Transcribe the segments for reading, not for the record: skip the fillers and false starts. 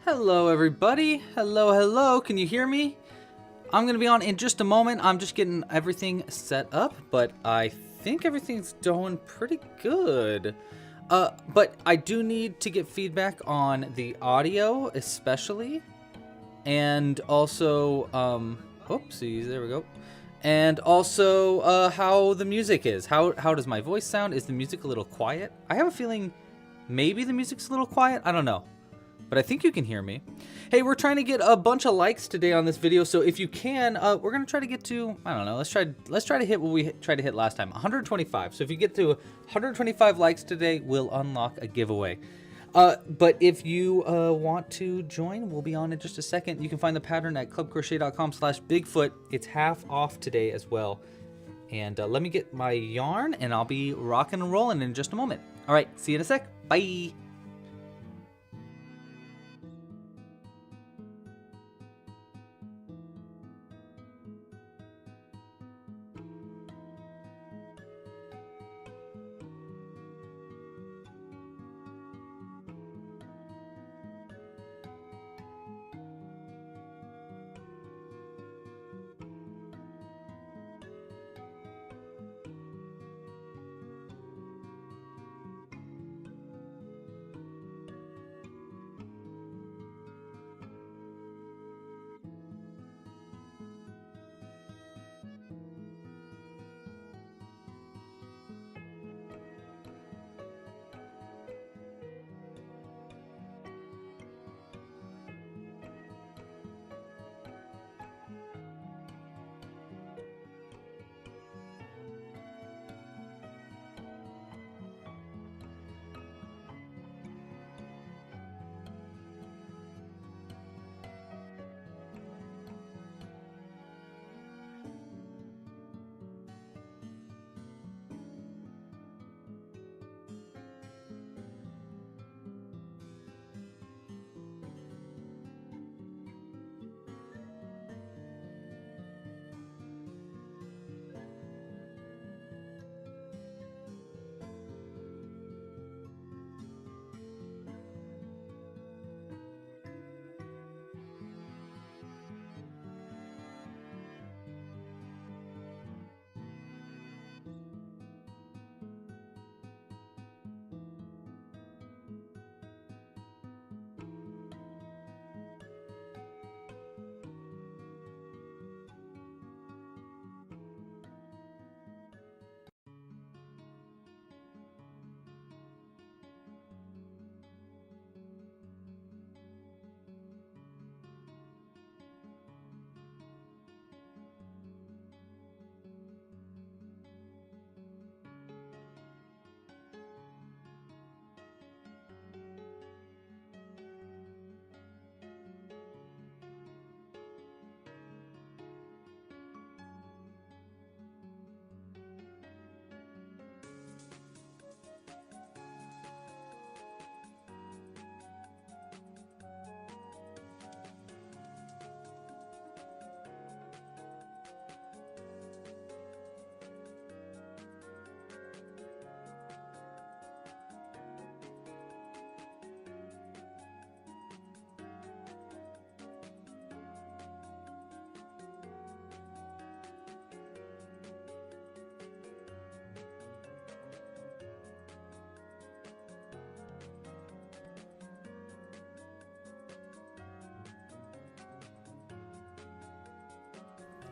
Hello everybody, hello, can you hear me? I'm gonna be on in just a moment. I'm just getting everything set up, but I think everything's going pretty good. But I do need to get feedback on the audio especially, and also, oopsies, there we go. And also, how the music is. How does my voice sound? Is the music a little quiet? I have a feeling maybe the music's a little quiet, I don't know. But I think you can hear me. Hey, we're trying to get a bunch of likes today on this video, so if you can, we're gonna try to get to, I don't know, let's try to hit what we tried to hit last time, 125. So if you get to 125 likes today, we'll unlock a giveaway. But if you want to join, we'll be on in just a second. You can find the pattern at clubcrochet.com/Bigfoot. It's half off today as well. And let me get my yarn, and I'll be rocking and rolling in just a moment. All right, see you in a sec. Bye.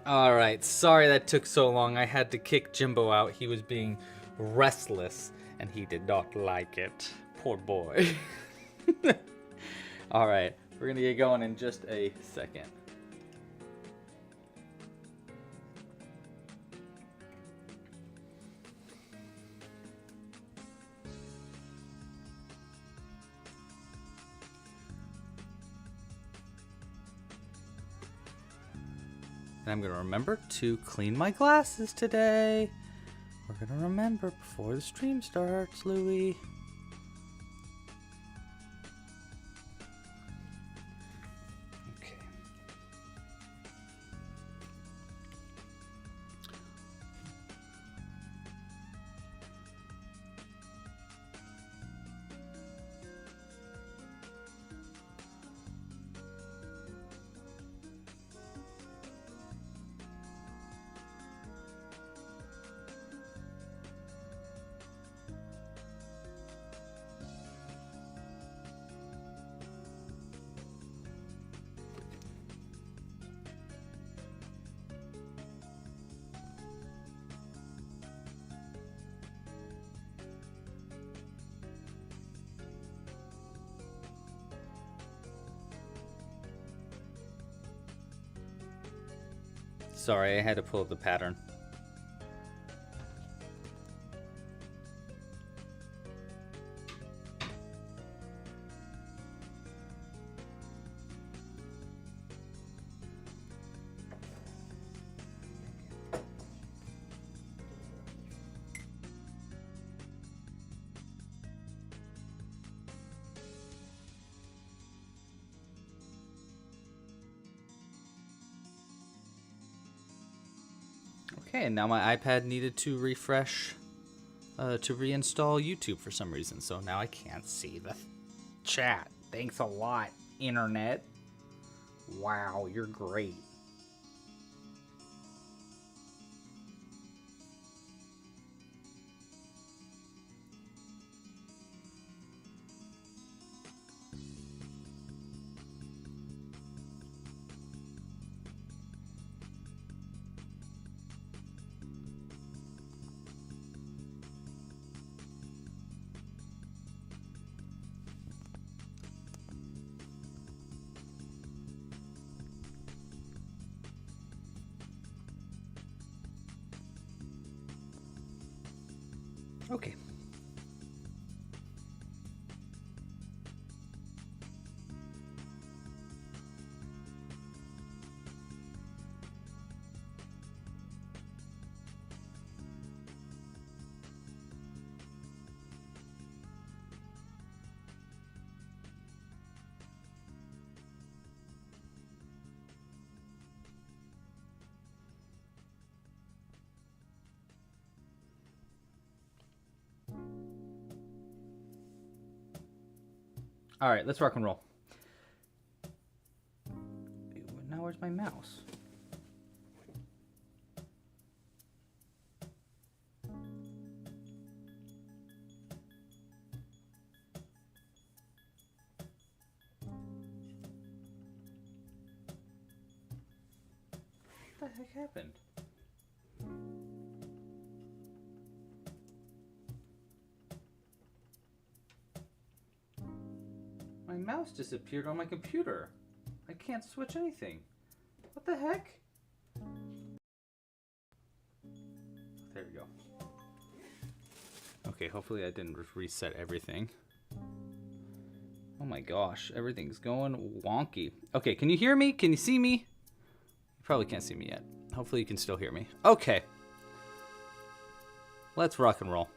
All right, sorry that took so long. I had to kick Jimbo out. He was being restless, and he did not like it. Poor boy. All right, we're gonna get going in just a second. And I'm gonna remember to clean my glasses today. We're gonna remember before the stream starts, Louie. Okay. Sorry, I had to pull up the pattern. Okay, and now my iPad needed to refresh to reinstall YouTube for some reason, so now I can't see the chat. Thanks a lot, internet. Wow, you're great. Okay. All right, let's rock and roll. Now where's my mouse? What the heck happened? My mouse disappeared on my computer. I can't switch anything. What the heck? There we go. Okay, hopefully I didn't reset everything. Oh my gosh, everything's going wonky. Okay, can you hear me? Can you see me? You probably can't see me yet. Hopefully you can still hear me. Okay. Let's rock and roll.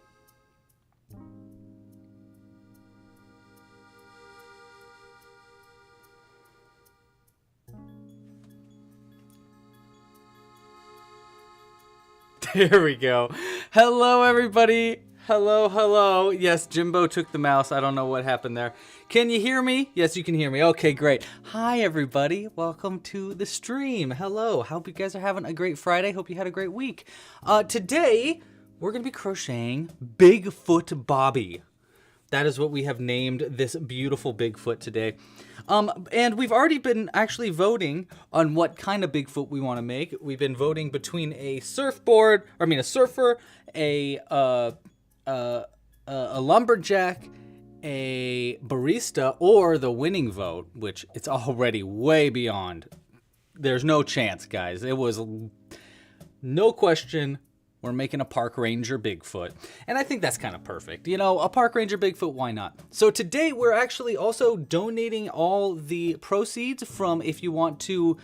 There we go. Hello, everybody. Hello, hello. Yes, Jimbo took the mouse. I don't know what happened there. Can you hear me? Yes, you can hear me. Okay, great. Hi, everybody. Welcome to the stream. Hello. Hope you guys are having a great Friday. Hope you had a great week. Today, we're going to be crocheting Bigfoot Bobby. That is what we have named this beautiful Bigfoot today. And we've already been actually voting on what kind of Bigfoot we want to make. We've been voting between a surfer, a lumberjack, a barista, or the winning vote, which it's already way beyond. There's no chance, guys. It was no question. We're making a park ranger Bigfoot. And I think that's kind of perfect. You know, a park ranger Bigfoot, why not? So today we're actually also donating all the proceeds from, if you want to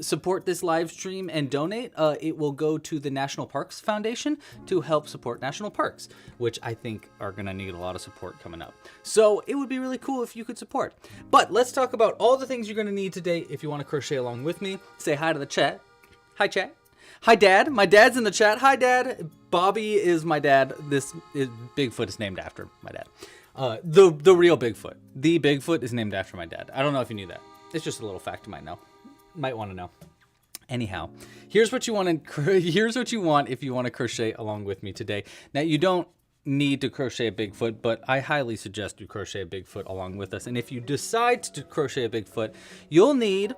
support this live stream and donate, it will go to the National Parks Foundation to help support national parks, which I think are going to need a lot of support coming up. So it would be really cool if you could support. But let's talk about all the things you're going to need today if you want to crochet along with me. Say hi to the chat. Hi, chat. Hi, Dad. My dad's in the chat. Hi, Dad. Bobby is my dad. Bigfoot is named after my dad. The real Bigfoot. The Bigfoot is named after my dad. I don't know if you knew that. It's just a little fact you might want to know. Anyhow, here's what you want if you want to crochet along with me today. Now, you don't need to crochet a Bigfoot, but I highly suggest you crochet a Bigfoot along with us. And if you decide to crochet a Bigfoot, you'll need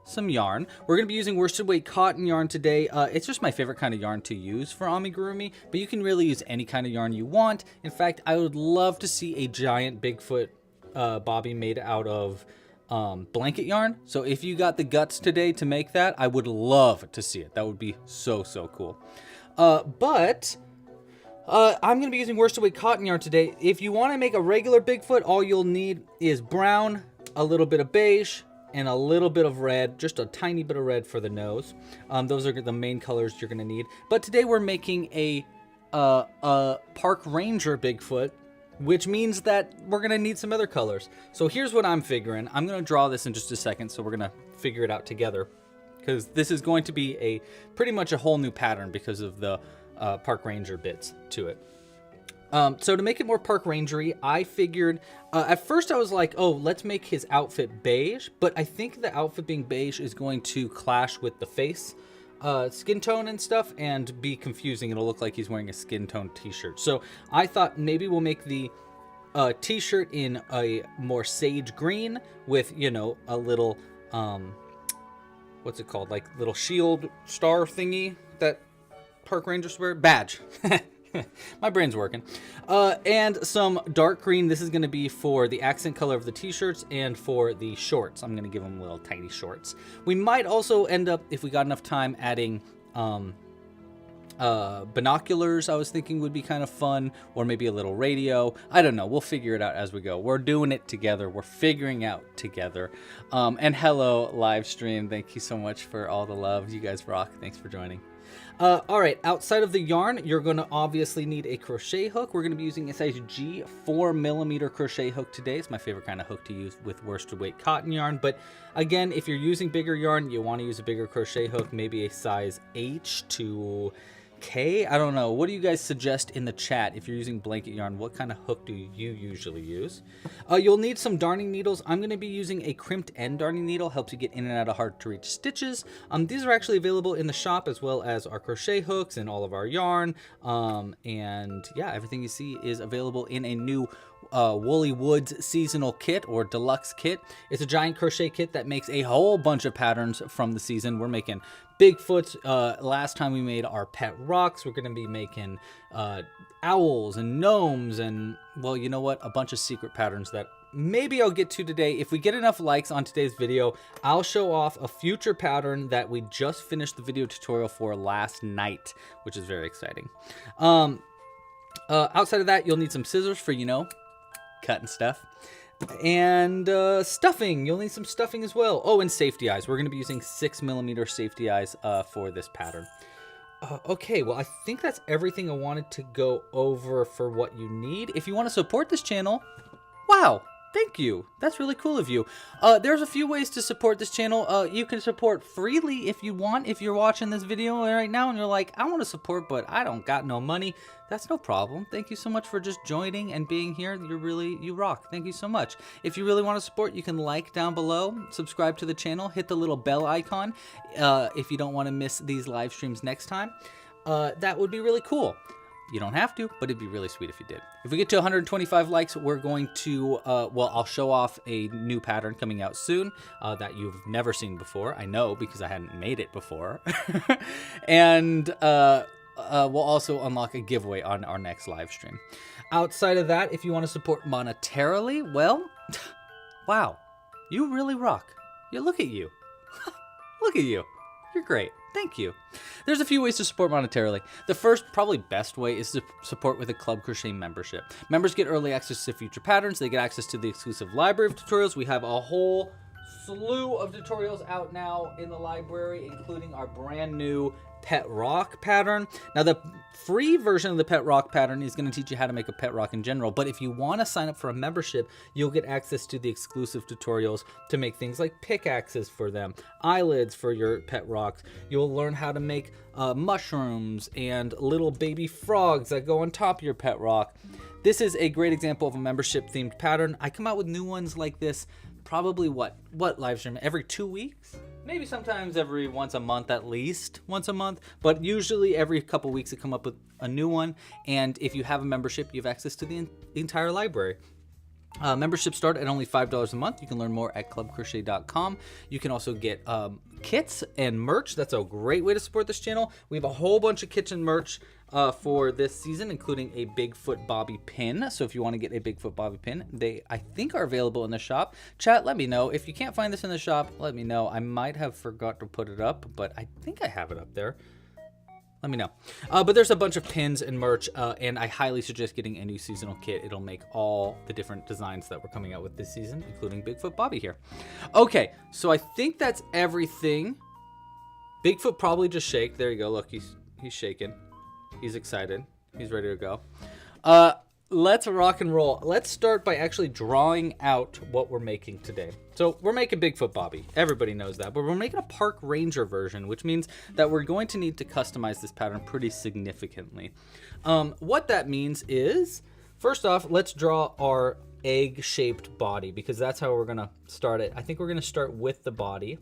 some yarn. We're going to be using worsted weight cotton yarn today. It's just my favorite kind of yarn to use for amigurumi, but you can really use any kind of yarn you want. In fact, I would love to see a giant Bigfoot Bobby made out of blanket yarn. So if you got the guts today to make that, I would love to see it. That would be so cool. But I'm going to be using worsted weight cotton yarn today. If you want to make a regular Bigfoot, all you'll need is brown, a little bit of beige, and a little bit of red, just a tiny bit of red for the nose. Those are the main colors you're going to need. But today we're making a park ranger Bigfoot, which means that we're going to need some other colors. So here's what I'm figuring. I'm going to draw this in just a second, so we're going to figure it out together, because this is going to be pretty much a whole new pattern because of the park ranger bits to it. So to make it more park rangery, I figured, at first I was like, oh, let's make his outfit beige, but I think the outfit being beige is going to clash with the face skin tone and stuff and be confusing. It'll look like he's wearing a skin tone t-shirt. So I thought maybe we'll make the t-shirt in a more sage green with, you know, a little, what's it called? Like little shield star thingy that park rangers wear? Badge. My brain's working. And some dark green. This is going to be for the accent color of the t-shirts and for the shorts. I'm going to give them little tiny shorts. We might also end up, if we got enough time, adding binoculars. I was thinking would be kind of fun, or maybe a little radio. I don't know. We'll figure it out as we go. We're doing it together. We're figuring out together. And hello, live stream. Thank you so much for all the love. You guys rock. Thanks for joining. All right, outside of the yarn, you're going to obviously need a crochet hook. We're going to be using a size G 4mm crochet hook today. It's my favorite kind of hook to use with worsted weight cotton yarn. But again, if you're using bigger yarn, you want to use a bigger crochet hook, maybe a size H to K. I don't know. What do you guys suggest in the chat? If you're using blanket yarn, what kind of hook do you usually use? You'll need some darning needles. I'm going to be using a crimped end darning needle. Helps you get in and out of hard to reach stitches. These are actually available in the shop, as well as our crochet hooks and all of our yarn. And yeah, everything you see is available in a new Woolly Woods seasonal kit or deluxe kit. It's a giant crochet kit that makes a whole bunch of patterns from the season. We're making Bigfoots. Last time we made our pet rocks. We're going to be making owls and gnomes and, well, you know what? A bunch of secret patterns that maybe I'll get to today. If we get enough likes on today's video, I'll show off a future pattern that we just finished the video tutorial for last night, which is very exciting. Outside of that, you'll need some scissors for, you know, cutting stuff. And stuffing. You'll need some stuffing as well. Oh, and safety eyes. We're going to be using 6mm safety eyes for this pattern. Okay, well, I think that's everything I wanted to go over for what you need. If you want to support this channel, wow, thank you. That's really cool of you. There's a few ways to support this channel. You can support freely if you want. If you're watching this video right now and you're like, I want to support, but I don't got no money. That's no problem. Thank you so much for just joining and being here. You rock. Thank you so much. If you really want to support, you can like down below, subscribe to the channel, hit the little bell icon if you don't want to miss these live streams next time. That would be really cool. You don't have to, but it'd be really sweet if you did. If we get to 125 likes, we're going to, well, I'll show off a new pattern coming out soon that you've never seen before. I know because I hadn't made it before. And we'll also unlock a giveaway on our next live stream. Outside of that, if you want to support monetarily, well, wow, you really rock. You look at you. Look at you. You're great. Thank you. There's a few ways to support monetarily. The first, probably best way, is to support with a Club Crochet membership. Members get early access to future patterns. They get access to the exclusive library of tutorials. We have a whole slew of tutorials out now in the library, including our brand new pet rock pattern. Now, the free version of the pet rock pattern is going to teach you how to make a pet rock in general, but if you want to sign up for a membership, you'll get access to the exclusive tutorials to make things like pickaxes for them, eyelids for your pet rocks. You'll learn how to make mushrooms and little baby frogs that go on top of your pet rock. This is a great example of a membership themed pattern. I come out with new ones like this probably what live stream every 2 weeks? Maybe sometimes every once a month, at least once a month, but usually every couple weeks I come up with a new one. And if you have a membership, you have access to the entire library. Membership start at only $5 a month. You can learn more at clubcrochet.com. You can also get kits and merch. That's a great way to support this channel. We have a whole bunch of kitchen merch for this season, including a Bigfoot Bobby pin. So if you want to get a Bigfoot Bobby pin, they, I think, are available in the shop. Chat, let me know. If you can't find this in the shop, let me know. I might have forgot to put it up, but I think I have it up there. Let me know. But there's a bunch of pins and merch, and I highly suggest getting a new seasonal kit. It'll make all the different designs that we're coming out with this season, including Bigfoot Bobby here. Okay, so I think that's everything. Bigfoot probably just shake. There you go. Look, he's shaking. He's excited. He's ready to go. Let's rock and roll. Let's start by actually drawing out what we're making today. So we're making Bigfoot Bobby. Everybody knows that. But we're making a park ranger version, which means that we're going to need to customize this pattern pretty significantly. What that means is, first off, let's draw our egg-shaped body, because that's how we're going to start it. I think we're going to start with the body.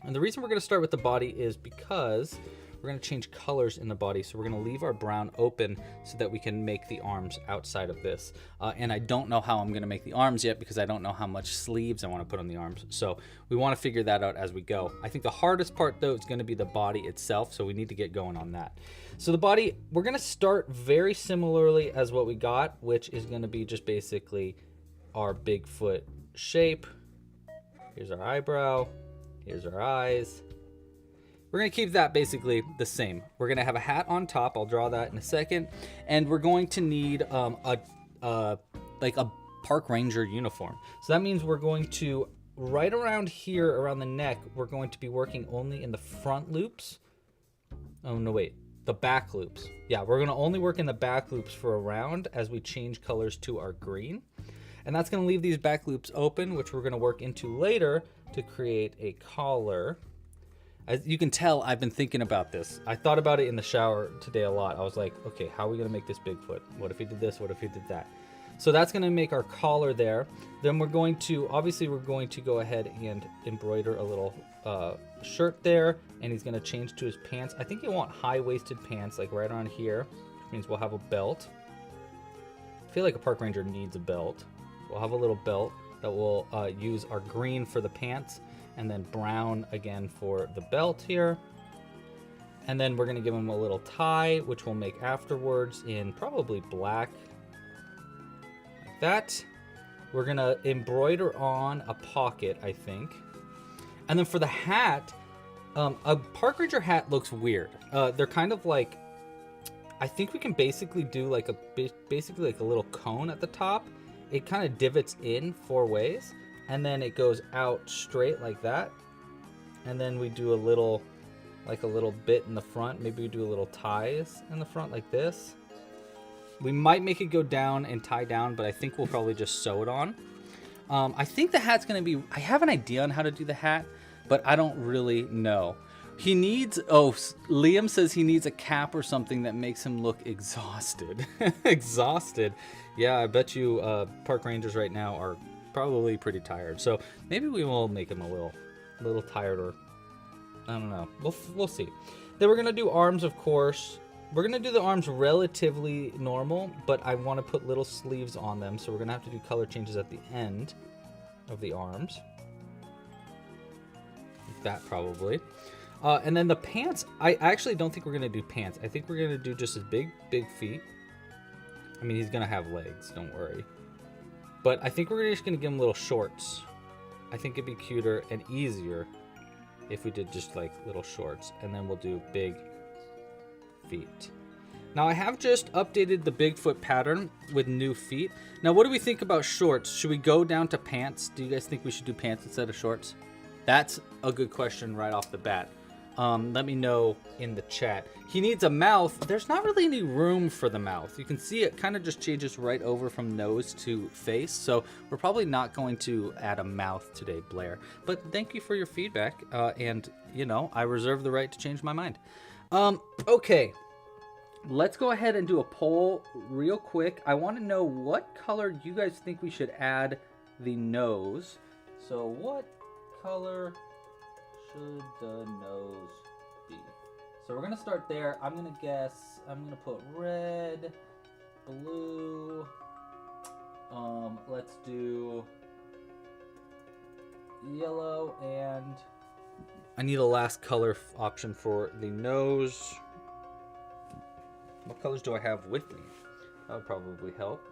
And the reason we're going to start with the body is because we're going to change colors in the body. So we're going to leave our brown open so that we can make the arms outside of this. And I don't know how I'm going to make the arms yet, because I don't know how much sleeves I want to put on the arms. So we want to figure that out as we go. I think the hardest part, though, is going to be the body itself. So we need to get going on that. So the body, we're going to start very similarly as what we got, which is going to be just basically our Bigfoot shape. Here's our eyebrow. Here's our eyes. We're going to keep that basically the same. We're going to have a hat on top. I'll draw that in a second. And we're going to need like a park ranger uniform. So that means we're going to, right around here, around the neck, we're going to be working only in the front loops. Oh, no, wait. The back loops. Yeah, we're going to only work in the back loops for a round as we change colors to our green. And that's going to leave these back loops open, which we're going to work into later to create a collar. As you can tell, I've been thinking about this. I thought about it in the shower today a lot. I was like, okay, how are we going to make this Bigfoot? What if he did this? What if he did that? So that's going to make our collar there. Then we're going to, obviously, we're going to go ahead and embroider a little shirt there. And he's going to change to his pants. I think you want high-waisted pants, like right around here, which means we'll have a belt. I feel like a park ranger needs a belt. We'll have a little belt that will use our green for the pants, and then brown again for the belt here. And then we're going to give him a little tie, which we'll make afterwards in probably black, like that. We're going to embroider on a pocket, I think. And then for the hat, a park ranger hat looks weird. They're kind of like, I think we can basically do like basically like a little cone at the top. It kind of divots in 4 ways. And then it goes out straight like that. And then we do a little bit in the front. Maybe we do a little ties in the front like this. We might make it go down and tie down, but I think we'll probably just sew it on. I think the hat's going to be, I have an idea on how to do the hat, but I don't really know. He needs, Liam says he needs a cap or something that makes him look exhausted. Exhausted. Yeah, I bet you park rangers right now are probably pretty tired. So maybe we will make him a little tired, or I don't know. We'll see. Then we're going to do arms, of course. We're going to do the arms relatively normal, but I want to put little sleeves on them. So we're going to have to do color changes at the end of the arms. Like that probably. And then the pants, I actually don't think we're going to do pants. I think we're going to do just his big feet. I mean, he's going to have legs, don't worry. But I think we're just going to give him little shorts. I think it'd be cuter and easier if we did just like little shorts. And then we'll do big feet. Now I have just updated the Bigfoot pattern with new feet. Now what do we think about shorts? Should we go down to pants? Do you guys think we should do pants instead of shorts? That's a good question right off the bat. Let me know in the chat. He needs a mouth. There's not really any room for the mouth. You can see it kind of just changes right over from nose to face. So we're probably not going to add a mouth today, Blair. But thank you for your feedback. And, you know, I reserve the right to change my mind. Okay. Let's go ahead and do a poll real quick. I want to know what color you guys think we should add the nose. So what color should the nose be? So we're going to start there. I'm going to guess, I'm going to put red, blue. Let's do yellow, and I need a last color option for the nose. What colors do I have with me? That would probably help.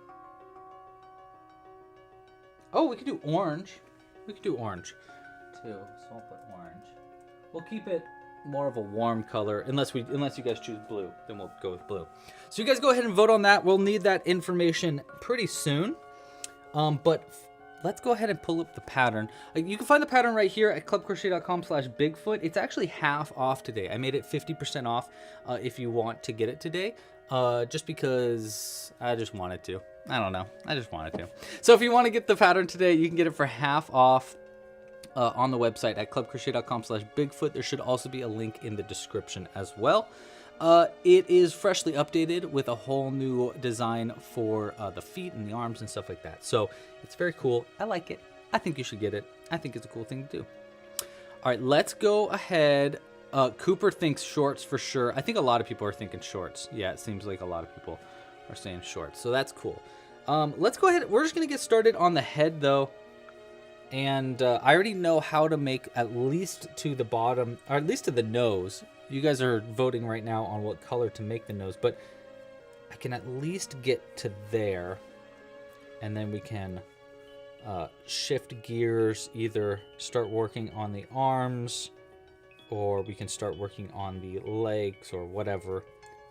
Oh, we could do orange. We could do orange too. So I'll put orange. We'll keep it more of a warm color, unless you guys choose blue, then we'll go with blue. So you guys go ahead and vote on that. We'll need that information pretty soon. But let's go ahead and pull up the pattern. You can find the pattern right here at clubcrochet.com/Bigfoot. It's actually half off today. I made it 50% off if you want to get it today. Just because I just wanted to. I don't know. I just wanted to. So if you want to get the pattern today, you can get it for half off on the website at clubcrochet.com/Bigfoot. There should also be a link in the description as well. It is freshly updated with a whole new design for the feet and the arms and stuff like that. So it's very cool. I like it. I think you should get it. I think it's a cool thing to do. All right, let's go ahead. Cooper thinks shorts for sure. I think a lot of people are thinking shorts. Yeah, it seems like a lot of people are saying shorts. So that's cool. Let's go ahead. We're just going to get started on the head, though. And I already know how to make at least to the bottom, or at least to the nose. You guys are voting right now on what color to make the nose, but I can at least get to there. And then we can shift gears, either start working on the arms, or we can start working on the legs or whatever.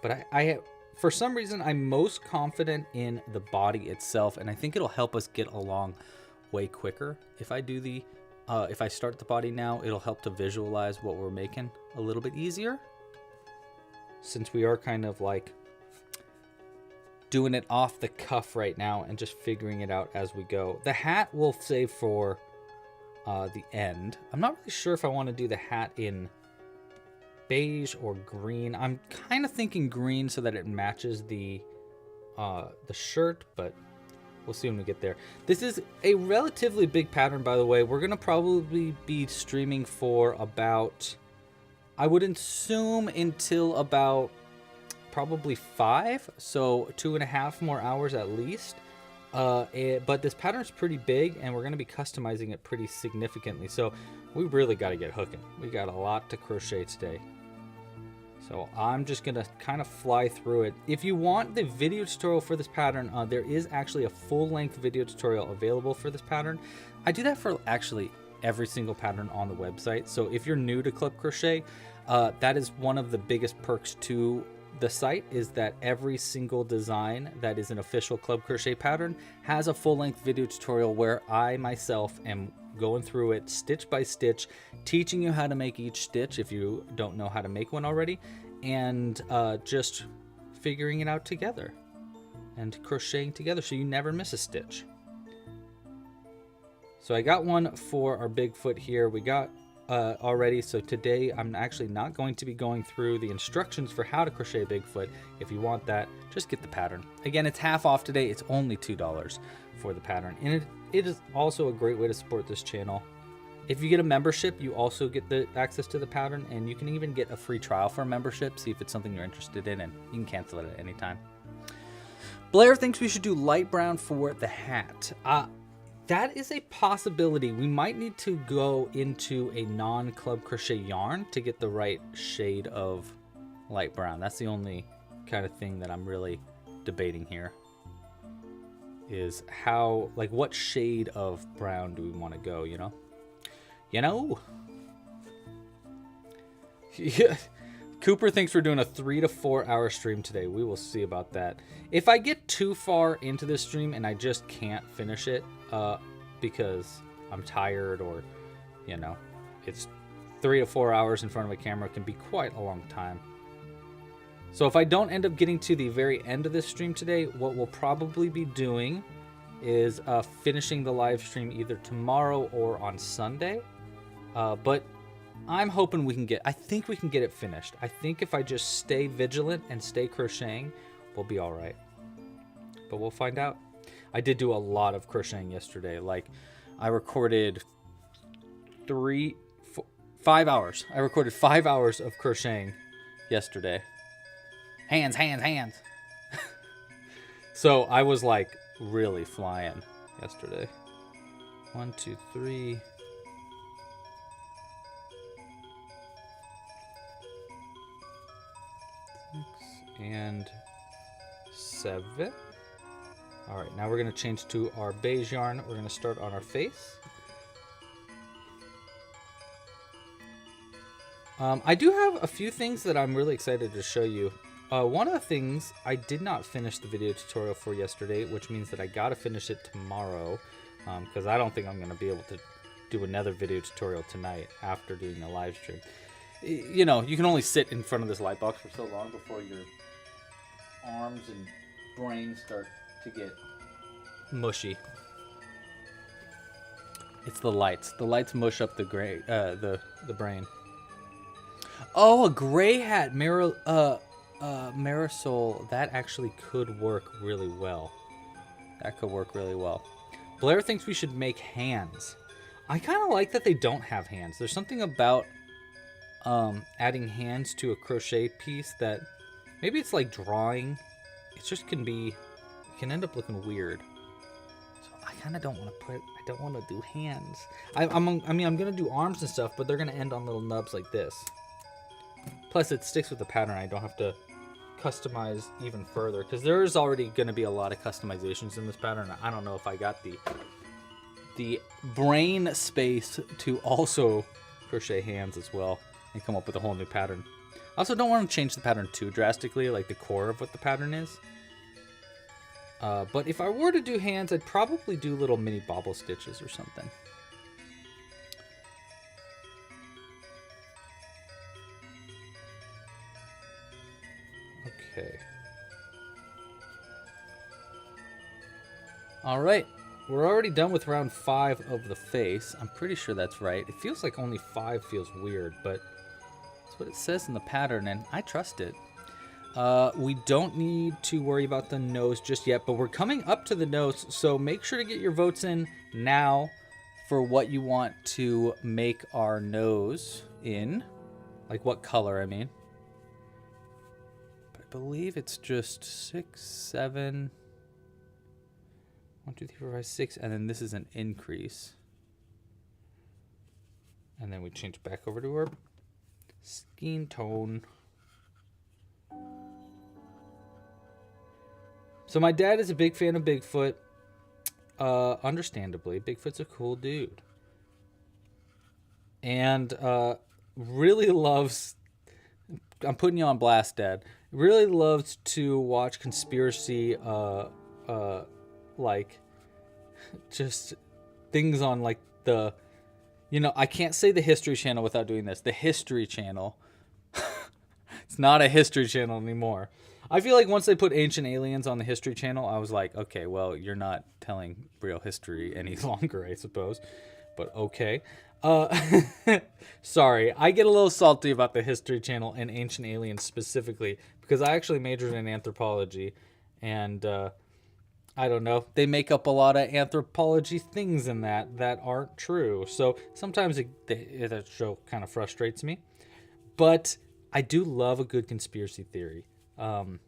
But I for some reason, I'm most confident in the body itself, and I think it'll help us get along way quicker. If I do the, if I start the body now, it'll help to visualize what we're making a little bit easier, since we are kind of like doing it off the cuff right now and just figuring it out as we go. The hat we'll save for the end. I'm not really sure if I want to do the hat in beige or green. I'm kind of thinking green so that it matches the shirt, but we'll see when we get there. This is a relatively big pattern, by the way. We're gonna probably be streaming for about, I would assume, until about probably 5, so 2.5 more hours at least. But this pattern's pretty big, and we're going to be customizing it pretty significantly, so we really got to get hooking. We got a lot to crochet today, so I'm just going to kind of fly through it. If you want the video tutorial for this pattern, there is actually a full-length video tutorial available for this pattern. I do that for actually every single pattern on the website, so if you're new to Club Crochet, that is one of the biggest perks to the site, is that every single design that is an official Club Crochet pattern has a full-length video tutorial where I myself am going through it stitch by stitch, teaching you how to make each stitch if you don't know how to make one already, and just figuring it out together and crocheting together so you never miss a stitch. So I got one for our Bigfoot here. We got already, so today I'm actually not going to be going through the instructions for how to crochet Bigfoot. If you want that, just get the pattern. Again, it's half off today. It's only $2 for the pattern, and it is also a great way to support this channel. If you get a membership, you also get the access to the pattern, and you can even get a free trial for a membership, see if it's something you're interested in, and you can cancel it at any time. Blair thinks we should do light brown for the hat. That is a possibility. We might need to go into a non-Club Crochet yarn to get the right shade of light brown. That's the only kind of thing that I'm really debating here, is how, like, what shade of brown do we want to go, you know? Yeah. Cooper thinks we're doing a 3 to 4 hour stream today. We will see about that. If I get too far into this stream and I just can't finish it, because I'm tired, or, you know, it's 3 to 4 hours in front of a camera can be quite a long time. So if I don't end up getting to the very end of this stream today, what we'll probably be doing is finishing the live stream either tomorrow or on Sunday. But I'm hoping I think we can get it finished. I think if I just stay vigilant and stay crocheting, we'll be all right. But we'll find out. I did do a lot of crocheting yesterday. Like, I recorded 5 hours. I recorded 5 hours of crocheting yesterday. Hands. So I was like really flying yesterday. 1, 2, 3. 6 and 7. All right, now we're gonna change to our beige yarn. We're gonna start on our face. I do have a few things that I'm really excited to show you. One of the things I did not finish the video tutorial for yesterday, which means that I gotta finish it tomorrow, because I don't think I'm gonna be able to do another video tutorial tonight after doing the live stream. You know, you can only sit in front of this light box for so long before your arms and brain start to get mushy. It's the lights. The lights mush up the gray, the brain. Oh, a gray hat, Marisol. That actually could work really well. That could work really well. Blair thinks we should make hands. I kind of like that they don't have hands. There's something about adding hands to a crochet piece that maybe it's like drawing. It just can end up looking weird. So I kind of don't want to do hands. I'm gonna do arms and stuff, but they're gonna end on little nubs like this. Plus, it sticks with the pattern. I don't have to customize even further because there is already going to be a lot of customizations in this pattern. I don't know if I got the brain space to also crochet hands as well and come up with a whole new pattern. I also don't want to change the pattern too drastically, like the core of what the pattern is. But if I were to do hands, I'd probably do little mini bobble stitches or something. Okay. All right. We're already done with round 5 of the face. I'm pretty sure that's right. It feels like only 5 feels weird, but that's what it says in the pattern, and I trust it. We don't need to worry about the nose just yet, but we're coming up to the nose, so make sure to get your votes in now for what you want to make our nose in. Like what color, I mean. But I believe it's just 6, 7... 1, 2, 3, 4, 5, 6, and then this is an increase. And then we change back over to our skin tone. So my dad is a big fan of Bigfoot. Understandably, Bigfoot's a cool dude. And really loves, I'm putting you on blast, Dad, really loves to watch conspiracy like just things on like the, you know, I can't say the History Channel without doing this. The History Channel. It's not a History Channel anymore. I feel like once they put Ancient Aliens on the History Channel, I was like, okay, well, you're not telling real history any longer, I suppose. But okay. Sorry, I get a little salty about the History Channel and Ancient Aliens specifically because I actually majored in anthropology, and I don't know, they make up a lot of anthropology things in that aren't true. So sometimes that show kind of frustrates me. But I do love a good conspiracy theory. I'm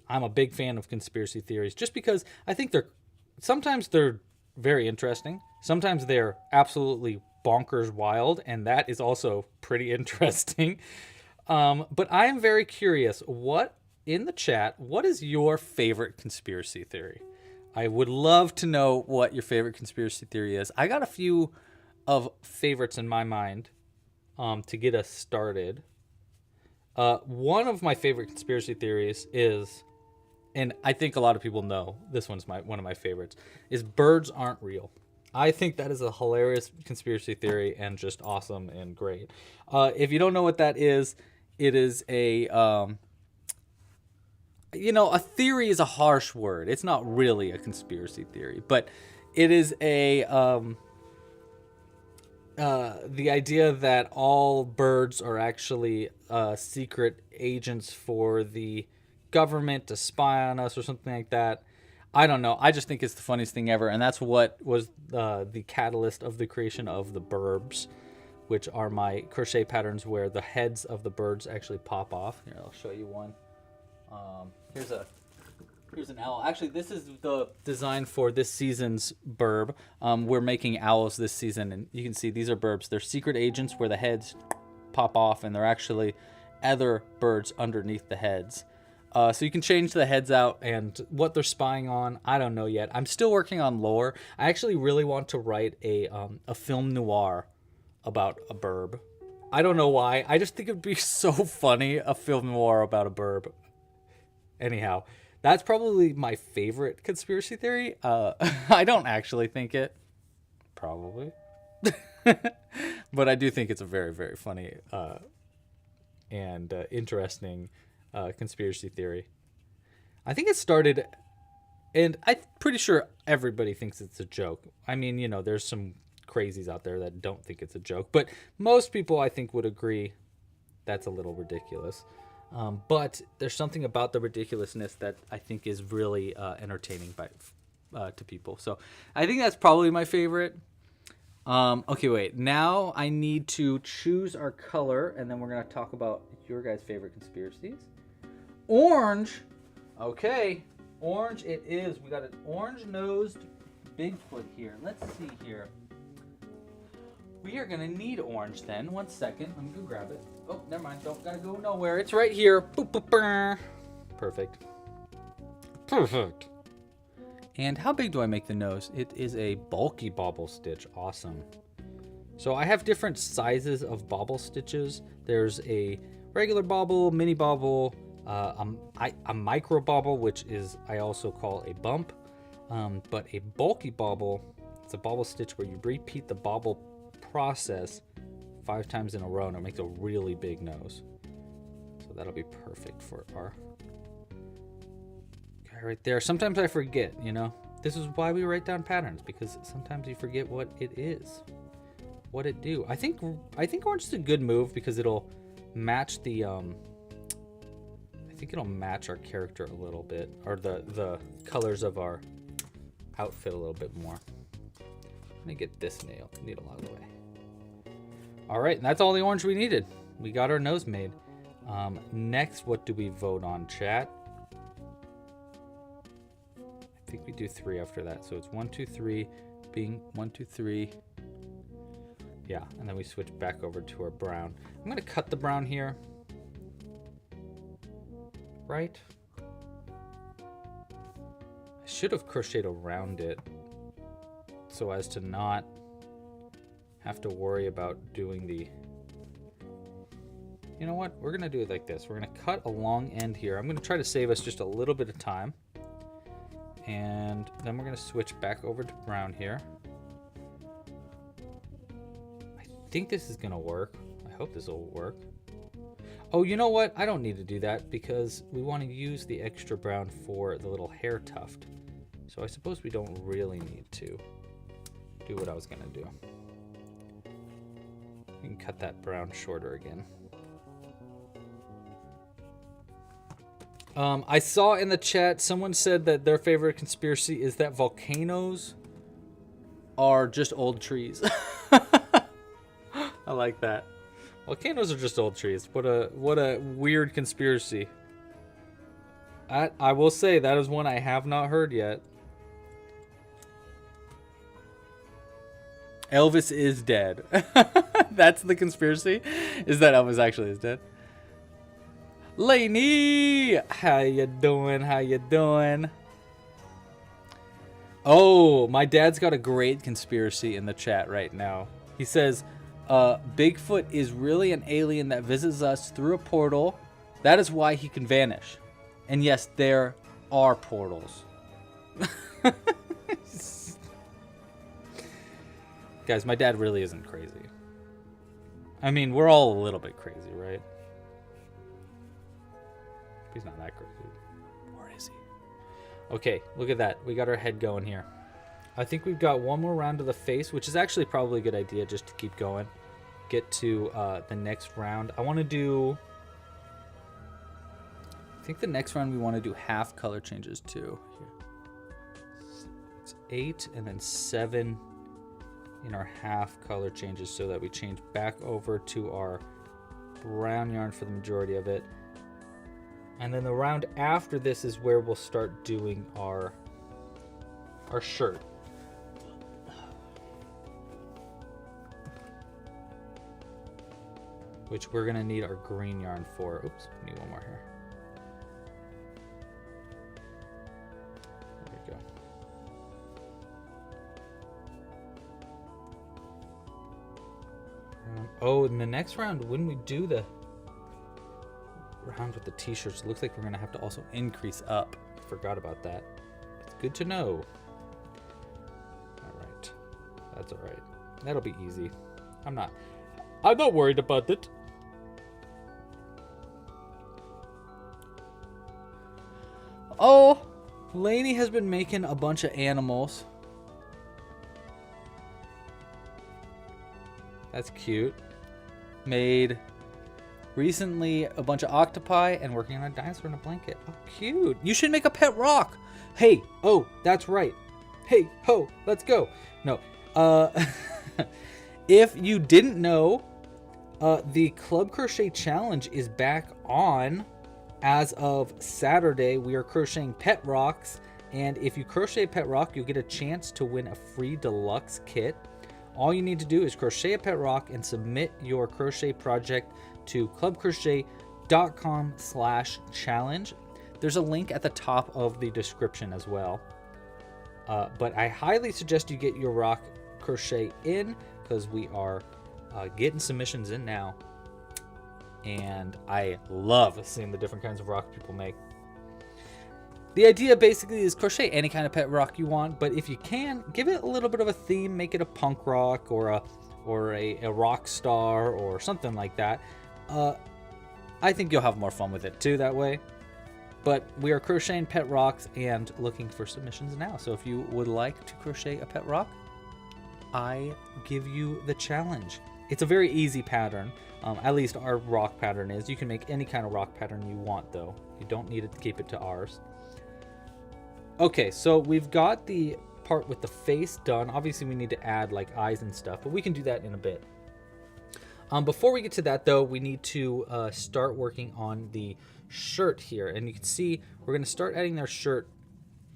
a big fan of conspiracy theories just because I think sometimes they're very interesting. Sometimes they're absolutely bonkers wild, and that is also pretty interesting. But I am very curious, in the chat, what is your favorite conspiracy theory? I would love to know what your favorite conspiracy theory is. I got a few of favorites in my mind to get us started. One of my favorite conspiracy theories is, and I think a lot of people know, this one's one of my favorites, is birds aren't real. I think that is a hilarious conspiracy theory and just awesome and great. If you don't know what that is, it is a theory is a harsh word. It's not really a conspiracy theory, but it is the idea that all birds are actually secret agents for the government to spy on us or something like that. I don't know. I just think it's the funniest thing ever, and that's what was the catalyst of the creation of the burbs, which are my crochet patterns where the heads of the birds actually pop off. Here, I'll show you one. Here's a Here's an owl. Actually, this is the design for this season's burb. We're making owls this season, and you can see these are burbs. They're secret agents where the heads pop off, and they're actually other birds underneath the heads. So you can change the heads out, and what they're spying on, I don't know yet. I'm still working on lore. I actually really want to write a film noir about a burb. I don't know why. I just think it would be so funny, a film noir about a burb. Anyhow, that's probably my favorite conspiracy theory. I don't actually think it. Probably. But I do think it's a very, very funny and interesting conspiracy theory. I think it started, and I'm pretty sure everybody thinks it's a joke. I mean, you know, there's some crazies out there that don't think it's a joke, but most people, I think, would agree that's a little ridiculous. But there's something about the ridiculousness that I think is really entertaining to people. So I think that's probably my favorite. Okay, wait. Now I need to choose our color, and then we're going to talk about your guys' favorite conspiracies. Orange. Okay, orange it is. We got an orange-nosed Bigfoot here. Let's see here. We are going to need orange then. 1 second. Let me go grab it. Oh, never mind. Don't gotta go nowhere. It's right here. Boop, boop, boop. Perfect. Perfect. And how big do I make the nose? It is a bulky bobble stitch. Awesome. So I have different sizes of bobble stitches. There's a regular bobble, mini bobble, a micro bobble, which is I also call a bump. But a bulky bobble, it's a bobble stitch where you repeat the bobble process 5 times in a row, and it makes a really big nose. So that'll be perfect for our guy right there. Sometimes I forget, you know. This is why we write down patterns, because sometimes you forget what it is, what it do. I think orange is a good move because it'll match the I think it'll match our character a little bit, or the colors of our outfit a little bit more. Let me get this needle out of the way. All right, and that's all the orange we needed. We got our nose made. Next, what do we vote on, chat? I think we do 3 after that. So it's 1, 2, 3, being 1, 2, 3. Yeah, and then we switch back over to our brown. I'm gonna cut the brown here. Right? I should have crocheted around it so as to not have to worry about doing the... You know what? We're gonna do it like this. We're gonna cut a long end here. I'm gonna try to save us just a little bit of time. And then we're gonna switch back over to brown here. I think this is gonna work. I hope this will work. Oh, you know what? I don't need to do that because we want to use the extra brown for the little hair tuft. So I suppose we don't really need to do what I was gonna do. We can cut that brown shorter again. I saw in the chat someone said that their favorite conspiracy is that volcanoes are just old trees. I like that. Volcanoes are just old trees. What a weird conspiracy. I will say that is one I have not heard yet. Elvis is dead. That's the conspiracy? Is that Elvis actually is dead? Lainey! How you doing? How you doing? Oh, my dad's got a great conspiracy in the chat right now. He says, Bigfoot is really an alien that visits us through a portal. That is why he can vanish. And yes, there are portals. Guys, my dad really isn't crazy. I mean, we're all a little bit crazy, right? He's not that crazy. Or is he? Okay, look at that. We got our head going here. I think we've got one more round of the face, which is actually probably a good idea just to keep going. Get to the next round. I want to do... I think the next round we want to do half color changes too. Here. It's 8 and then 7 in our half color changes so that we change back over to our brown yarn for the majority of it. And then the round after this is where we'll start doing our shirt. Which we're gonna need our green yarn for. Oops, we need one more here. There we go. Oh, in the next round, when we do the round with the t-shirts, it looks like we're gonna have to also increase up. Forgot about that. It's good to know. All right, that's all right. That'll be easy. I'm not worried about it. Oh, Lainey has been making a bunch of animals. That's cute. Made recently a bunch of octopi and working on a dinosaur in a blanket. Oh, cute. You should make a pet rock. Hey, oh, that's right. Hey, ho, let's go. No, if you didn't know, the Club Crochet Challenge is back on. As of Saturday, we are crocheting pet rocks, and if you crochet a pet rock, you'll get a chance to win a free deluxe kit. All you need to do is crochet a pet rock and submit your crochet project to clubcrochet.com/challenge. There's a link at the top of the description as well. But I highly suggest you get your rock crochet in, because we are getting submissions in now. And I love seeing the different kinds of rocks people make. The idea basically is crochet any kind of pet rock you want, but if you can, give it a little bit of a theme. Make it a punk rock or a rock star or something like that. I think you'll have more fun with it too that way. But we are crocheting pet rocks and looking for submissions now. So if you would like to crochet a pet rock, I give you the challenge. It's a very easy pattern. At least our rock pattern is. You can make any kind of rock pattern you want, though. You don't need to keep it to ours. Okay, so we've got the part with the face done. Obviously, we need to add like eyes and stuff, but we can do that in a bit. Before we get to that, though, we need to start working on the shirt here. And you can see we're going to start adding our shirt.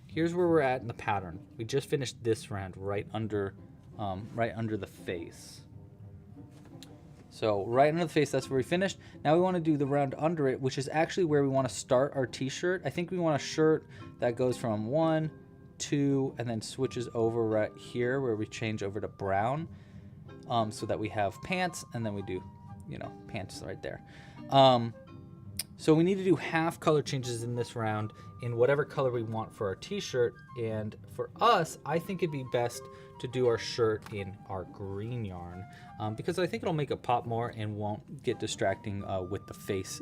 Here's where we're at in the pattern. We just finished this round right under the face. So right under the face, that's where we finished. Now we want to do the round under it, which is actually where we want to start our t-shirt. I think we want a shirt that goes from 1, 2, and then switches over right here where we change over to brown, so that we have pants, and then we do, pants right there. So we need to do half color changes in this round in whatever color we want for our t-shirt. And for us, I think it'd be best to do our shirt in our green yarn, because I think it'll make it pop more and won't get distracting with the face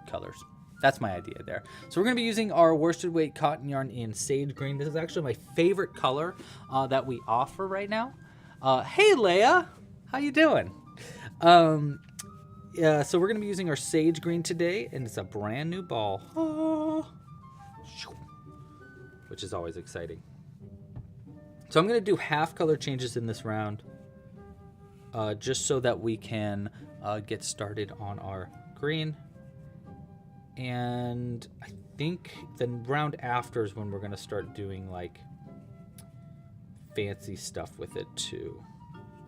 colors. That's my idea there. So we're going to be using our worsted weight cotton yarn in sage green. This is actually my favorite color that we offer right now. Hey Leia, how you doing? Yeah, so we're going to be using our sage green today, and it's a brand new ball, which is always exciting. So I'm going to do half color changes in this round, just so that we can get started on our green. And I think the round after is when we're going to start doing like fancy stuff with it too.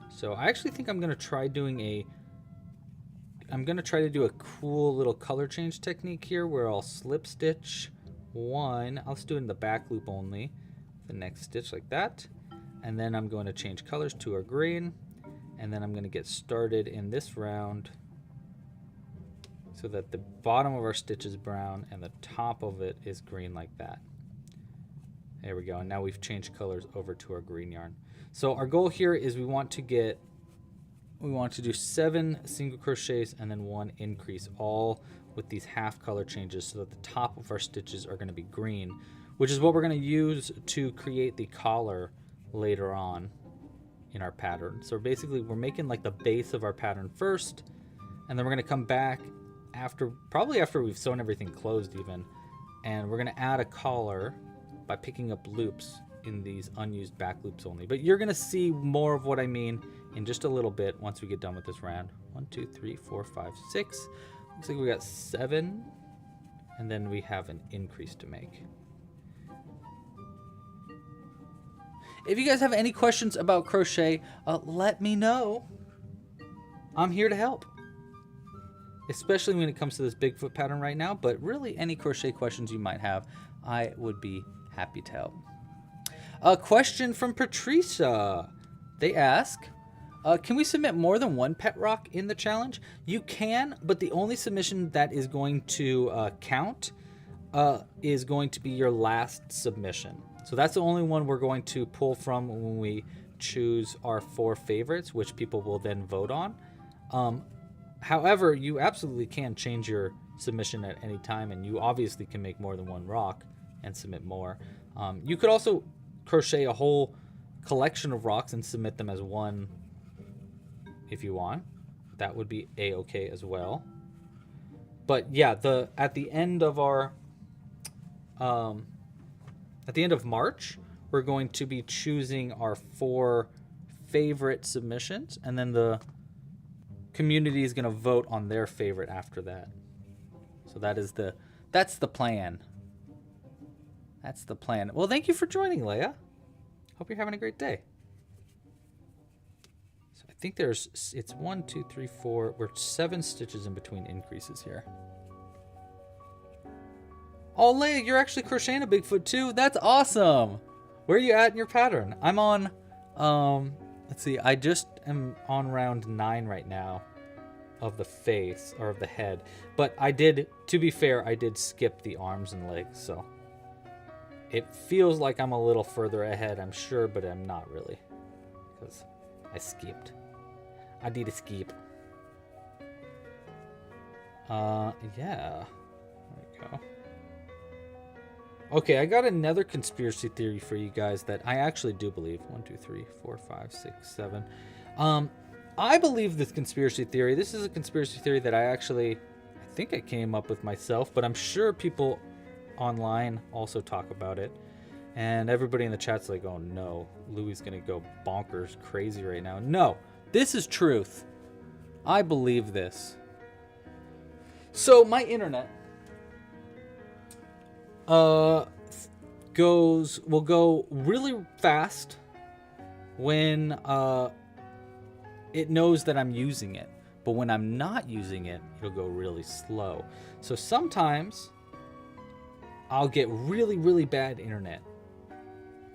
So I actually think I'm going to try to do a cool little color change technique here where I'll slip stitch one. I'll just do it in the back loop only. The next stitch like that. And then I'm going to change colors to a green. And then I'm going to get started in this round so that the bottom of our stitch is brown and the top of it is green like that. There we go. And now we've changed colors over to our green yarn. So our goal here is we want to do 7 single crochets and then 1 increase, all with these half color changes so that the top of our stitches are going to be green, which is what we're going to use to create the collar later on in our pattern. So basically we're making like the base of our pattern first, and then we're going to come back probably after we've sewn everything closed even, and we're going to add a collar by picking up loops in these unused back loops only. But you're going to see more of what I mean in just a little bit once we get done with this round. 1, 2, 3, 4, 5, 6. Looks like we got 7. And then we have an increase to make. If you guys have any questions about crochet, let me know. I'm here to help. Especially when it comes to this Bigfoot pattern right now, but really any crochet questions you might have, I would be happy to help. A question from Patricia. They ask, can we submit more than one pet rock in the challenge? You can, but the only submission that is going to count is going to be your last submission. So that's the only one we're going to pull from when we choose our 4 favorites, which people will then vote on. However, you absolutely can change your submission at any time, and you obviously can make more than one rock and submit more. You could also crochet a whole collection of rocks and submit them as one if you want. That would be a-okay as well. But yeah, at the end of our at the end of March, we're going to be choosing our 4 favorite submissions, and then the community is going to vote on their favorite after that. So that's the plan. That's the plan. Well, thank you for joining, Leia. Hope you're having a great day. So I think it's 1, 2, 3, 4. We're 7 stitches in between increases here. Oh, Leia, you're actually crocheting a Bigfoot too? That's awesome. Where are you at in your pattern? I'm on, let's see, I just am on round 9 right now of the face, or of the head. But I did, to be fair, I did skip the arms and legs, so it feels like I'm a little further ahead, I'm sure, but I'm not really, because I skipped. I did a skip. Yeah, there we go. Okay, I got another conspiracy theory for you guys that I actually do believe. 1, 2, 3, 4, 5, 6, 7. I believe this conspiracy theory. This is a conspiracy theory that I think I came up with myself, but I'm sure people online also talk about it. And everybody in the chat's like, oh no, Louie's gonna go bonkers crazy right now. No, this is truth. I believe this. So my internet will go really fast when it knows that I'm using it, but when I'm not using it, it'll go really slow. So sometimes I'll get really bad internet,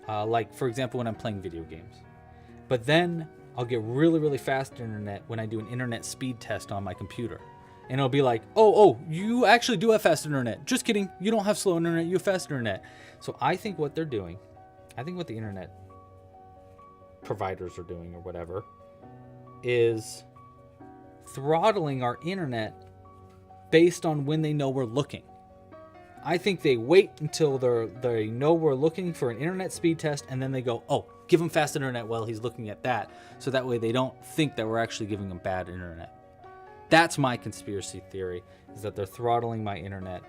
like for example when I'm playing video games, but then I'll get really fast internet when I do an internet speed test on my computer. And it'll be like, oh, you actually do have fast internet. Just kidding. You don't have slow internet. You have fast internet. So I think what they're doing, I think what the internet providers are doing or whatever, is throttling our internet based on when they know we're looking. I think they wait until they know we're looking for an internet speed test, and then they go, oh, give him fast internet while he's looking at that. So that way they don't think that we're actually giving him bad internet. That's my conspiracy theory, is that they're throttling my internet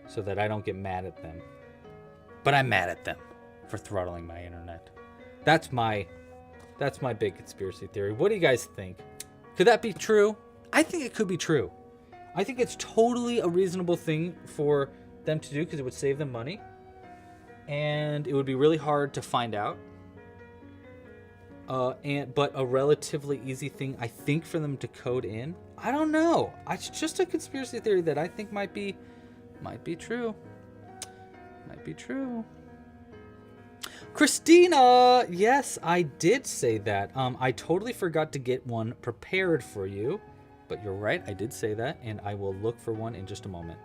so that I don't get mad at them. But I'm mad at them for throttling my internet. That's my big conspiracy theory. What do you guys think? Could that be true? I think it could be true. I think it's totally a reasonable thing for them to do because it would save them money. And it would be really hard to find out. But a relatively easy thing, I think, for them to code in. I don't know. It's just a conspiracy theory that I think might be true. Might be true. Christina, yes, I did say that. I totally forgot to get one prepared for you, but you're right, I did say that, and I will look for one in just a moment.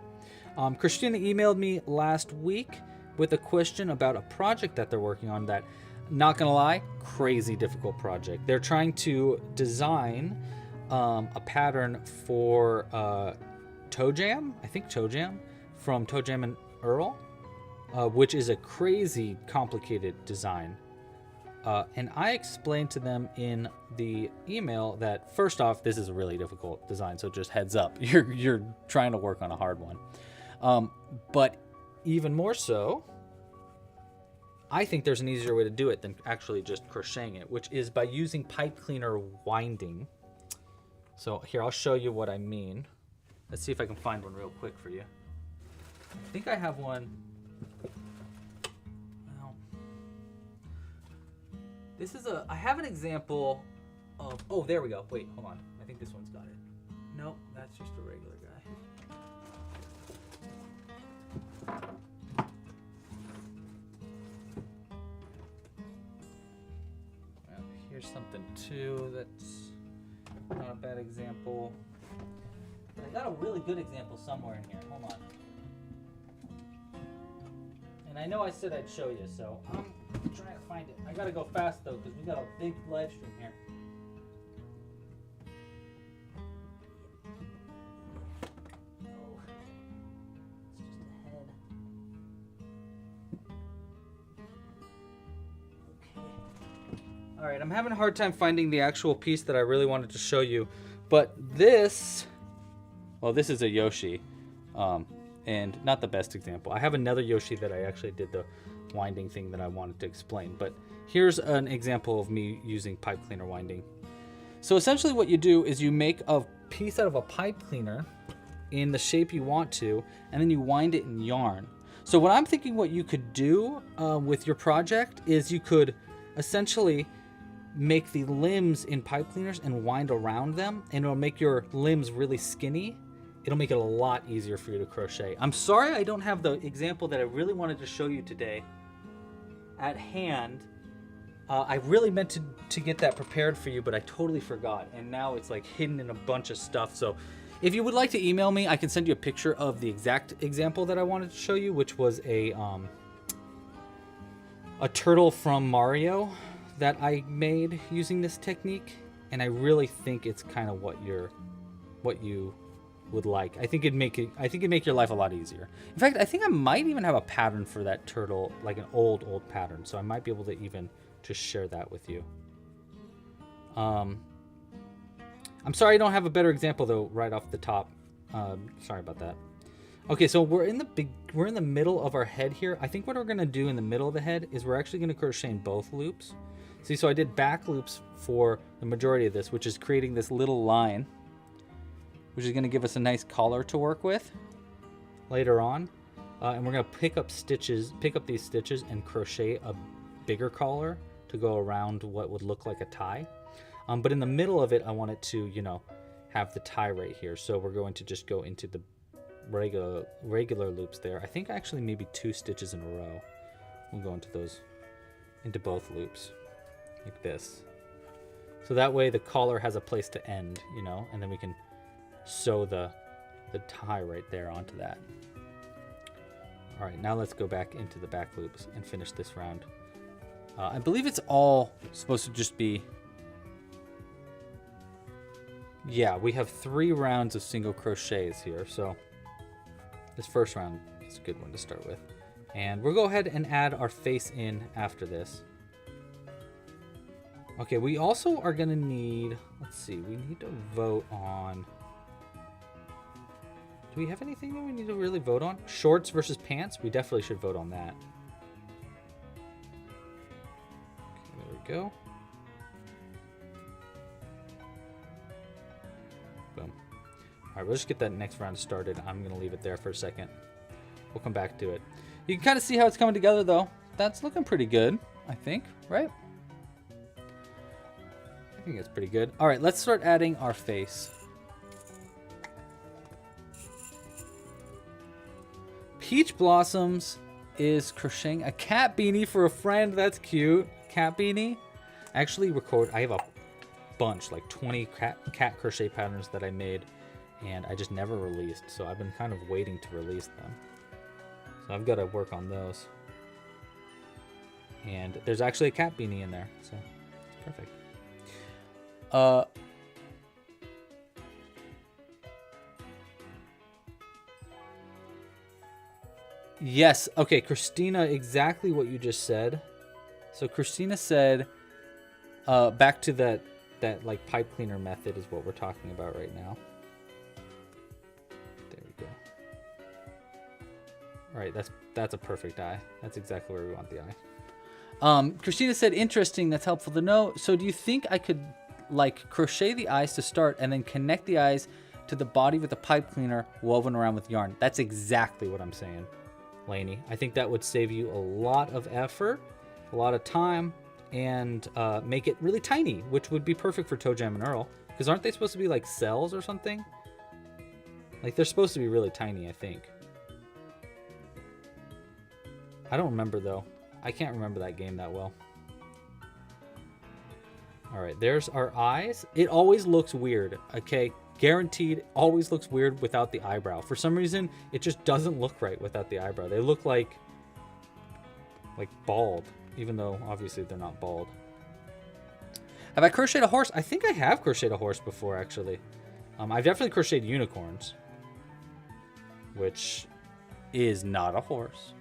Christina emailed me last week with a question about a project that they're working on that, not gonna lie, crazy difficult project. They're trying to design a pattern for Toe Jam, I think Toe Jam, from Toe Jam and Earl, which is a crazy complicated design. And I explained to them in the email that, first off, this is a really difficult design, so just heads up, you're trying to work on a hard one. But even more so, I think there's an easier way to do it than actually just crocheting it, which is by using pipe cleaner winding. So here, I'll show you what I mean. Let's see if I can find one real quick for you. I think I have one. Well, this is I have an example of, oh, there we go. Wait, hold on. I think this one's got it. Nope, that's just a regular guy. Well, here's something too that's not a bad example. But I got a really good example somewhere in here. Hold on. And I know I said I'd show you, so I'm trying to find it. I gotta go fast though, because we got a big live stream here. Oh, it's just a head. Okay. All right, I'm having a hard time finding the actual piece that I really wanted to show you, but this, well, this is a Yoshi. And not the best example. I have another Yoshi that I actually did the winding thing that I wanted to explain, but here's an example of me using pipe cleaner winding. So essentially what you do is you make a piece out of a pipe cleaner in the shape you want to, and then you wind it in yarn. So what I'm thinking what you could do with your project is you could essentially make the limbs in pipe cleaners and wind around them, and it'll make your limbs really skinny. It'll make it a lot easier for you to crochet. I'm sorry I don't have the example that I really wanted to show you today at hand. I really meant to get that prepared for you, but I totally forgot. And now it's like hidden in a bunch of stuff. So if you would like to email me, I can send you a picture of the exact example that I wanted to show you, which was a turtle from Mario that I made using this technique. And I really think it's kind of what you would like. I think it'd make your life a lot easier. In fact, I think I might even have a pattern for that turtle, like an old pattern, so I might be able to even just share that with you. I'm sorry I don't have a better example though right off the top. Sorry about that. Okay, so we're in the middle of our head here. I think what we're gonna do in the middle of the head is we're actually gonna crochet in both loops. See, so I did back loops for the majority of this, which is creating this little line, which is going to give us a nice collar to work with later on. And we're going to pick up these stitches and crochet a bigger collar to go around what would look like a tie. But in the middle of it, I want it to, you know, have the tie right here. So we're going to just go into the regular loops there. I think actually maybe 2 stitches in a row. We'll go into both loops like this. So that way the collar has a place to end, you know, and then we can sew the tie right there onto that. All right, now let's go back into the back loops and finish this round. I believe it's all supposed to just be, yeah, we have 3 rounds of single crochets here, so this first round is a good one to start with. And we'll go ahead and add our face in after this. Okay, we also are gonna need, let's see, we need to vote on, do we have anything that we need to really vote on? Shorts versus pants? We definitely should vote on that. Okay, there we go. Boom. All right, we'll just get that next round started. I'm gonna leave it there for a second. We'll come back to it. You can kind of see how it's coming together though. That's looking pretty good, I think, right? I think it's pretty good. All right, let's start adding our face. Peach Blossoms is crocheting a cat beanie for a friend. That's cute. Cat beanie. Actually I have a bunch, like 20 cat crochet patterns that I made, and I just never released. So I've been kind of waiting to release them. So I've got to work on those. And there's actually a cat beanie in there, so it's perfect. Yes, okay, Christina, exactly what you just said. So Christina said, back to that like pipe cleaner method is what we're talking about right now. There we go. All right, that's a perfect eye. That's exactly where we want the eye. Christina said, interesting, that's helpful to know. So do you think I could like crochet the eyes to start and then connect the eyes to the body with a pipe cleaner woven around with yarn. That's exactly what I'm saying, Lainey. I think that would save you a lot of effort, a lot of time, and make it really tiny, which would be perfect for Toe Jam and Earl. Because aren't they supposed to be like cells or something? Like, they're supposed to be really tiny, I think. I don't remember, though. I can't remember that game that well. All right, there's our eyes. It always looks weird, okay? Guaranteed, always looks weird without the eyebrow. For some reason, it just doesn't look right without the eyebrow. They look like bald, even though obviously they're not bald. Have I crocheted a horse? I think I have crocheted a horse before, actually. I've definitely crocheted unicorns, which is not a horse.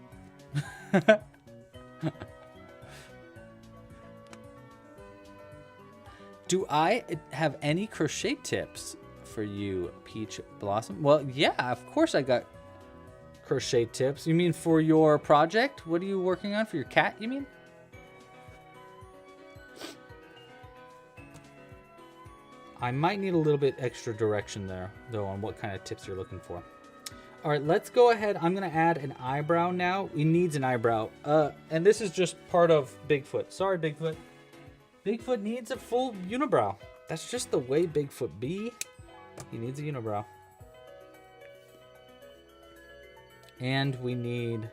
Do I have any crochet tips for you, Peach Blossom? Well, yeah, of course I got crochet tips. You mean for your project? What are you working on? For your cat, you mean? I might need a little bit extra direction there, though, on what kind of tips you're looking for. All right, let's go ahead. I'm going to add an eyebrow now. He needs an eyebrow. And this is just part of Bigfoot. Sorry, Bigfoot. Bigfoot needs a full unibrow. That's just the way Bigfoot be. He needs a unibrow. And we need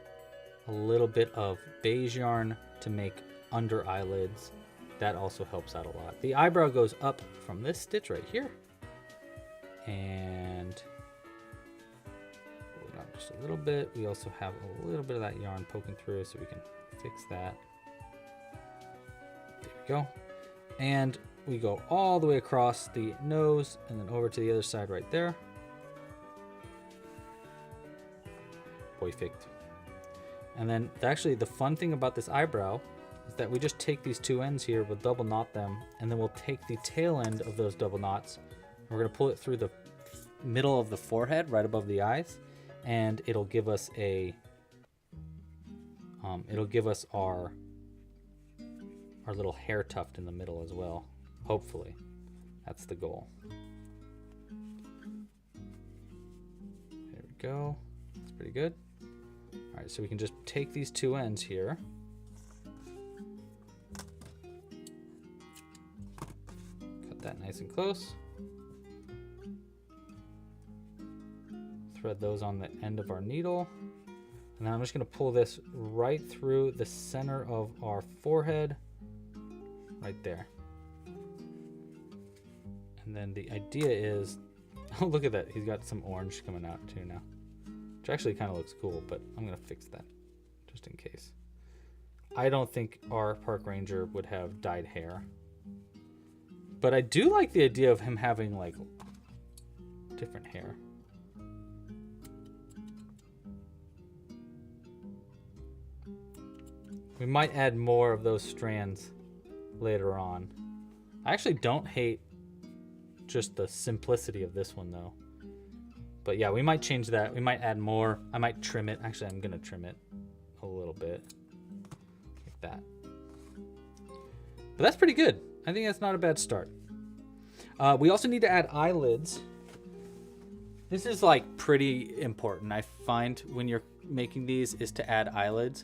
a little bit of beige yarn to make under eyelids. That also helps out a lot. The eyebrow goes up from this stitch right here. And pull it out just a little bit. We also have a little bit of that yarn poking through, so we can fix that. There we go. And we go all the way across the nose and then over to the other side right there. Perfect. And then actually the fun thing about this eyebrow is that we just take these two ends here, we'll double knot them, and then we'll take the tail end of those double knots. And we're going to pull it through the middle of the forehead, right above the eyes, and it'll give us a our little hair tuft in the middle as well. Hopefully, that's the goal. There we go. That's pretty good. All right, so we can just take these two ends here. Cut that nice and close. Thread those on the end of our needle. And then I'm just going to pull this right through the center of our forehead, right there. And then the idea is, oh, look at that. He's got some orange coming out too now, which actually kind of looks cool, but I'm going to fix that just in case. I don't think our park ranger would have dyed hair, but I do like the idea of him having like different hair. We might add more of those strands later on. I actually don't hate just the simplicity of this one though. But yeah, we might change that. We might add more. I might trim it. Actually, I'm gonna trim it a little bit like that. But that's pretty good. I think that's not a bad start. We also need to add eyelids. This is like pretty important, I find, when you're making these, is to add eyelids.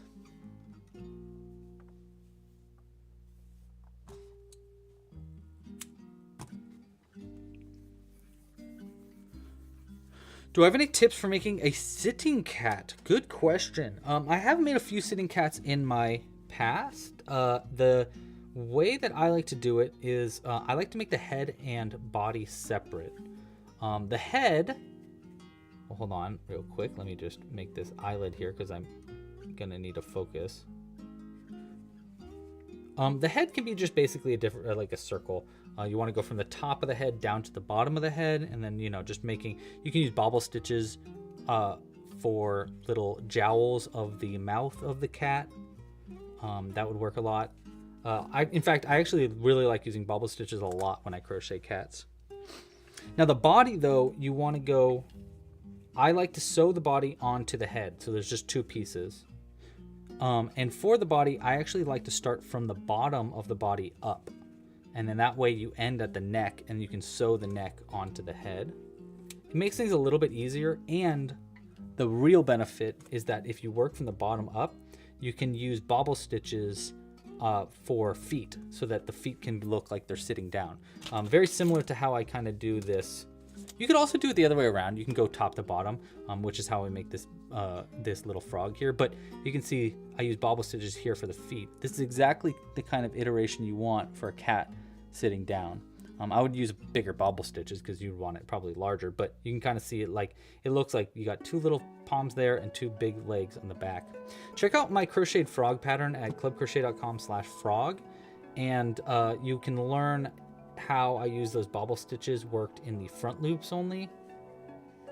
Do I have any tips for making a sitting cat? Good question. I have made a few sitting cats in my past. The way that I like to do it is I like to make the head and body separate. The head, well, hold on real quick. Let me just make this eyelid here because I'm gonna need to focus. The head can be just basically a different, like a circle. You want to go from the top of the head down to the bottom of the head, and then, you know, just making, you can use bobble stitches for little jowls of the mouth of the cat. That would work a lot. In fact, I actually really like using bobble stitches a lot when I crochet cats. Now the body though, you want to go, I like to sew the body onto the head. So there's just two pieces. And for the body, I actually like to start from the bottom of the body up. And then that way you end at the neck and you can sew the neck onto the head. It makes things a little bit easier, and the real benefit is that if you work from the bottom up, you can use bobble stitches for feet so that the feet can look like they're sitting down. Very similar to how I kind of do this. You could also do it the other way around. You can go top to bottom, which is how I make this this little frog here. But you can see I use bobble stitches here for the feet. This is exactly the kind of iteration you want for a cat sitting down. I would use bigger bobble stitches because you'd want it probably larger, but you can kind of see it like, it looks like you got two little palms there and two big legs on the back. Check out my crocheted frog pattern at clubcrochet.com/frog, and you can learn how I use those bobble stitches worked in the front loops only.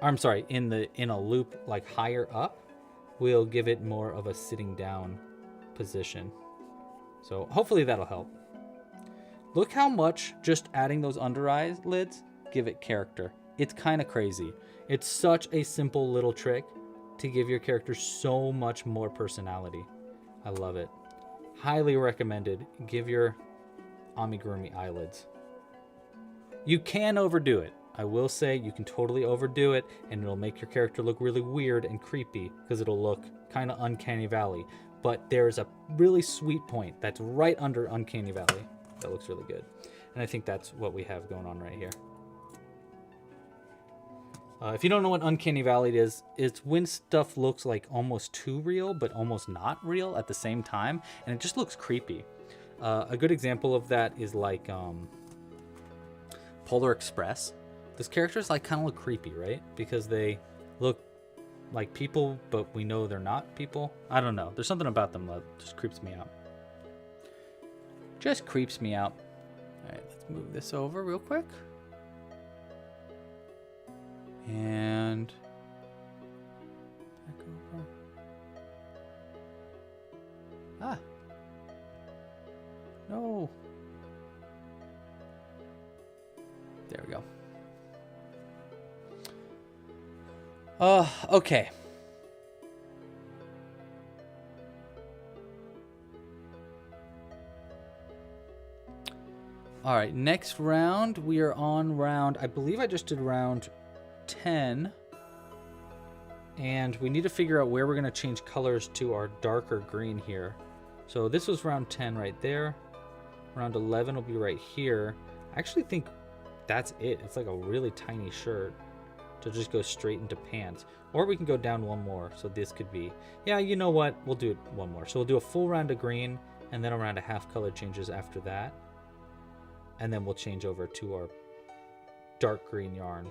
I'm sorry, in a loop like higher up, will give it more of a sitting down position. So hopefully that'll help. Look how much just adding those under eyelids give it character. It's kind of crazy. It's such a simple little trick to give your character so much more personality. I love it. Highly recommended. Give your amigurumi eyelids. You can overdo it. I will say you can totally overdo it, and it'll make your character look really weird and creepy because it'll look kind of uncanny valley. But there's a really sweet point that's right under uncanny valley. That looks really good. And I think that's what we have going on right here. If you don't know what uncanny valley is, it's when stuff looks like almost too real, but almost not real at the same time. And it just looks creepy. A good example of that is like Polar Express. Those characters like kind of look creepy, right? Because they look like people, but we know they're not people. I don't know. There's something about them that just creeps me out. Just creeps me out. All right, let's move this over real quick. And back over. Ah. No. There we go. Okay. All right, next round, we are on round, I believe I just did round 10. And we need to figure out where we're going to change colors to our darker green here. So this was round 10 right there. Round 11 will be right here. I actually think that's it. It's like a really tiny shirt to just go straight into pants. Or we can go down one more. So this could be, yeah, you know what? We'll do it one more. So we'll do a full round of green and then a round of half color changes after that. And then we'll change over to our dark green yarn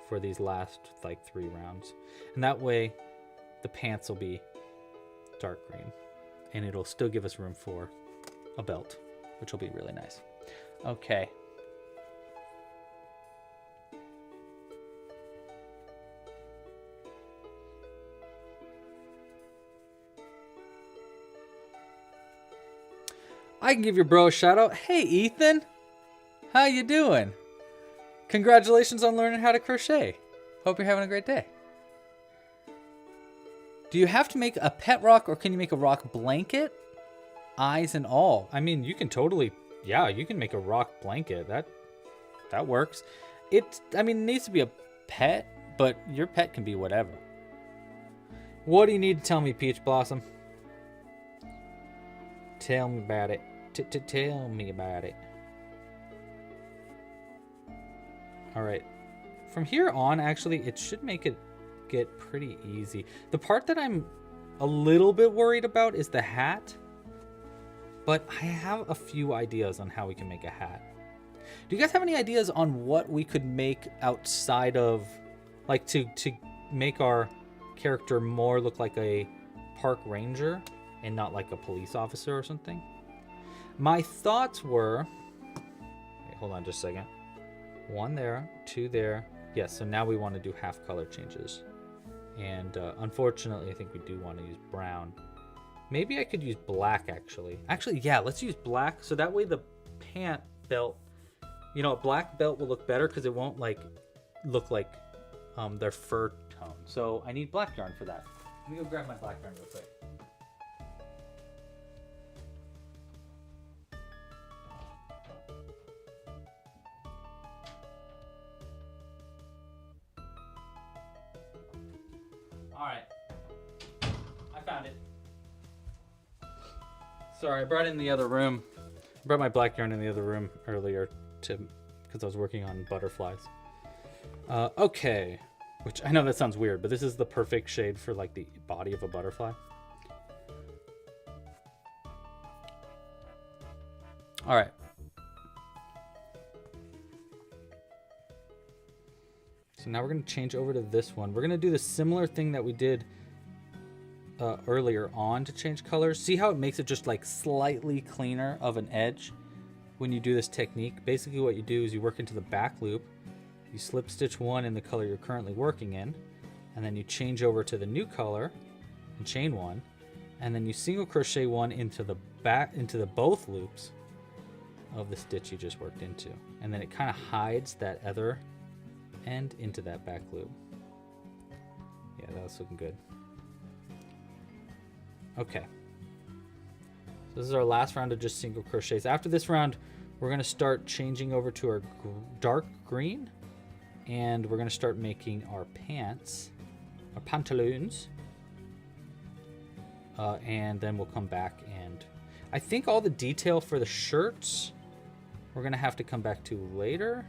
for these last like 3 rounds. And that way the pants will be dark green and it'll still give us room for a belt, which will be really nice. Okay. I can give your bro a shout out. Hey, Ethan. How you doing? Congratulations on learning how to crochet. Hope you're having a great day. Do you have to make a pet rock or can you make a rock blanket? Eyes and all. I mean, you can totally, yeah, you can make a rock blanket. That works. It needs to be a pet, but your pet can be whatever. What do you need to tell me, Peach Blossom? Tell me about it. Tell me about it. All right. From here on, actually, it should make it get pretty easy. The part that I'm a little bit worried about is the hat. But I have a few ideas on how we can make a hat. Do you guys have any ideas on what we could make outside of, like, to make our character more look like a park ranger and not like a police officer or something? My thoughts were, wait, hold on just a second. 1 there, 2 there. Yes, so now we want to do half color changes. And unfortunately, I think we do want to use brown. Maybe I could use black, actually. Actually, yeah, let's use black. So that way the pant belt, you know, a black belt will look better because it won't like look like their fur tone. So I need black yarn for that. Let me go grab my black yarn real quick. All right. I found it. Sorry, I brought it in the other room. I brought my black yarn in the other room earlier because I was working on butterflies. Okay. Which, I know that sounds weird, but this is the perfect shade for like the body of a butterfly. All right. So now we're going to change over to this one. We're going to do the similar thing that we did earlier on to change colors. See how it makes it just like slightly cleaner of an edge when you do this technique? Basically what you do is you work into the back loop, you slip stitch one in the color you're currently working in, and then you change over to the new color and chain one, and then you single crochet one into the both loops of the stitch you just worked into, and then it kind of hides that other end into that back loop. Yeah, that was looking good. Okay, so this is our last round of just single crochets. After this round, we're going to start changing over to our dark green, and we're going to start making our pants, our pantaloons, and then we'll come back, and I think all the detail for the shirts we're going to have to come back to later.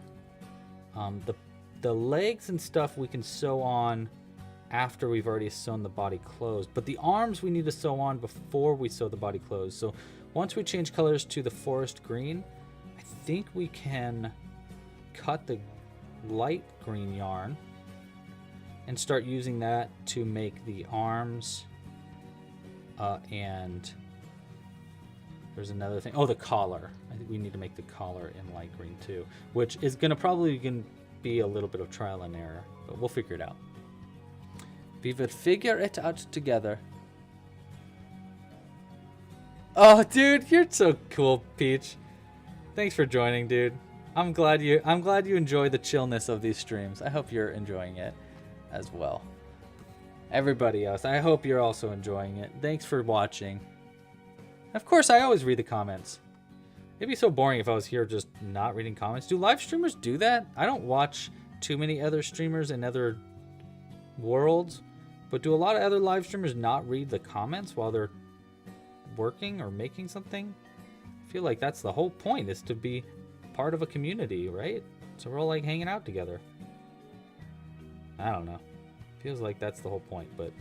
The legs and stuff we can sew on after we've already sewn the body closed, but the arms we need to sew on before we sew the body closed. So once we change colors to the forest green, I think we can cut the light green yarn and start using that to make the arms, and there's another thing. Oh, the collar. I think we need to make the collar in light green too, which is probably gonna be a little bit of trial and error, but we'll figure it out. We will figure it out together. Oh, dude, you're so cool, Peach. Thanks for joining, dude. I'm glad you enjoy the chillness of these streams. I hope you're enjoying it as well. Everybody else, I hope you're also enjoying it. Thanks for watching. Of course, I always read the comments. It'd be so boring if I was here just not reading comments. Do live streamers do that? I don't watch too many other streamers in other worlds, but do a lot of other live streamers not read the comments while they're working or making something? I feel like that's the whole point, is to be part of a community, right? So we're all like hanging out together. I don't know. Feels like that's the whole point, but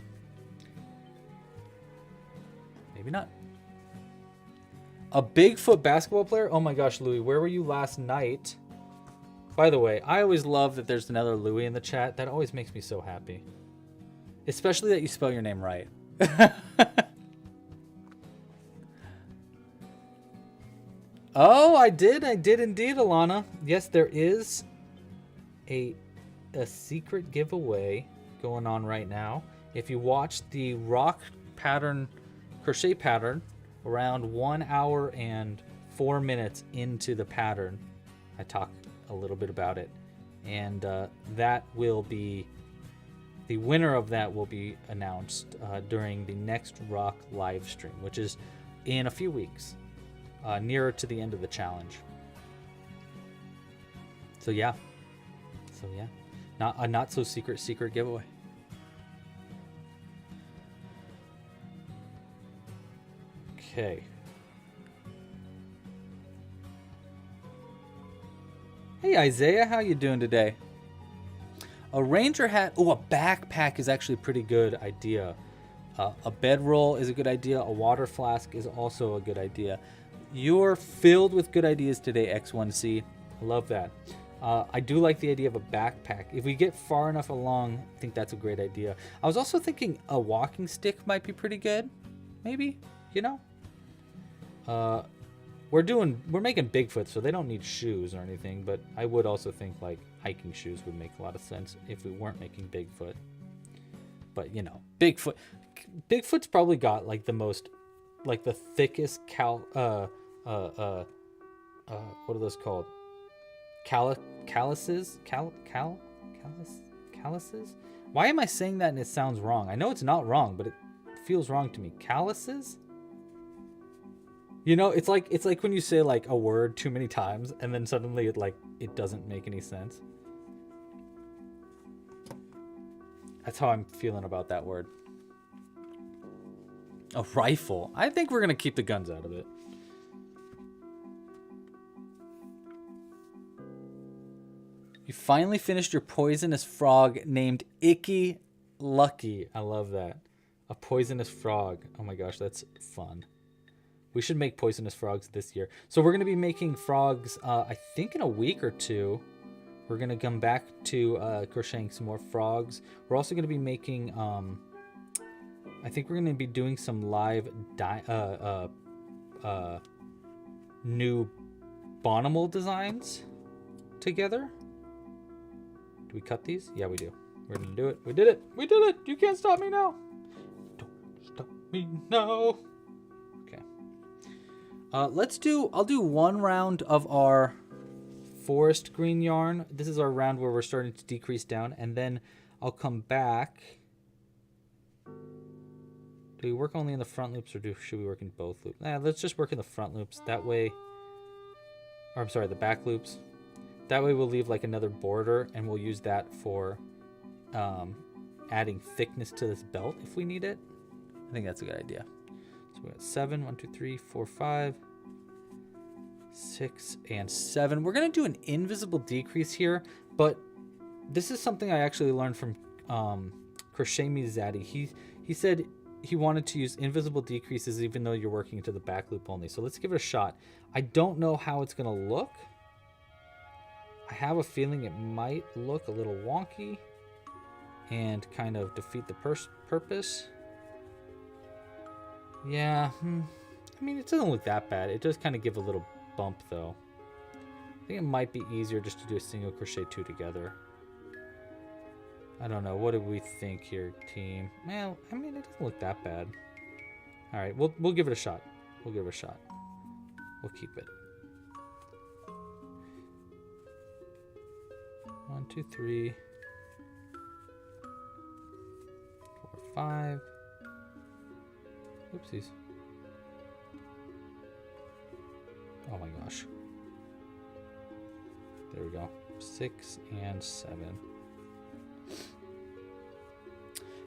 maybe not. A Bigfoot basketball player? Oh my gosh, Louie, where were you last night? By the way, I always love that there's another Louie in the chat. That always makes me so happy. Especially that you spell your name right. Oh, I did indeed, Alana. Yes, there is a secret giveaway going on right now. If you watch the rock pattern, crochet pattern, around 1 hour and 4 minutes into the pattern, I talk a little bit about it, and that will be, the winner of that will be announced during the next rock live stream, which is in a few weeks, nearer to the end of the challenge. So yeah, not a not so secret giveaway. Okay. Hey Isaiah, how you doing today? A ranger hat. Oh, a backpack is actually a pretty good idea. A bedroll is a good idea. A water flask is also a good idea. You're filled with good ideas today, X1C. I love that. I do like the idea of a backpack. If we get far enough along, I think that's a great idea. I was also thinking a walking stick might be pretty good. Maybe, you know? We're making Bigfoot, so they don't need shoes or anything, but I would also think like hiking shoes would make a lot of sense if we weren't making Bigfoot. But you know, Bigfoot's probably got like the most, like the thickest what are those called? Calluses? Calluses? Why am I saying that and it sounds wrong? I know it's not wrong, but it feels wrong to me. Calluses? You know, it's like when you say like a word too many times and then suddenly it doesn't make any sense. That's how I'm feeling about that word. A rifle. I think we're going to keep the guns out of it. You finally finished your poisonous frog named Icky Lucky. I love that. A poisonous frog. Oh my gosh, that's fun. We should make poisonous frogs this year. So we're going to be making frogs, I think in a week or two. We're going to come back to crocheting some more frogs. We're also going to be making, I think we're going to be doing some live new Bonimal designs together. Do we cut these? Yeah, we do. We're going to do it. We did it. We did it. You can't stop me now. Don't stop me now. Okay. I'll do one round of our forest green yarn. This is our round where we're starting to decrease down, and then I'll come back. Do we work only in the front loops, or should we work in both loops? Let's just work in the front loops. That way, or I'm sorry, the back loops. That way we'll leave like another border, and we'll use that for adding thickness to this belt if we need it. I think that's a good idea. So we got 7, 1, 2, 3, 4, 5, 6, and 7. We're gonna do an invisible decrease here, but this is something I actually learned from Crochet Me Zaddy. He said he wanted to use invisible decreases even though you're working into the back loop only. So let's give it a shot. I don't know how it's gonna look. I have a feeling it might look a little wonky and kind of defeat the purpose. Yeah, I mean, it doesn't look that bad. It does kind of give a little bump though. I think it might be easier just to do a single crochet 2 together. I don't know. What do we think here, team? Well, I mean, it doesn't look that bad. All right, we'll give it a shot. We'll give it a shot. We'll keep it. 1, 2, 3, 4, 5. Oopsies. Oh my gosh. There we go. 6 and 7.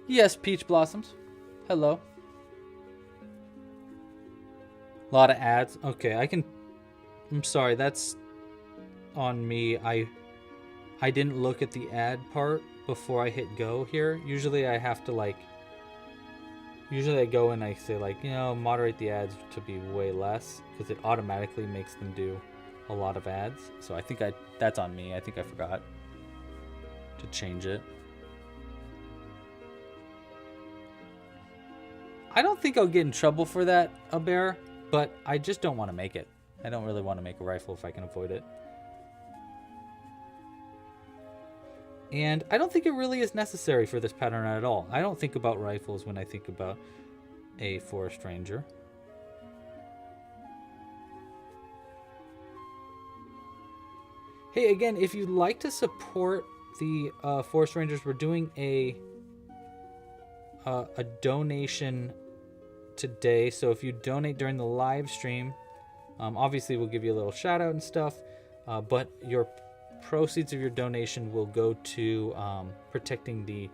Yes, Peach Blossoms. Hello. A lot of ads. Okay, I'm sorry, that's on me. I didn't look at the ad part before I hit go here. Usually I have to usually I go and I say moderate the ads to be way less because it automatically makes them do a lot of ads. So I think that's on me. I think I forgot to change it. I don't think I'll get in trouble for that, a bear, but I just don't want to make it. I don't really want to make a rifle if I can avoid it. And I don't think it really is necessary for this pattern at all. I don't think about rifles when I think about a forest ranger. Hey, again, if you'd like to support the forest rangers, we're doing a donation today. So if you donate during the live stream, obviously we'll give you a little shout out and stuff, but your proceeds of your donation will go to protecting the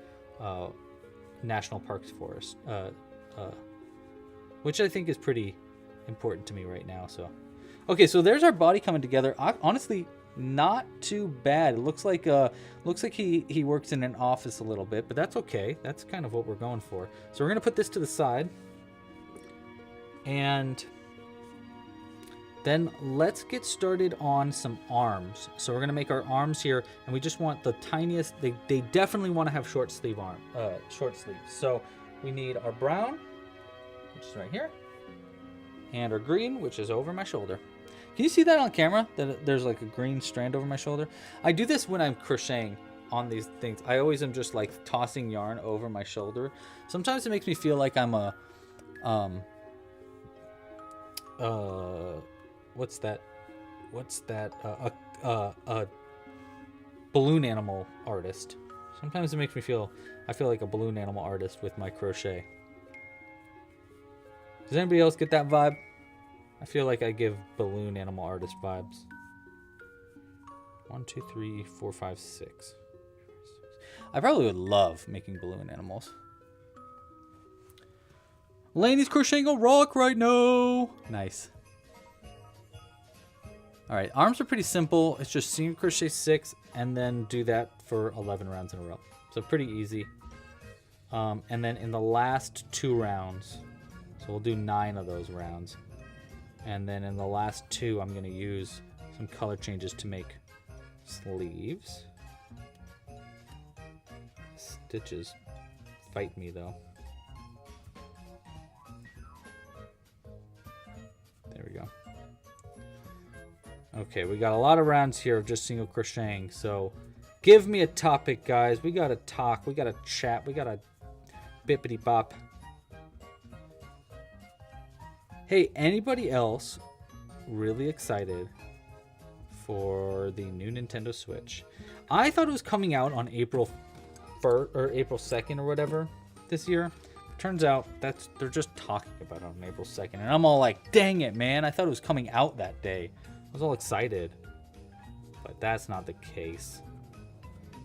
National Parks Forest, which I think is pretty important to me right now. So, okay, so there's our body coming together. Honestly, not too bad. It looks like he works in an office a little bit, but that's okay. That's kind of what we're going for. So we're gonna put this to the side, and then let's get started on some arms. So we're gonna make our arms here, and we just want the tiniest. They definitely want to have short sleeves. So we need our brown, which is right here, and our green, which is over my shoulder. Can you see that on camera? That there's like a green strand over my shoulder. I do this when I'm crocheting on these things. I always am just like tossing yarn over my shoulder. Sometimes it makes me feel like I'm a what's that? A balloon animal artist. Sometimes it makes me feel, I feel like a balloon animal artist with my crochet. Does anybody else get that vibe? I feel like I give balloon animal artist vibes. 1, 2, 3, 4, 5, 6. I probably would love making balloon animals. Lainey's crocheting a rock right now. Nice. All right, arms are pretty simple. It's just single crochet 6 and then do that for 11 rounds in a row. So pretty easy. And then in the last 2 rounds, so we'll do 9 of those rounds. And then in the last 2, I'm going to use some color changes to make sleeves. Stitches fight me though. There we go. Okay, we got a lot of rounds here of just single crocheting. So give me a topic, guys. We got to talk. We got to chat. We got to bippity bop. Hey, anybody else really excited for the new Nintendo Switch? I thought it was coming out on April 1st or April 2nd or whatever this year. Turns out they're just talking about it on April 2nd. And I'm all like, dang it, man. I thought it was coming out that day. I was all excited. But that's not the case.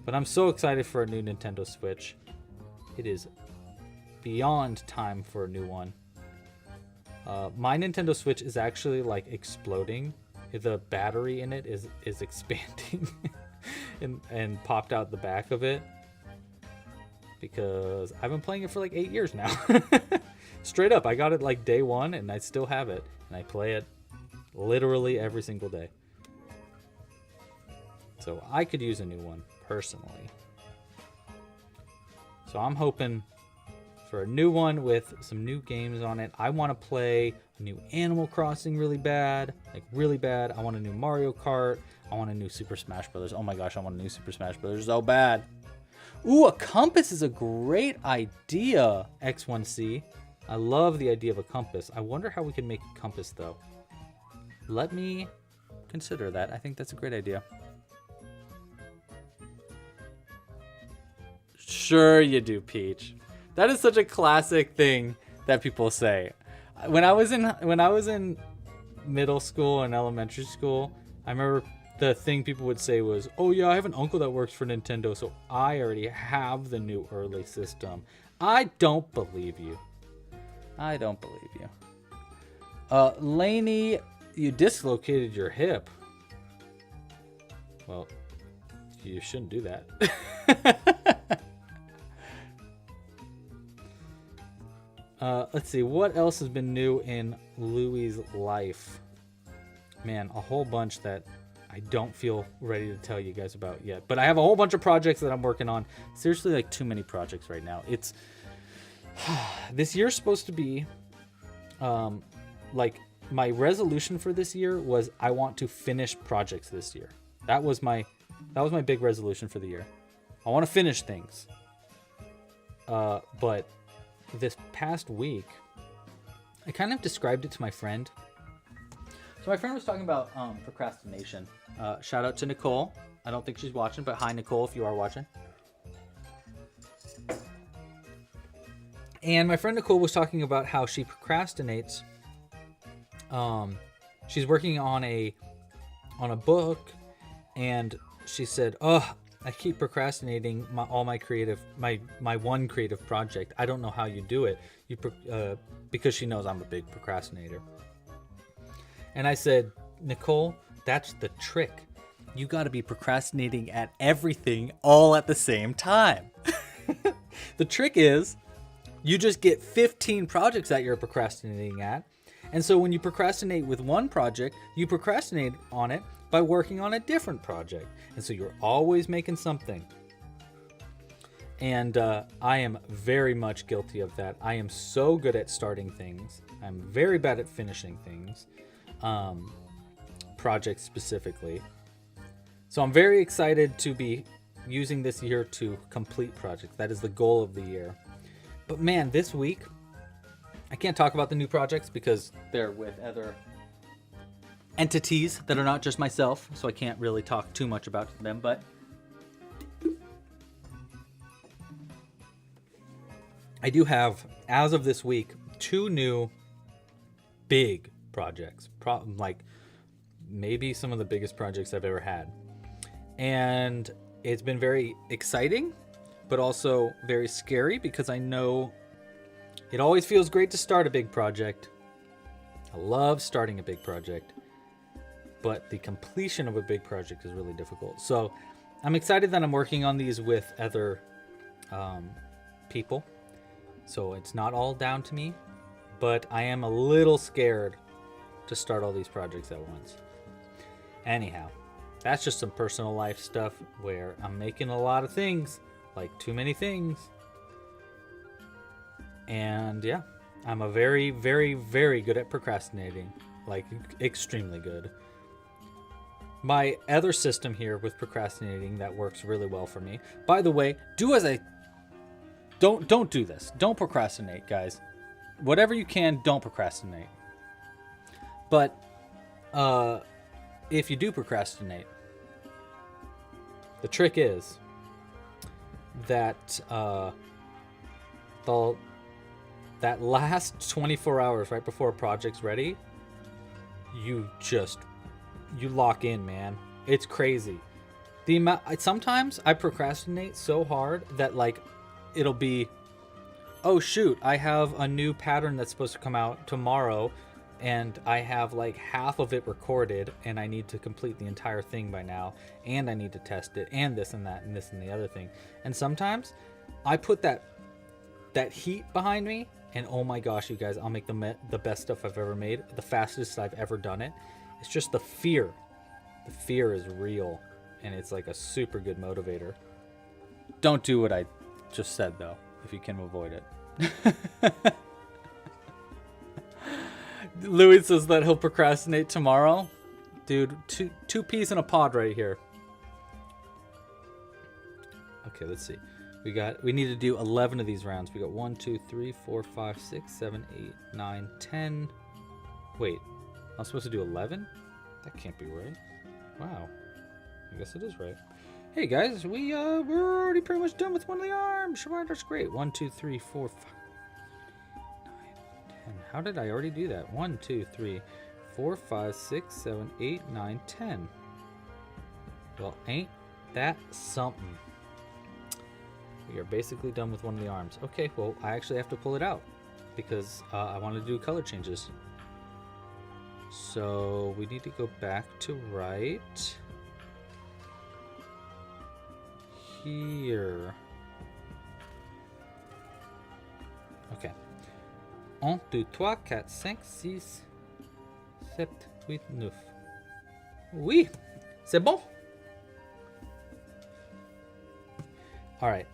But I'm so excited for a new Nintendo Switch. It is beyond time for a new one. My Nintendo Switch is actually like exploding. The battery in it is expanding and popped out the back of it because I've been playing it for like 8 years now. Straight up, I got it like day 1 and I still have it and I play it literally every single day. So I could use a new one personally. So I'm hoping for a new one with some new games on it. I want to play a new Animal Crossing really bad. Like really bad. I want a new Mario Kart. I want a new Super Smash Brothers. Oh my gosh, I want a new Super Smash Brothers so bad. Ooh, a compass is a great idea, X1C. I love the idea of a compass. I wonder how we can make a compass though. Let me consider that. I think that's a great idea. Sure you do, Peach. That is such a classic thing that people say. When I was in middle school and elementary school, I remember the thing people would say was, "Oh yeah, I have an uncle that works for Nintendo, so I already have the new early system." I don't believe you. I don't believe you. Lainey, you dislocated your hip. Well, you shouldn't do that. Let's see, what else has been new in Louie's life? Man, a whole bunch that I don't feel ready to tell you guys about yet. But I have a whole bunch of projects that I'm working on. Seriously, like too many projects right now. It's this year's supposed to be like my resolution for this year was I want to finish projects this year. That was my big resolution for the year. I want to finish things. But this past week, I kind of described it to my friend. So my friend was talking about procrastination. Shout out to Nicole. I don't think she's watching, but hi, Nicole, if you are watching. And my friend Nicole was talking about how she procrastinates. She's working on a book, and she said, "Oh, I keep procrastinating my one creative project. I don't know how you do it." Because she knows I'm a big procrastinator. And I said, "Nicole, that's the trick. You got to be procrastinating at everything all at the same time." The trick is you just get 15 projects that you're procrastinating at. And so when you procrastinate with one project, you procrastinate on it by working on a different project. And so you're always making something. And I am very much guilty of that. I am so good at starting things. I'm very bad at finishing things. Projects specifically. So I'm very excited to be using this year to complete projects. That is the goal of the year. But man, this week, I can't talk about the new projects because they're with other entities that are not just myself, so I can't really talk too much about them, but I do have, as of this week, 2 new big projects, like maybe some of the biggest projects I've ever had. And it's been very exciting but also very scary because I know it always feels great to start a big project. I love starting a big project, but the completion of a big project is really difficult. So I'm excited that I'm working on these with other people. So it's not all down to me, but I am a little scared to start all these projects at once. Anyhow, that's just some personal life stuff where I'm making a lot of things, like too many things. And yeah, I'm a very, very, very good at procrastinating, like extremely good. My other system here with procrastinating that works really well for me. By the way, don't do this. Don't procrastinate, guys. Whatever you can, don't procrastinate. But if you do procrastinate, the trick is that that last 24 hours right before a project's ready, you lock in, man. It's crazy. Sometimes I procrastinate so hard that like it'll be, oh shoot, I have a new pattern that's supposed to come out tomorrow and I have like half of it recorded and I need to complete the entire thing by now, and I need to test it, and this and that and this and the other thing. And sometimes I put that heat behind me, and oh my gosh, you guys, I'll make the best stuff I've ever made, the fastest I've ever done it. It's just the fear. The fear is real, and it's like a super good motivator. Don't do what I just said, though, if you can avoid it. Louie says that he'll procrastinate tomorrow. Dude, two peas in a pod right here. Okay, let's see. We need to do 11 of these rounds. We got 1, 2, 3, 4, 5, 6, 7, 8, 9, 10. Wait, I'm supposed to do 11? That can't be right. Wow. I guess it is right. Hey guys, we're already pretty much done with one of the arms. That's great. 1, 2, 3, 4, 5, 9, 10. How did I already do that? 1, 2, 3, 4, 5, 6, 7, 8, 9, 10. Well, ain't that something? We are basically done with one of the arms. Okay, well, I actually have to pull it out because I want to do color changes. So we need to go back to right here. Okay. 1, 2, 3, 4, 5, 6, 7, 8, 9. Oui, c'est bon. All right.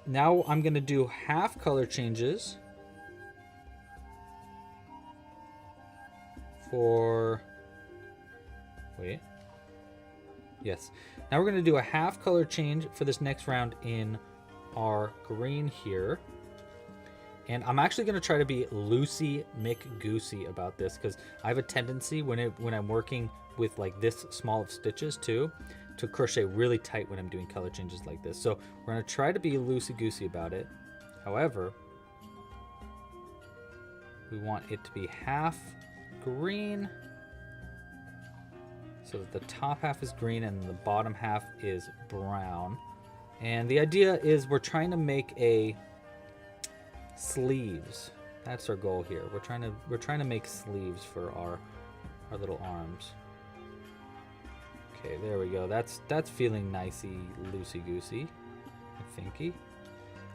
Now I'm going to do half color changes for, wait, yes. Now we're going to do a half color change for this next round in our green here. And I'm actually going to try to be loosey McGoosey about this because I have a tendency when I'm working with like this small of stitches too, to crochet really tight when I'm doing color changes like this. So we're going to try to be loosey-goosey about it. However, we want it to be half green so that the top half is green and the bottom half is brown. And the idea is we're trying to make a sleeves. That's our goal here. We're trying to make sleeves for our little arms. Okay, there we go. That's feeling nicey, loosey-goosey.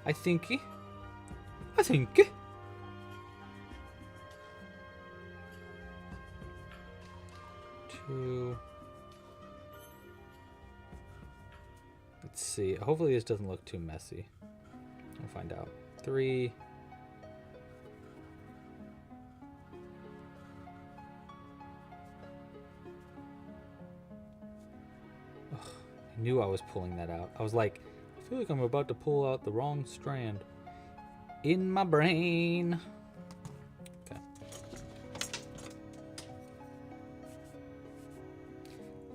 I thinky. 2. Let's see. Hopefully this doesn't look too messy. We'll find out. 3. I knew I was pulling that out. I was like, I feel like I'm about to pull out the wrong strand in my brain. Okay.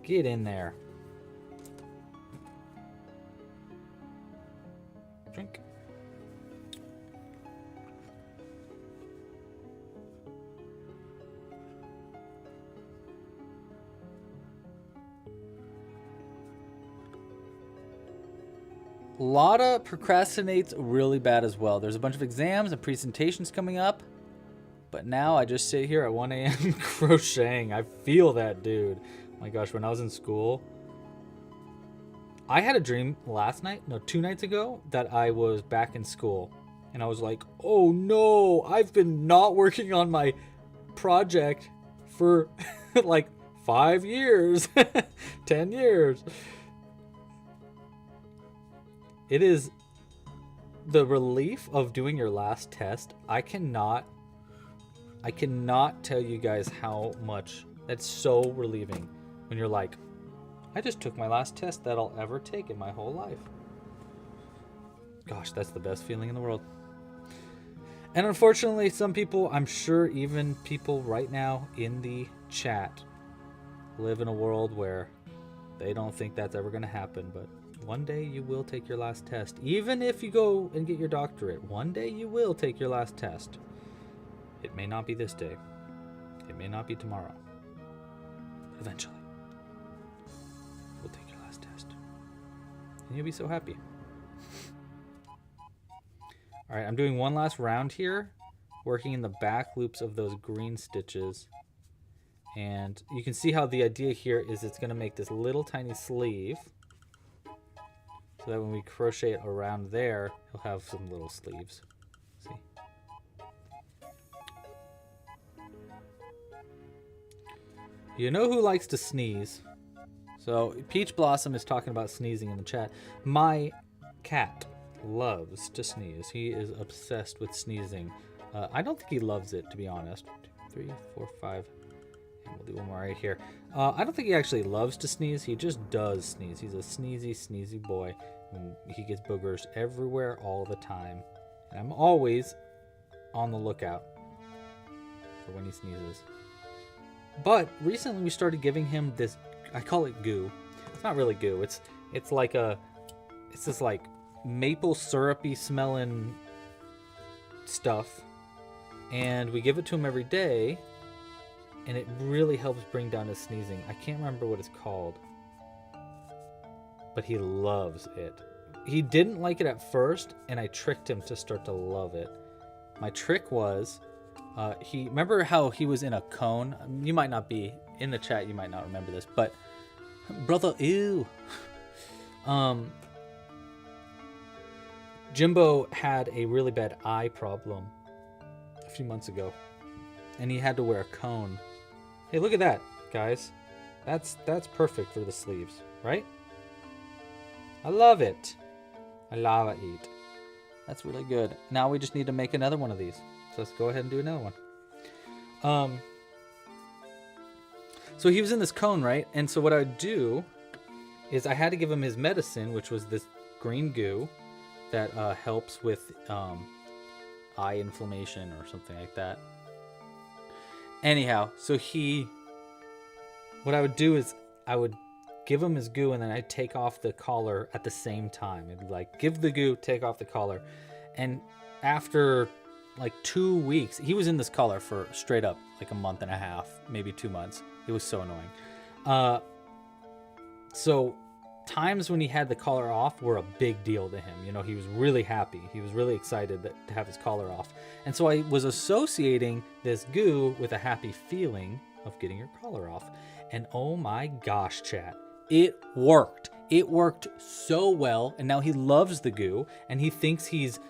Get in there. Drink. Lotta procrastinates really bad as well. There's a bunch of exams and presentations coming up. But now I just sit here at 1 a.m. crocheting. I feel that, dude. Oh my gosh, when I was in school, I had a dream last night, no, 2 nights ago, that I was back in school. And I was like, oh no, I've been not working on my project for like 5 years, 10 years. It is the relief of doing your last test. I cannot tell you guys how much that's so relieving when you're like, I just took my last test that I'll ever take in my whole life. Gosh, that's the best feeling in the world. And unfortunately, some people, I'm sure even people right now in the chat, live in a world where they don't think that's ever going to happen. But one day you will take your last test. Even if you go and get your doctorate, one day you will take your last test. It may not be this day. It may not be tomorrow. But eventually, you'll take your last test. And you'll be so happy. All right, I'm doing one last round here, working in the back loops of those green stitches. And you can see how the idea here is it's going to make this little tiny sleeve. So that when we crochet it around there, he'll have some little sleeves. See? You know who likes to sneeze? So Peach Blossom is talking about sneezing in the chat. My cat loves to sneeze. He is obsessed with sneezing. I don't think he loves it, to be honest. 2, 3, 4, 5. And we'll do one more right here. I don't think he actually loves to sneeze. He just does sneeze. He's a sneezy boy. And he gets boogers everywhere all the time. And I'm always on the lookout for when he sneezes. But recently we started giving him this, I call it goo. It's not really goo. It's this like maple syrupy smelling stuff. And we give it to him every day. And it really helps bring down his sneezing. I can't remember what it's called. But he loves it. He didn't like it at first, and I tricked him to start to love it. My trick was, remember how he was in a cone? You might not be in the chat, you might not remember this, but brother, ew. Jimbo had a really bad eye problem a few months ago, and he had to wear a cone. Hey, look at that, guys. That's perfect for the sleeves, right? I love it. I love it. That's really good. Now we just need to make another one of these. So let's go ahead and do another one. So he was in this cone, right? And so what I would do is I had to give him his medicine, which was this green goo that helps with eye inflammation or something like that. Anyhow, so what I would do is I would give him his goo, and then I'd take off the collar at the same time. It'd be like, give the goo, take off the collar. And after like 2 weeks, he was in this collar for straight up like a month and a half, maybe 2 months. It was so annoying. So times when he had the collar off were a big deal to him. You know, he was really happy. He was really excited to have his collar off. And so I was associating this goo with a happy feeling of getting your collar off. And oh my gosh, chat. It worked. It worked so well. And now he loves the goo. And he thinks he's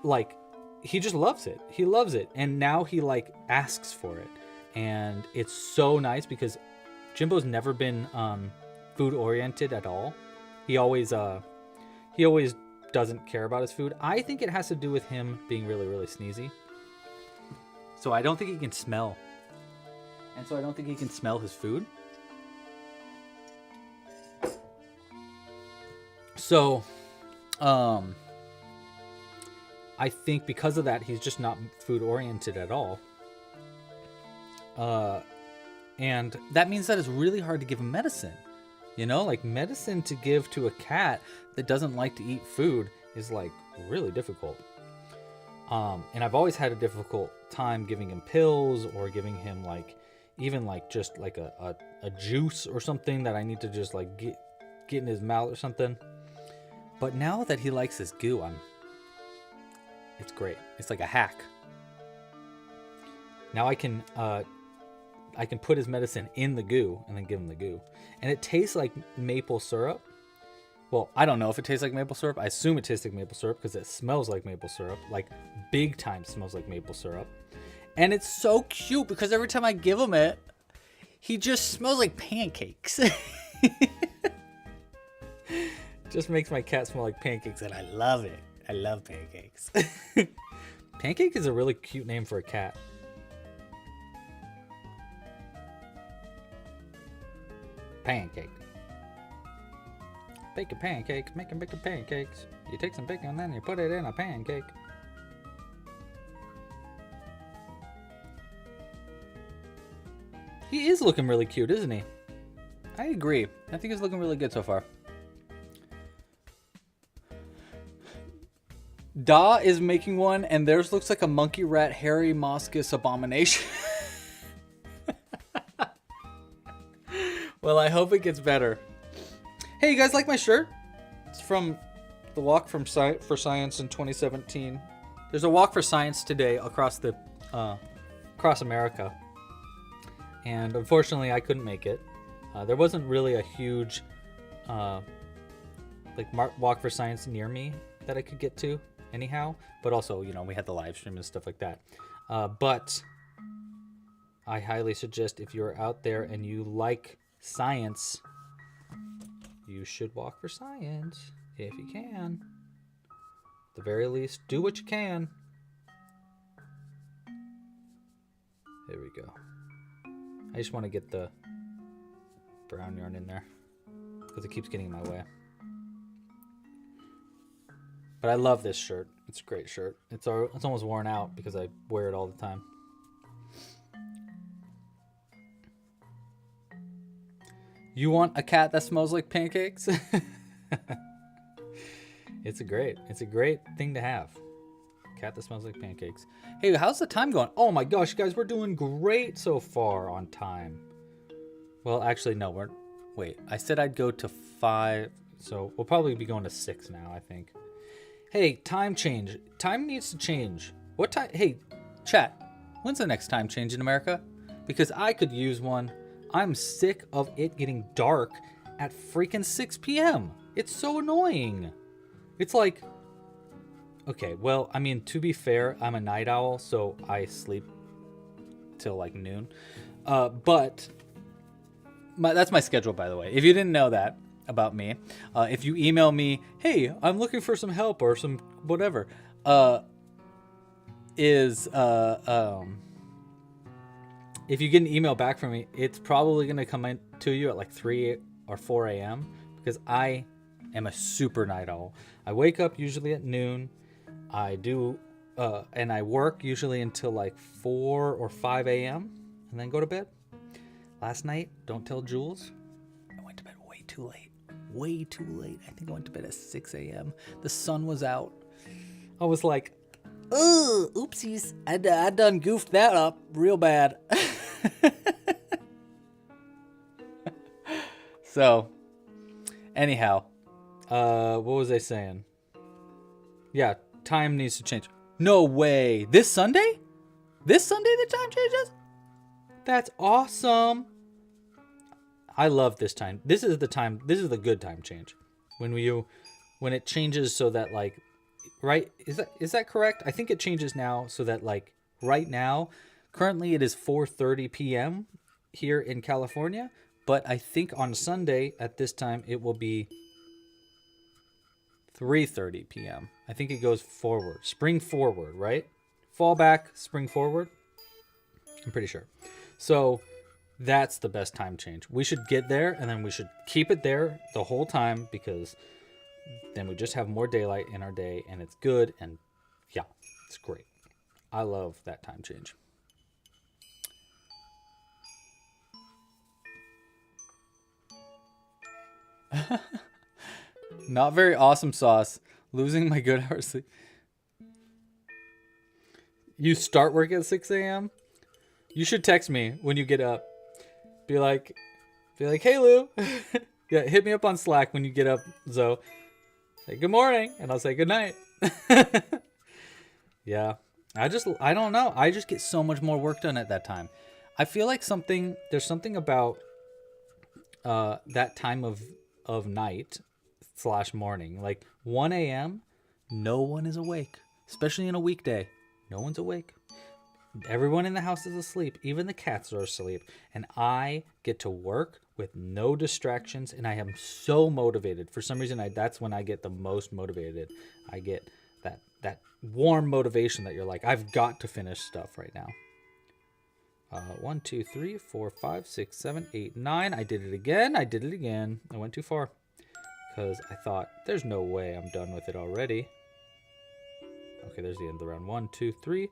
like, he just loves it. He loves it. And now he like asks for it. And it's so nice because Jimbo's never been food oriented at all. He always doesn't care about his food. I think it has to do with him being really, really sneezy. So I don't think he can smell. And so I don't think he can smell his food. So, I think because of that, he's just not food oriented at all. And that means that it's really hard to give him medicine. You know, like medicine to give to a cat that doesn't like to eat food is like really difficult. And I've always had a difficult time giving him pills or giving him like, even like just like a juice or something that I need to just like get in his mouth or something. But now that he likes this goo, it's great. It's like a hack. Now I can put his medicine in the goo and then give him the goo. And it tastes like maple syrup. Well, I don't know if it tastes like maple syrup. I assume it tastes like maple syrup because it smells like maple syrup. Like big time smells like maple syrup. And it's so cute because every time I give him it, he just smells like pancakes. Just makes my cat smell like pancakes and I love it. I love pancakes. Pancake is a really cute name for a cat. Pancake. Bake a pancake, making bacon pancakes. You take some bacon and then you put it in a pancake. He is looking really cute, isn't he? I agree. I think he's looking really good so far. Da is making one, and theirs looks like a monkey rat hairy moscus abomination. Well, I hope it gets better. Hey, you guys like my shirt? It's from the Walk for Science in 2017. There's a Walk for Science today across America, and unfortunately, I couldn't make it. There wasn't really a huge Walk for Science near me that I could get to anyhow, but also, you know, we had the live stream and stuff like that. But I highly suggest if you're out there and you like science, you should walk for science if you can. At the very least, do what you can. There we go. I just want to get the brown yarn in there because it keeps getting in my way. But I love this shirt. It's a great shirt. It's almost worn out because I wear it all the time. You want a cat that smells like pancakes? It's a great thing to have. Cat that smells like pancakes. Hey, how's the time going? Oh my gosh, guys, we're doing great so far on time. Well, actually, no, wait, I said I'd go to 5, so we'll probably be going to 6 now, I think. Hey, time change. Time needs to change. What time? Hey, chat, when's the next time change in America? Because I could use one. I'm sick of it getting dark at freaking 6 p.m. It's so annoying. It's like, okay, well, I mean, to be fair, I'm a night owl, so I sleep till like noon. But that's my schedule, by the way. If you didn't know that about me, if you email me, hey, I'm looking for some help or some whatever, if you get an email back from me, it's probably going to come in to you at like 3 or 4 a.m. because I am a super night owl. I wake up usually at noon. I do, and I work usually until like 4 or 5 a.m. and then go to bed. Last night, don't tell Jules, I went to bed way too late. Way too late. I think I went to bed at 6 a.m. The sun was out. I was like, oh, oopsies. I done goofed that up real bad. So, anyhow, what was I saying? Yeah, time needs to change. No way. This Sunday? This Sunday the time changes? That's awesome. I love this time. This is the time. This is the good time change. When it changes so that like, right? Is that correct? I think it changes now so that like right now, currently it is 4:30 p.m. here in California, but I think on Sunday at this time it will be 3:30 p.m. I think it goes forward. Spring forward, right? Fall back, spring forward. I'm pretty sure. So that's the best time change. We should get there and then we should keep it there the whole time because then we just have more daylight in our day and it's good and yeah, it's great. I love that time change. Not very awesome sauce. Losing my good hours sleep. You start work at 6 a.m.? You should text me when you get up. Be like, hey Lou. Yeah, hit me up on Slack when you get up, Zoe. say good morning, and I'll say good night. Yeah, I don't know. I just get so much more work done at that time. I feel like there's something about that time of night / morning, like 1 a.m. No one is awake, especially in a weekday. No one's awake. Everyone in the house is asleep. Even the cats are asleep. And I get to work with no distractions, and I am so motivated. For some reason, that's when I get the most motivated. I get that warm motivation that you're like, I've got to finish stuff right now. 1, 2, 3, 4, 5, 6, 7, 8, 9. I did it again. I went too far because I thought, there's no way I'm done with it already. Okay, there's the end of the round. 1, 2, 3,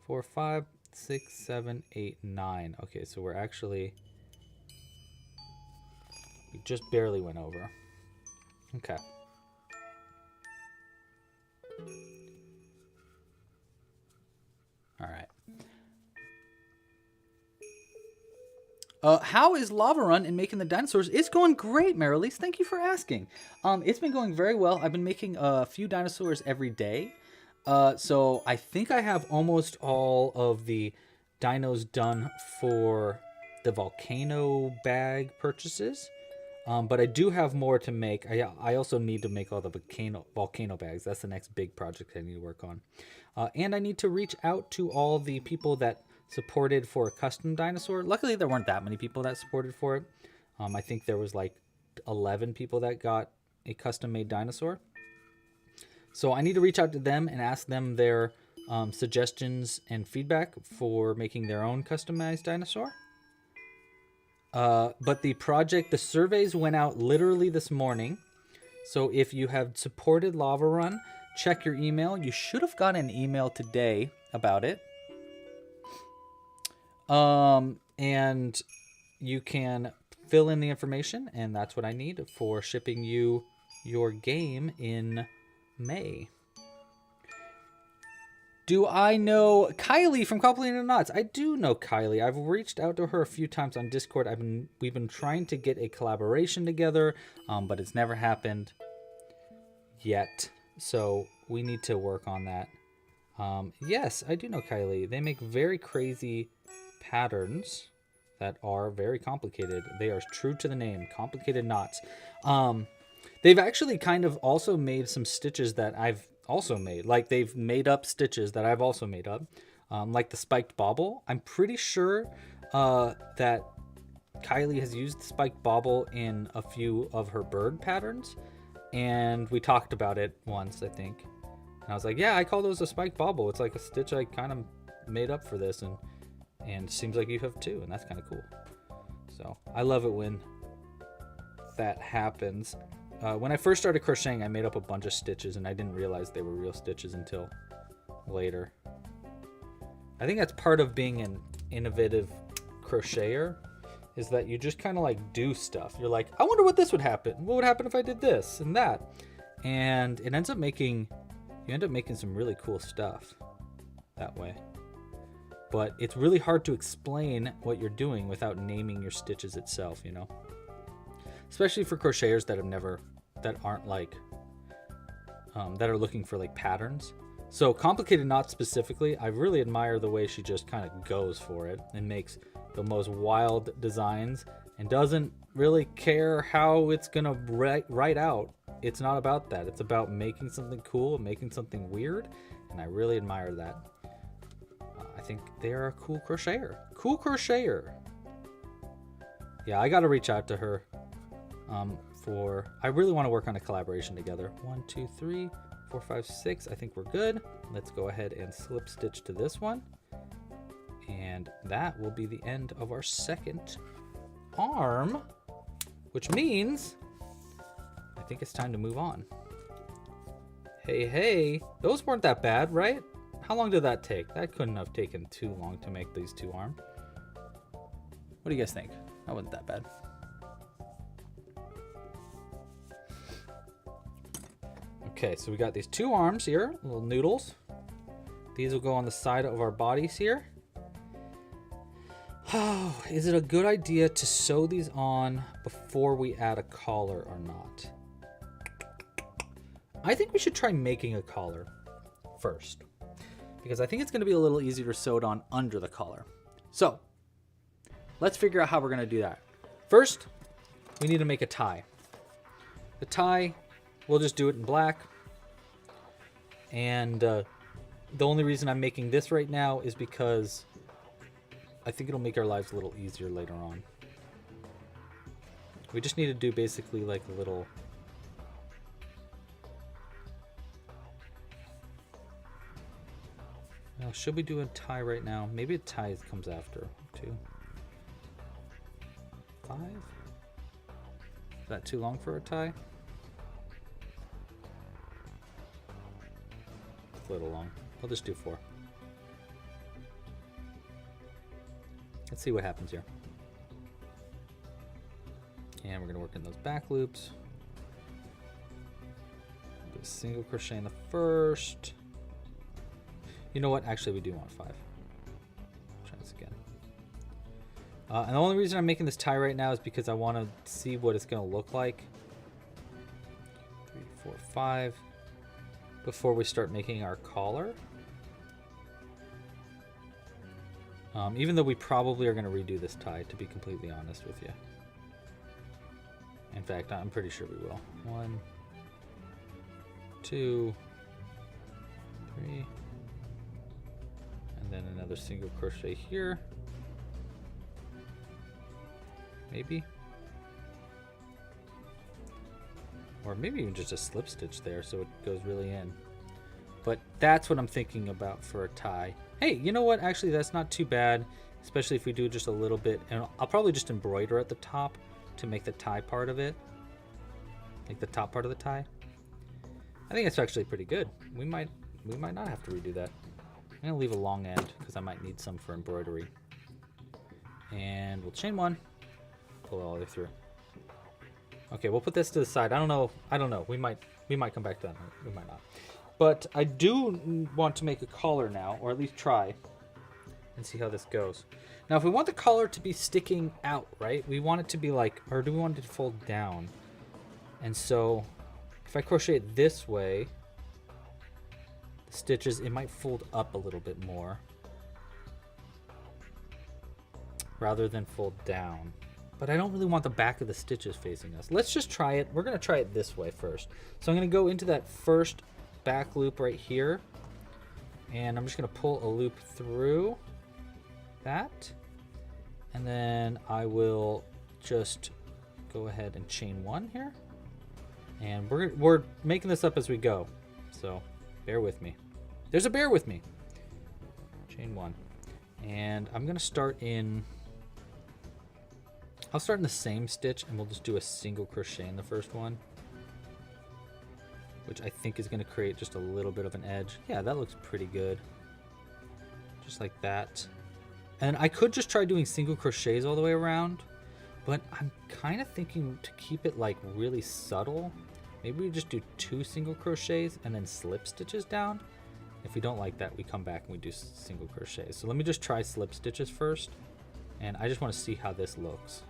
4, 5, 6, 7, 8, 9. Okay, so we just barely went over. Okay. All right. How is Lava Run in making the dinosaurs? It's going great, Marilise. Thank you for asking. It's been going very well. I've been making a few dinosaurs every day. So I think I have almost all of the dinos done for the volcano bag purchases. But I do have more to make. I also need to make all the volcano bags. That's the next big project I need to work on. And I need to reach out to all the people that supported for a custom dinosaur. Luckily, there weren't that many people that supported for it. I think there was like 11 people that got a custom-made dinosaur. So I need to reach out to them and ask them their suggestions and feedback for making their own customized dinosaur. But the surveys went out literally this morning. So if you have supported Lava Run, check your email. You should have gotten an email today about it. And you can fill in the information, and that's what I need for shipping you your game in May. Do I know Kylie from Complicated Knots? I do know Kylie. I've reached out to her a few times on Discord. We've been trying to get a collaboration together, but it's never happened yet. So we need to work on that. Yes, I do know Kylie. They make very crazy patterns that are very complicated. They are true to the name, Complicated Knots. They've actually kind of also made some stitches that I've also made. Like, they've made up stitches that I've also made up, like the spiked bobble. I'm pretty sure that Kylie has used the spiked bobble in a few of her bird patterns, and we talked about it once, I think. And I was like, yeah, I call those a spiked bobble. It's like a stitch I kind of made up for this, and it seems like you have too, and that's kind of cool. So I love it when that happens. When I first started crocheting, I made up a bunch of stitches, and I didn't realize they were real stitches until later. I think that's part of being an innovative crocheter, is that you just kind of like do stuff. You're like, I wonder what this would happen. What would happen if I did this and that? And it ends up making, you end up making some really cool stuff that way. But it's really hard to explain what you're doing without naming your stitches itself, you know? Especially for crocheters that aren't like, that are looking for like patterns. So Complicated Knots specifically, I really admire the way she just kind of goes for it and makes the most wild designs and doesn't really care how it's gonna write out. It's not about that. It's about making something cool, making something weird, and I really admire that. I think they are a cool crocheter. Cool crocheter. Yeah, I gotta reach out to her. I really want to work on a collaboration together. 1, 2, 3, 4, 5, 6. I think we're good. Let's go ahead and slip stitch to this one. And that will be the end of our second arm, which means I think it's time to move on. Hey, those weren't that bad, right? How long did that take? That couldn't have taken too long to make these two arms. What do you guys think? That wasn't that bad. Okay, so we got these two arms here, little noodles. These will go on the side of our bodies here. Oh, is it a good idea to sew these on before we add a collar or not? I think we should try making a collar first, because I think it's going to be a little easier to sew it on under the collar. So let's figure out how we're going to do that. First, we need to make a tie. The tie, we'll just do it in black. And the only reason I'm making this right now is because I think it'll make our lives a little easier later on. We just need to do basically like a little... Now, should we do a tie right now? Maybe a tie comes after. 2, 5. Is that too long for a tie? It's a little long. I'll just do 4. Let's see what happens here. And we're going to work in those back loops. Do a single crochet in the first. You know what? Actually, we do want 5. Try this again. And the only reason I'm making this tie right now is because I want to see what it's going to look like. 3, 4, 5. Before we start making our collar. Even though we probably are going to redo this tie, to be completely honest with you. In fact, I'm pretty sure we will. 1, 2, 3. And then another single crochet here. Maybe. Or maybe even just a slip stitch there so it goes really in. But that's what I'm thinking about for a tie. Hey, you know what? Actually, that's not too bad, especially if we do just a little bit. And I'll probably just embroider at the top to make the tie part of it. Like the top part of the tie. I think it's actually pretty good. We might not have to redo that. I'm gonna leave a long end because I might need some for embroidery. And we'll chain 1, pull it all the way through. Okay, we'll put this to the side. I don't know. We might come back to that. We might not. But I do want to make a collar now, or at least try, and see how this goes. Now, if we want the collar to be sticking out, right? We want it to be like, or do we want it to fold down? And so, if I crochet it this way, the stitches, it might fold up a little bit more, rather than fold down. But I don't really want the back of the stitches facing us. Let's just try it. We're going to try it this way first. So I'm going to go into that first back loop right here. And I'm just going to pull a loop through that. And then I will just go ahead and chain 1 here. And we're making this up as we go. So bear with me. There's a bear with me. Chain 1. And I'm going to start in... I'll start in the same stitch and we'll just do a single crochet in the first one, which I think is going to create just a little bit of an edge. Yeah, that looks pretty good. Just like that. And I could just try doing single crochets all the way around, but I'm kind of thinking to keep it like really subtle. Maybe we just do 2 single crochets and then slip stitches down. If we don't like that, we come back and we do single crochets. So let me just try slip stitches first. And I just want to see how this looks.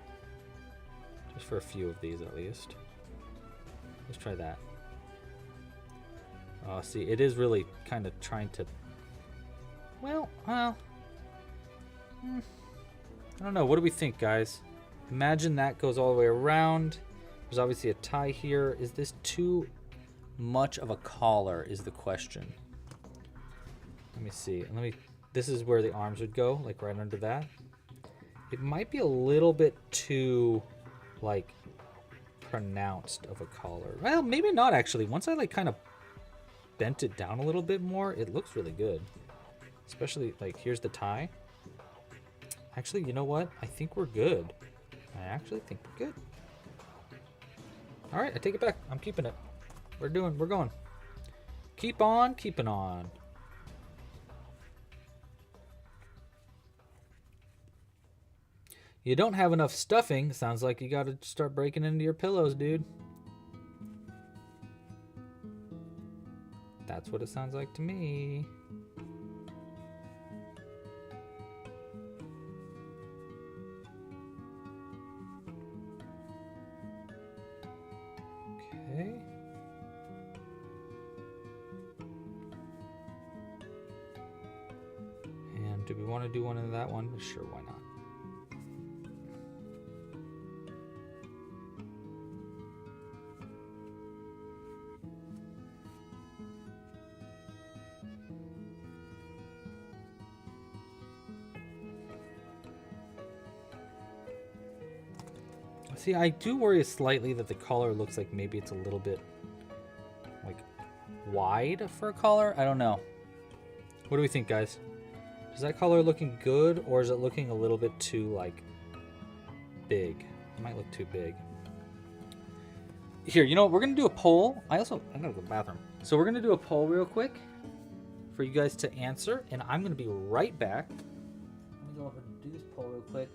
Just for a few of these at least. Let's try that. Oh, see, it is really kind of trying to... Well, I don't know. What do we think, guys? Imagine that goes all the way around. There's obviously a tie here. Is this too much of a collar is the question. Let me see. This is where the arms would go, like right under that. It might be a little bit too... like pronounced of a collar. Well, maybe not actually. Once I like kind of bent it down a little bit more, it looks really good. Especially like here's the tie. Actually, you know what? I think we're good. I actually think we're good. All right, I take it back. I'm keeping it. We're going. Keep on keeping on. You don't have enough stuffing. Sounds like you got to start breaking into your pillows, dude. That's what it sounds like to me. Okay. Do we want to do one in that one? Sure, why not? See, I do worry slightly that the collar looks like maybe it's a little bit like wide for a collar. I don't know. What do we think, guys? Is that collar looking good, or is it looking a little bit too like big? It might look too big. Here, you know what? We're gonna do a poll. I gotta go to the bathroom. So we're gonna do a poll real quick for you guys to answer, and I'm gonna be right back. Let me go over and do this poll real quick.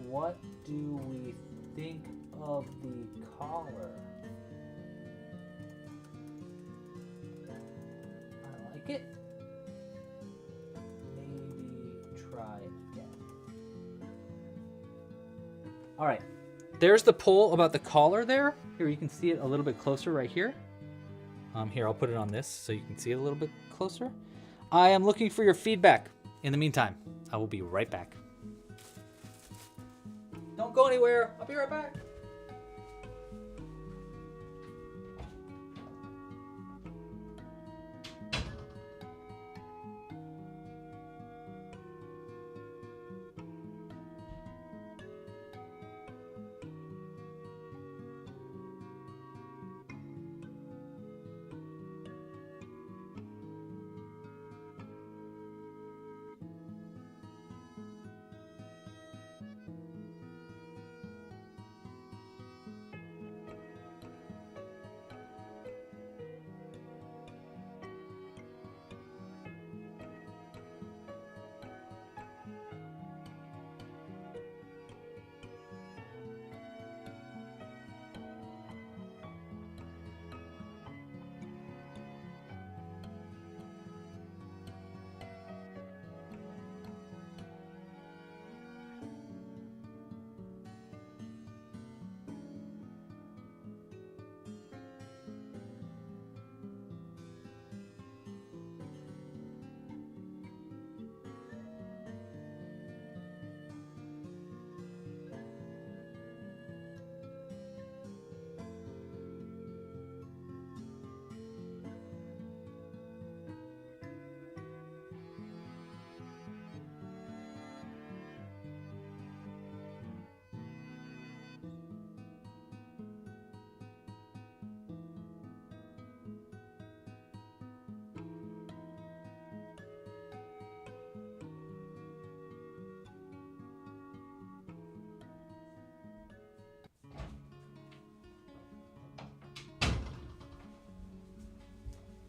What do we think of the collar? I like it. Maybe try it again. All right, there's the poll about the collar there. Here, you can see it a little bit closer right here. Here, I'll put it on this so you can see it a little bit closer. I am looking for your feedback. In the meantime, I will be right back. Don't go anywhere. I'll be right back.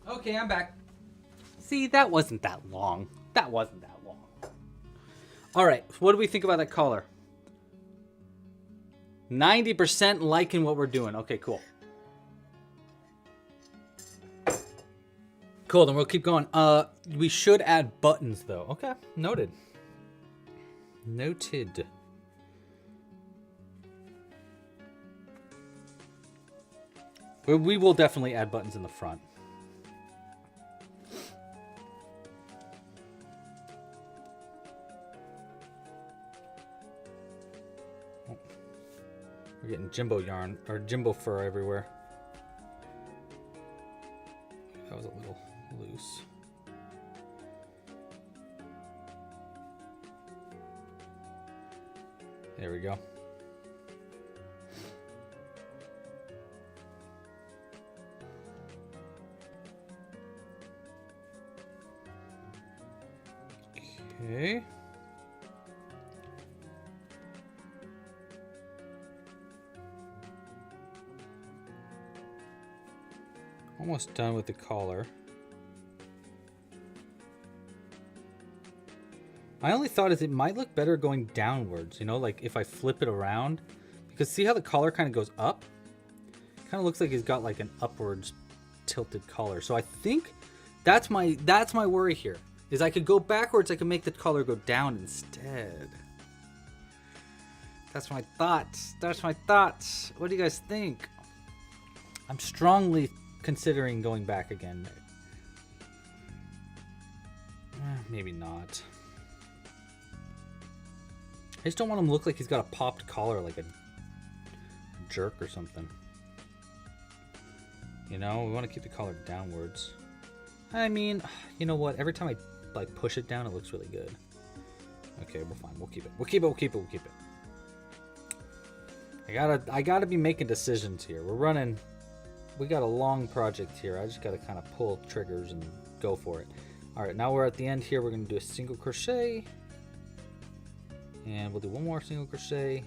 Okay, I'm back. See, that wasn't that long. That wasn't that long. All right, what do we think about that collar? 90% liking what we're doing. Okay, cool. Cool, then we'll keep going. We should add buttons, though. Okay, noted. Noted. We will definitely add buttons in the front. We're getting Jimbo yarn, or Jimbo fur everywhere. That was a little loose. There we go. Okay. Almost done with the collar. My only thought is it might look better going downwards, you know, like if I flip it around. Because see how the collar kind of goes up? It kind of looks like he's got like an upwards tilted collar. So I think that's my worry here. Is I could go backwards, I could make the collar go down instead. That's my thoughts. That's my thoughts. What do you guys think? I'm strongly considering going back again. Maybe not. I just don't want him to look like he's got a popped collar like a jerk or something. You know, we want to keep the collar downwards. I mean, you know what? Every time I like push it down, it looks really good. Okay, we're fine. We'll keep it. We'll keep it. We'll keep it. We'll keep it. I gotta be making decisions here. We got a long project here. I just gotta kind of pull triggers and go for it. All right, now we're at the end here. We're gonna do a single crochet, and we'll do one more single crochet,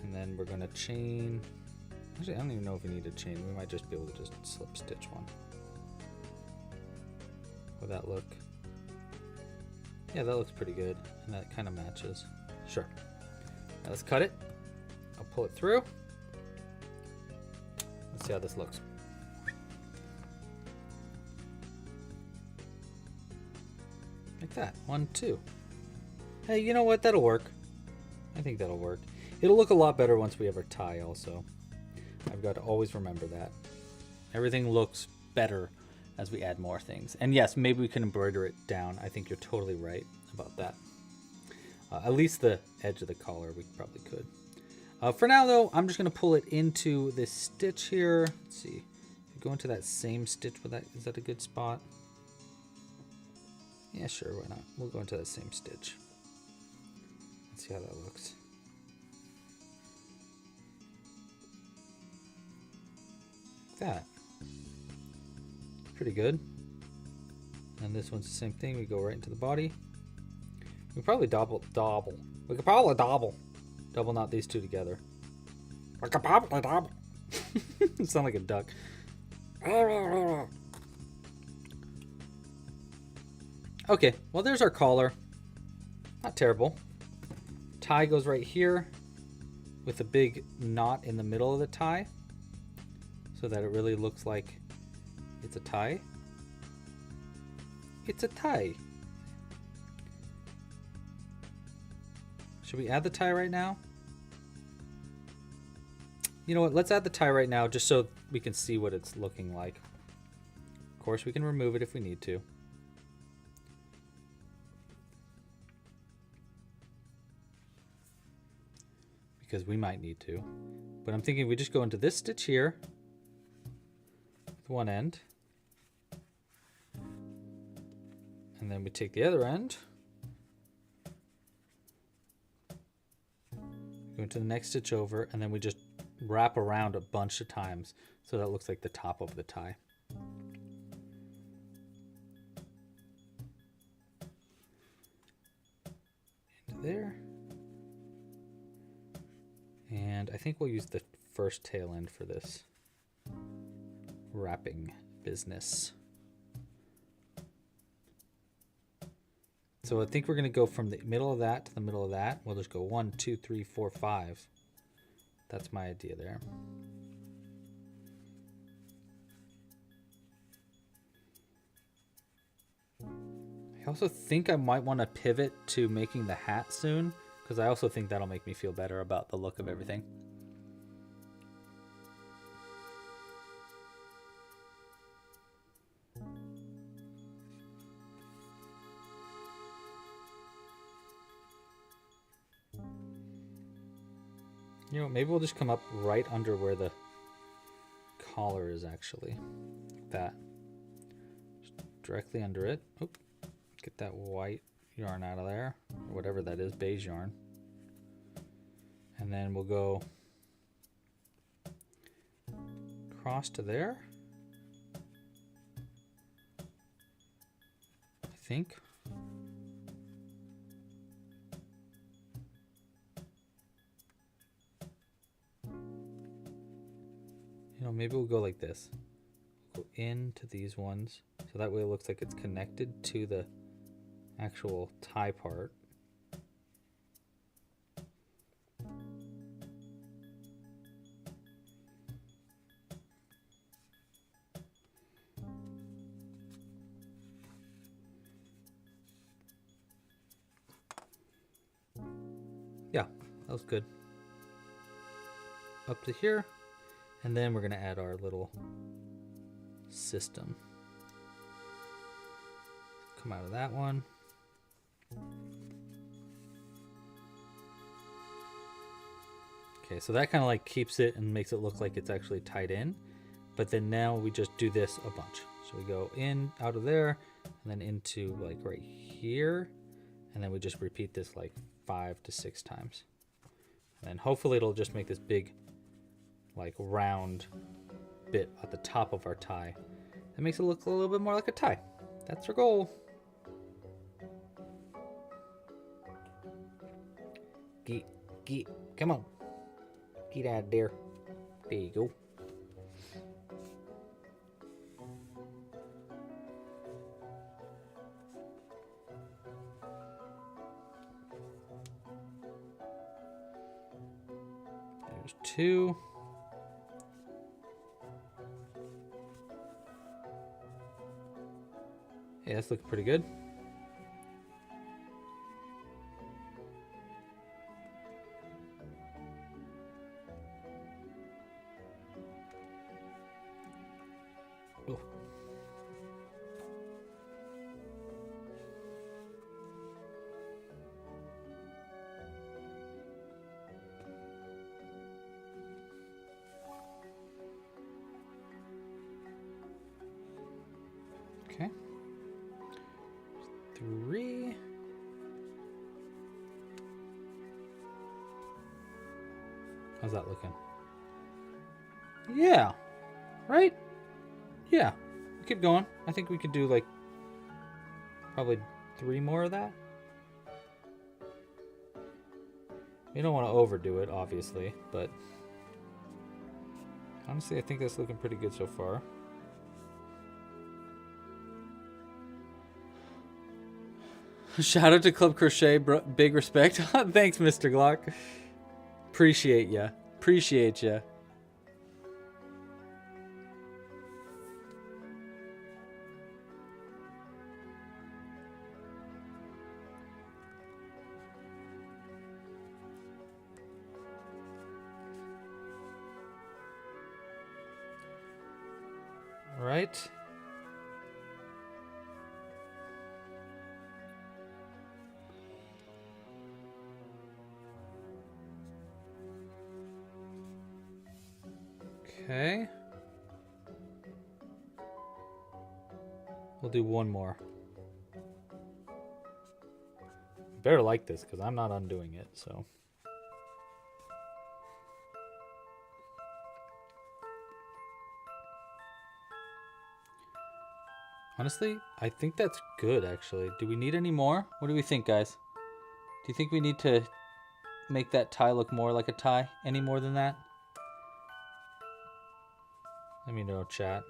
and then we're gonna chain. Actually, I don't even know if we need a chain. We might just be able to just slip stitch one. Will that look? Yeah, that looks pretty good, and that kind of matches. Sure. Now let's cut it. I'll pull it through. Let's see how this looks. Like that. 1, 2. Hey, you know what? That'll work. I think that'll work. It'll look a lot better once we have our tie also. I've got to always remember that. Everything looks better as we add more things. And yes, maybe we can embroider it down. I think you're totally right about that. At least the edge of the collar, we probably could. For now, though, I'm just going to pull it into this stitch here. Let's see. Go into that same stitch with that. Is that a good spot? Yeah, sure. Why not? We'll go into that same stitch. Let's see how that looks. That. Pretty good. And this one's the same thing. We go right into the body. We probably double. We could probably double knot these two together. I could probably double. You sound like a duck. Okay, well there's our collar. Not terrible. Tie goes right here with a big knot in the middle of the tie so that it really looks like it's a tie. It's a tie. Should we add the tie right now? You know what? Let's add the tie right now just so we can see what it's looking like. Of course, we can remove it if we need to. Because we might need to. But I'm thinking we just go into this stitch here with one end. And then we take the other end. Go into the next stitch over, and then we just wrap around a bunch of times so that looks like the top of the tie. Into there. And I think we'll use the first tail end for this wrapping business. So I think we're going to go from the middle of that to the middle of that. We'll just go 1, 2, 3, 4, 5. That's my idea there. I also think I might want to pivot to making the hat soon, because I also think that'll make me feel better about the look of everything. You know, maybe we'll just come up right under where the collar is actually. Like that. Just directly under it. Oop. Get that white yarn out of there. Or whatever that is, beige yarn. And then we'll go across to there. I think. Maybe we'll go like this. We'll go into these ones, so that way it looks like it's connected to the actual tie part. Yeah, that was good. Up to here. And then we're going to add our little system. Come out of that one. Okay, so that kind of like keeps it and makes it look like it's actually tied in. But then now we just do this a bunch. So we go in, out of there, and then into like right here. And then we just repeat this like 5 to 6 times. And then hopefully it'll just make this big like round bit at the top of our tie. That makes it look a little bit more like a tie. That's our goal. Get, come on. Get out of there. There you go. There's 2. Yeah, this looks pretty good. Oh. Okay. 3. How's that looking? Yeah. Right? Yeah. Keep going. I think we could do like probably 3 more of that. You don't want to overdo it, obviously, but honestly, I think that's looking pretty good so far. Shout out to Club Crochet, bro. Big respect. Thanks, Mr. Glock. Appreciate ya. Appreciate ya. All right. Okay. We'll do 1 more. Better like this because I'm not undoing it, so. Honestly, I think that's good actually. Do we need any more? What do we think, guys? Do you think we need to make that tie look more like a tie? Any more than that? Let me know, chat.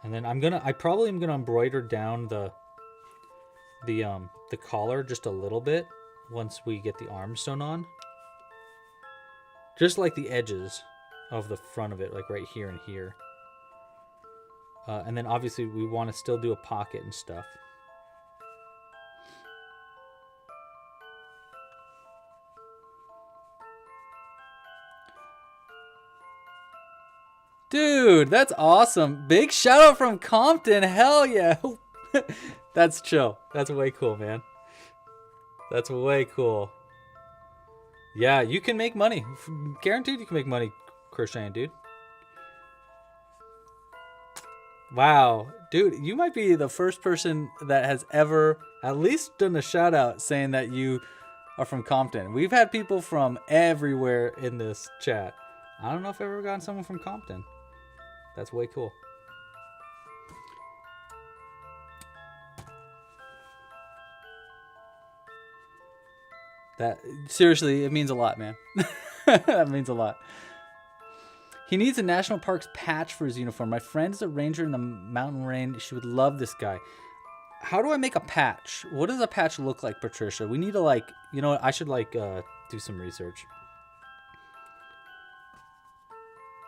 And then I probably am gonna embroider down the collar just a little bit once we get the arms sewn on. Just like the edges of the front of it, like right here and here. And then obviously we want to still do a pocket and stuff. Dude, that's awesome. Big shout out from Compton. Hell yeah. That's chill. That's way cool, man. That's way cool. Yeah, you can make money. Guaranteed you can make money crocheting, dude. Wow. Dude, you might be the first person that has ever at least done a shout out saying that you are from Compton. We've had people from everywhere in this chat. I don't know if I've ever gotten someone from Compton. That's way cool. That seriously, it means a lot, man. That means a lot. He needs a national parks patch for his uniform. My friend is a ranger in the mountain range. She would love this guy. How do I make a patch? What does a patch look like, Patricia? We need to like, you know what? I should like do some research.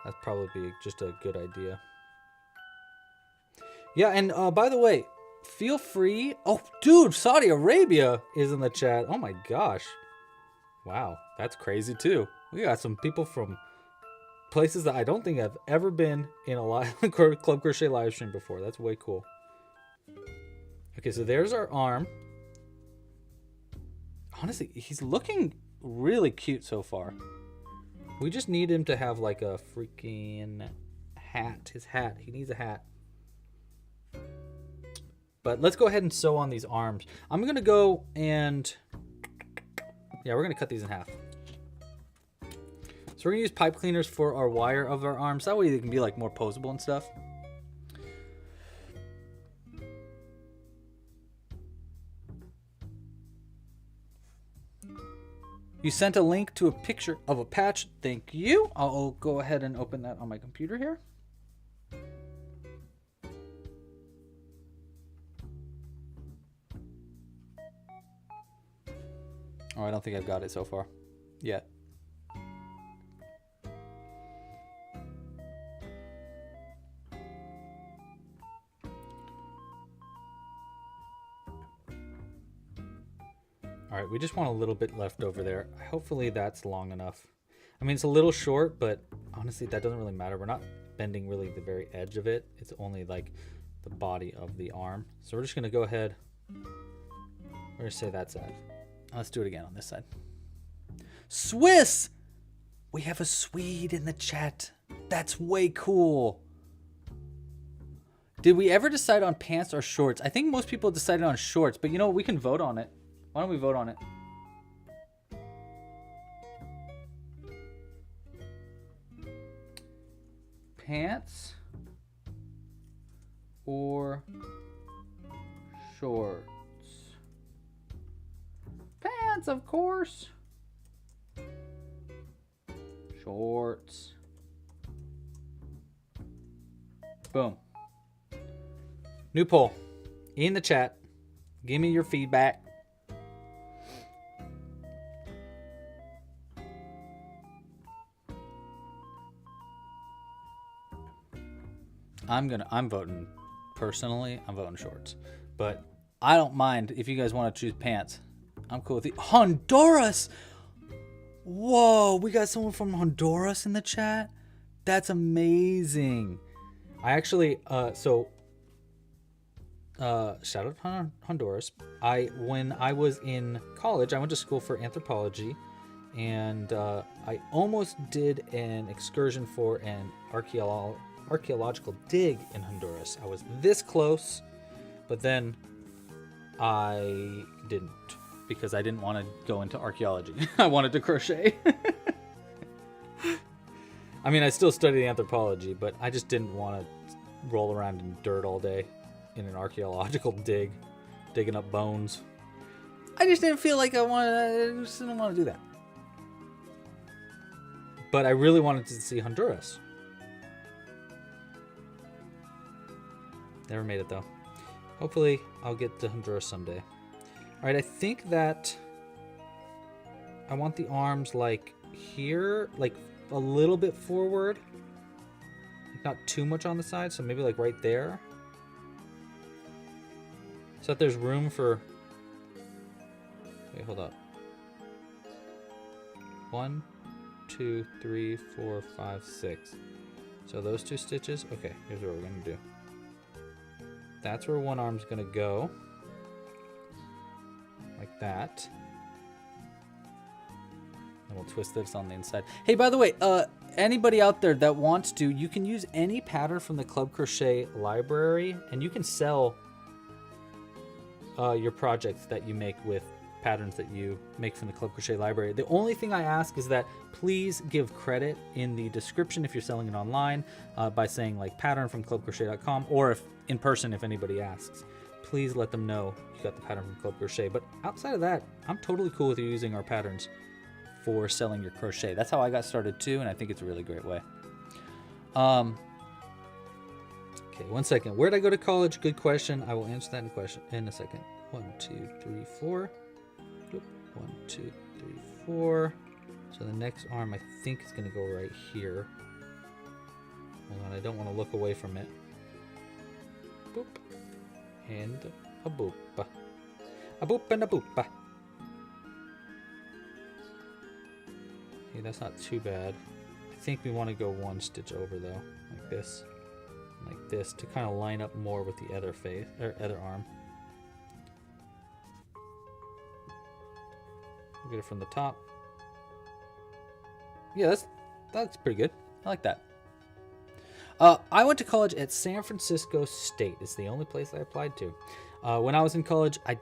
That'd probably be just a good idea. Yeah, and by the way, feel free. Oh, dude, Saudi Arabia is in the chat. Oh my gosh. Wow, that's crazy too. We got some people from places that I don't think I've ever been in a live Club Crochet live stream before. That's way cool. Okay, so there's our arm. Honestly, he's looking really cute so far. We just need him to have like a freaking hat. His hat. He needs a hat. But let's go ahead and sew on these arms. I'm going to go and... yeah, we're going to cut these in half. So we're going to use pipe cleaners for our wire of our arms. That way they can be like more poseable and stuff. You sent a link to a picture of a patch. Thank you. I'll go ahead and open that on my computer here. Oh, I don't think I've got it so far yet. All right, we just want a little bit left over there. Hopefully that's long enough. I mean, it's a little short, but honestly, that doesn't really matter. We're not bending really the very edge of it. It's only like the body of the arm. So we're just gonna go ahead. We're gonna say that side. Let's do it again on this side. Swiss! We have a Swede in the chat. That's way cool. Did we ever decide on pants or shorts? I think most people decided on shorts, but you know, we can vote on it. Why don't we vote on it? Pants or shorts? Pants, of course. Shorts. Boom. New poll. In the chat. Give me your feedback. I'm voting personally. I'm voting shorts, but I don't mind if you guys want to choose pants. I'm cool with it. Honduras. Whoa, we got someone from Honduras in the chat. That's amazing. I actually shout out Honduras. When I was in college, I went to school for anthropology, and I almost did an excursion for an archaeological dig in Honduras. I was this close, but then I didn't, because I didn't want to go into archaeology. I wanted to crochet. I mean, I still studied anthropology, but I just didn't want to roll around in dirt all day in an archaeological dig, digging up bones. I just didn't feel like I just didn't want to do that. But I really wanted to see Honduras. Never made it though. Hopefully I'll get to Honduras someday. All right, I think that I want the arms like here, like a little bit forward. Not too much on the side, so maybe like right there. So that there's room for... Wait, hold up. 1, 2, 3, 4, 5, 6. So those 2 stitches. Okay, here's what we're gonna do. That's where one arm's gonna go. Like that. And we'll twist this on the inside. Hey, by the way, anybody out there that wants to, you can use any pattern from the Club Crochet library, and you can sell your projects that you make with patterns that you make from the Club Crochet library. The only thing I ask is that please give credit in the description if you're selling it online by saying like pattern from clubcrochet.com, or if in person, if anybody asks, please let them know you got the pattern from Club Crochet. But outside of that, I'm totally cool with you using our patterns for selling your crochet. That's how I got started too, and I think it's a really great way. Okay, 1 second. Where'd I go to college? Good question. I will answer that in a second. 1, 2, 3, 4. 1, 2, 3, 4. So the next arm I think is going to go right here. Hold on, I don't want to look away from it. Boop. And a boop. A boop and a boop. Okay, that's not too bad. I think we want to go 1 stitch over though, like this, to kind of line up more with the other face or other arm. Get it from the top. Yeah, that's pretty good. I like that. I went to college at San Francisco State. It's the only place I applied to. When I was in college, I'll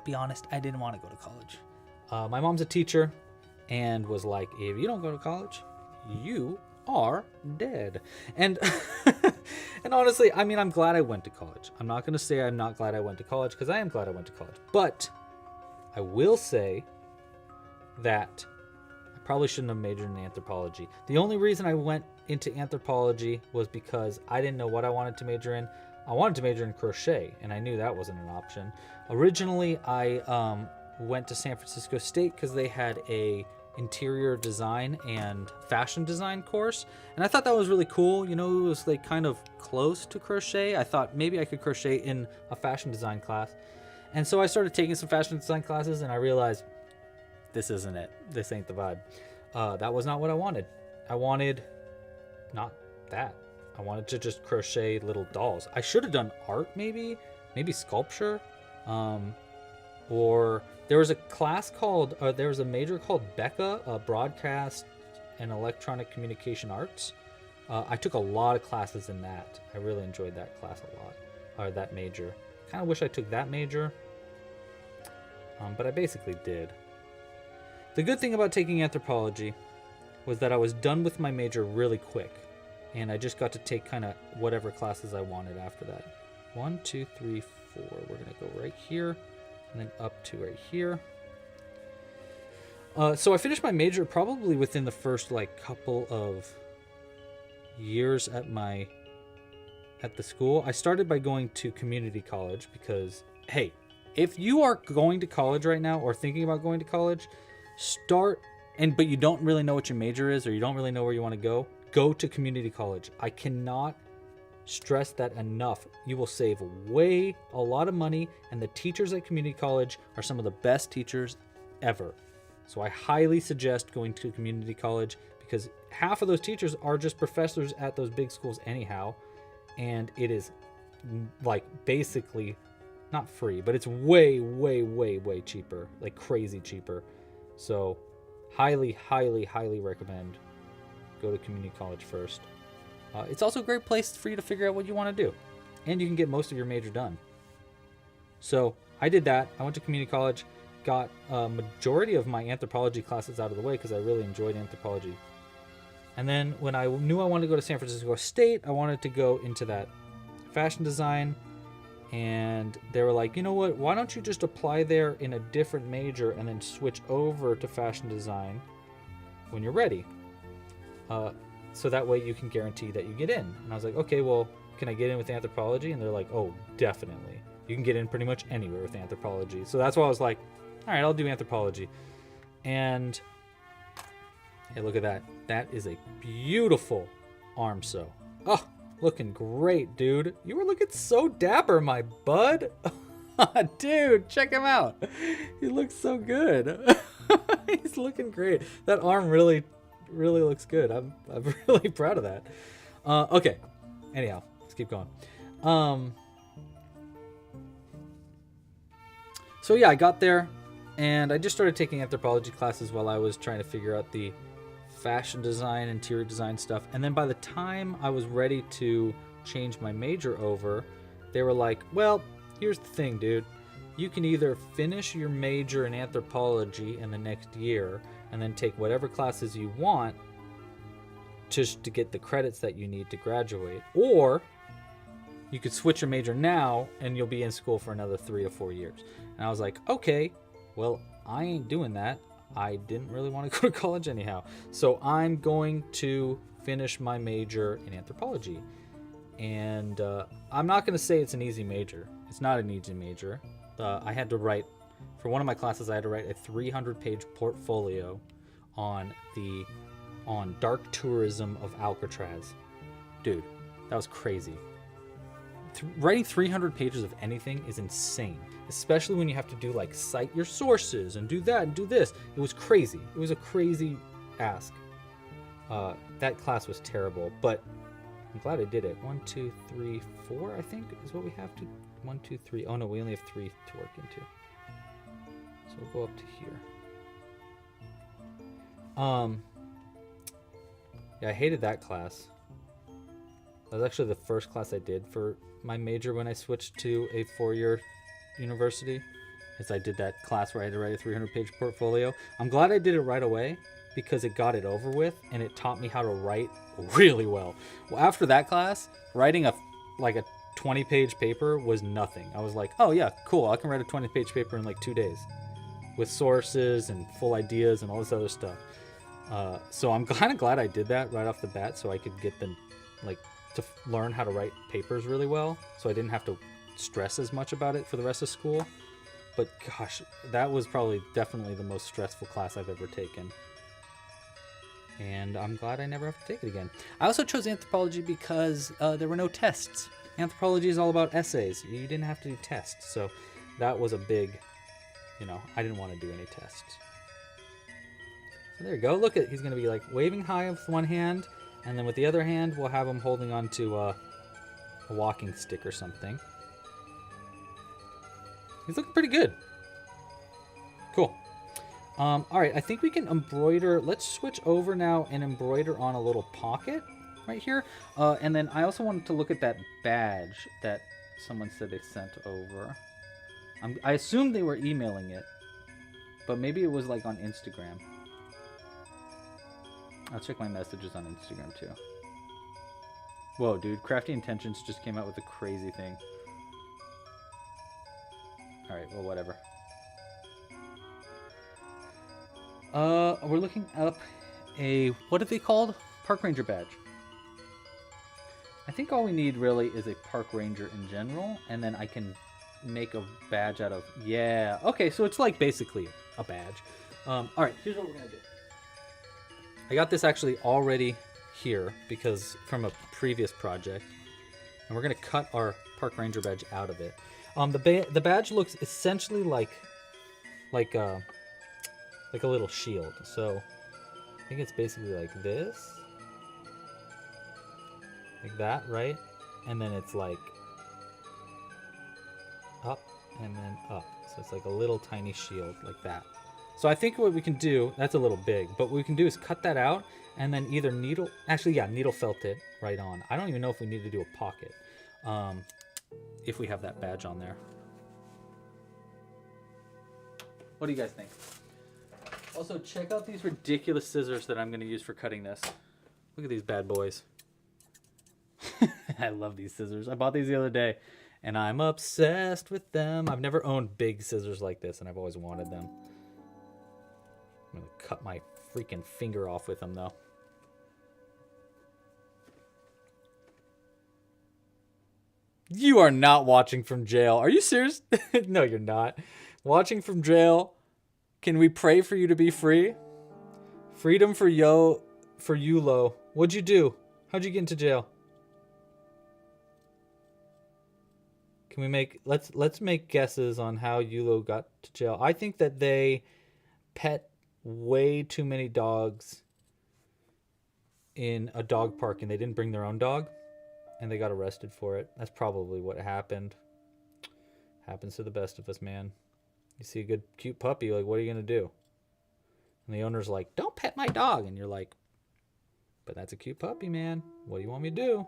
be honest, I didn't want to go to college. My mom's a teacher and was like, if you don't go to college, you are dead. And and honestly, I mean, I'm glad I went to college. I'm not going to say I'm not glad I went to college, because I am glad I went to college. But I will say that I probably shouldn't have majored in anthropology. The only reason I went into anthropology was because I didn't know what I wanted to major in. I wanted to major in crochet, and I knew that wasn't an option. Originally, I went to San Francisco State because they had a interior design and fashion design course, and I thought that was really cool. You know, it was like kind of close to crochet. I thought maybe I could crochet in a fashion design class, and so I started taking some fashion design classes, and I realized this isn't it. This ain't the vibe. That was not what I wanted. I wanted not that. I wanted to just crochet little dolls. I should have done art, maybe sculpture, or there was a class called, there was a major called BECA, Broadcast and Electronic Communication Arts. I took a lot of classes in that. I really enjoyed that class a lot, or that major. Kind of wish I took that major, but I basically did. The good thing about taking anthropology was that I was done with my major really quick, and I just got to take kind of whatever classes I wanted after that. 1, 2, 3, 4. We're gonna go right here, and then up to right here. So I finished my major probably within the first like couple of years at the school. I started by going to community college because, hey, if you are going to college right now or thinking about going to college, but you don't really know what your major is, or you don't really know where you want to go to community college. I cannot stress that enough. You will save a lot of money, and the teachers at community college are some of the best teachers ever. So I highly suggest going to community college, because half of those teachers are just professors at those big schools anyhow, and it is like basically not free, but it's way cheaper, like crazy cheaper. So highly recommend go to community college first. It's also a great place for you to figure out what you want to do, and you can get most of your major done. So I did that. I went to community college, got a majority of my anthropology classes out of the way because I really enjoyed anthropology. And then when I knew I wanted to go to San Francisco State, I wanted to go into that fashion design, and they were like, you know what, why don't you just apply there in a different major and then switch over to fashion design when you're ready, so that way you can guarantee that you get in. And I was like, okay, well, can I get in with anthropology? And they're like, oh, definitely, you can get in pretty much anywhere with anthropology. So that's why I was like, all right, I'll do anthropology. And hey, look at that. That is a beautiful arm sew. Oh, looking great, dude. You were looking so dapper, my bud. Dude, check him out. He looks so good. He's looking great. That arm really looks good. I'm really proud of that. Okay. Anyhow, let's keep going. So yeah, I got there, and I just started taking anthropology classes while I was trying to figure out the fashion design, interior design stuff. And then by the time I was ready to change my major over, they were like, well, here's the thing, dude. You can either finish your major in anthropology in the next year and then take whatever classes you want just to get the credits that you need to graduate, or you could switch your major now and you'll be in school for another 3 or 4 years. And I was like, okay, well, I ain't doing that. I didn't really want to go to college anyhow. So I'm going to finish my major in anthropology. And I'm not going to say it's an easy major. It's not an easy major. I had to write, for one of my classes, I had to write a 300-page portfolio on dark tourism of Alcatraz. Dude, that was crazy. Writing 300 pages of anything is insane, especially when you have to do like cite your sources and do that and do this. It was crazy. It was a crazy ask. That class was terrible, but I'm glad I did it. 1, 2, 3, 4, I think is what we have to. 1, 2, 3. Oh no, we only have 3 to work into. So we'll go up to here. Yeah, I hated that class. That was actually the first class I did for my major when I switched to a 4-year university. Is I did that class where I had to write a 300-page portfolio. I'm glad I did it right away because it got it over with and it taught me how to write really well. Well, after that class, writing a 20-page paper was nothing. I was like, oh yeah, cool. I can write a 20-page paper in like 2 days with sources and full ideas and all this other stuff. So I'm kind of glad I did that right off the bat so I could get to learn how to write papers really well. So I didn't have to stress as much about it for the rest of school. But gosh, that was definitely the most stressful class I've ever taken. And I'm glad I never have to take it again. I also chose anthropology because there were no tests. Anthropology is all about essays. You didn't have to do tests. So that was a big, I didn't want to do any tests. So there you go. Look at, he's going to be like waving high with one hand. And then with the other hand, we'll have him holding on to a walking stick or something. He's looking pretty good. Cool. All right, I think we can embroider. Let's switch over now and embroider on a little pocket right here. And then I also wanted to look at that badge that someone said they sent over. I assumed they were emailing it, but maybe it was like on Instagram. I'll check my messages on Instagram too. Whoa, dude, Crafty Intentions just came out with a crazy thing. Alright, well, whatever. We're looking up what are they called? Park Ranger badge. I think all we need really is a Park Ranger in general, and then I can make a badge out of, yeah. Okay, so it's like basically a badge. Alright, here's what we're going to do. I got this actually already here because from a previous project, and we're going to cut our Park Ranger badge out of it. The badge looks essentially like a little shield. So I think it's basically like this, like that, right? And then it's like up and then up. So it's like a little tiny shield like that. So I think what we can do, that's a little big, but what we can do is cut that out and then either needle felt it right on. I don't even know if we need to do a pocket. If we have that badge on there. What do you guys think? Also, check out these ridiculous scissors that I'm going to use for cutting this. Look at these bad boys. I love these scissors. I bought these the other day, and I'm obsessed with them. I've never owned big scissors like this, and I've always wanted them. I'm going to cut my freaking finger off with them, though. You are not watching from jail. Are you serious? No, you're not. Watching from jail. Can we pray for you to be free? Freedom for Yulo. What'd you do? How'd you get into jail? Can we make let's make guesses on how Yulo got to jail. I think that they pet way too many dogs in a dog park and they didn't bring their own dog. And they got arrested for it. That's probably what happened. Happens to the best of us, man. You see a good, cute puppy, like, what are you going to do? And the owner's like, don't pet my dog. And you're like, but that's a cute puppy, man. What do you want me to do?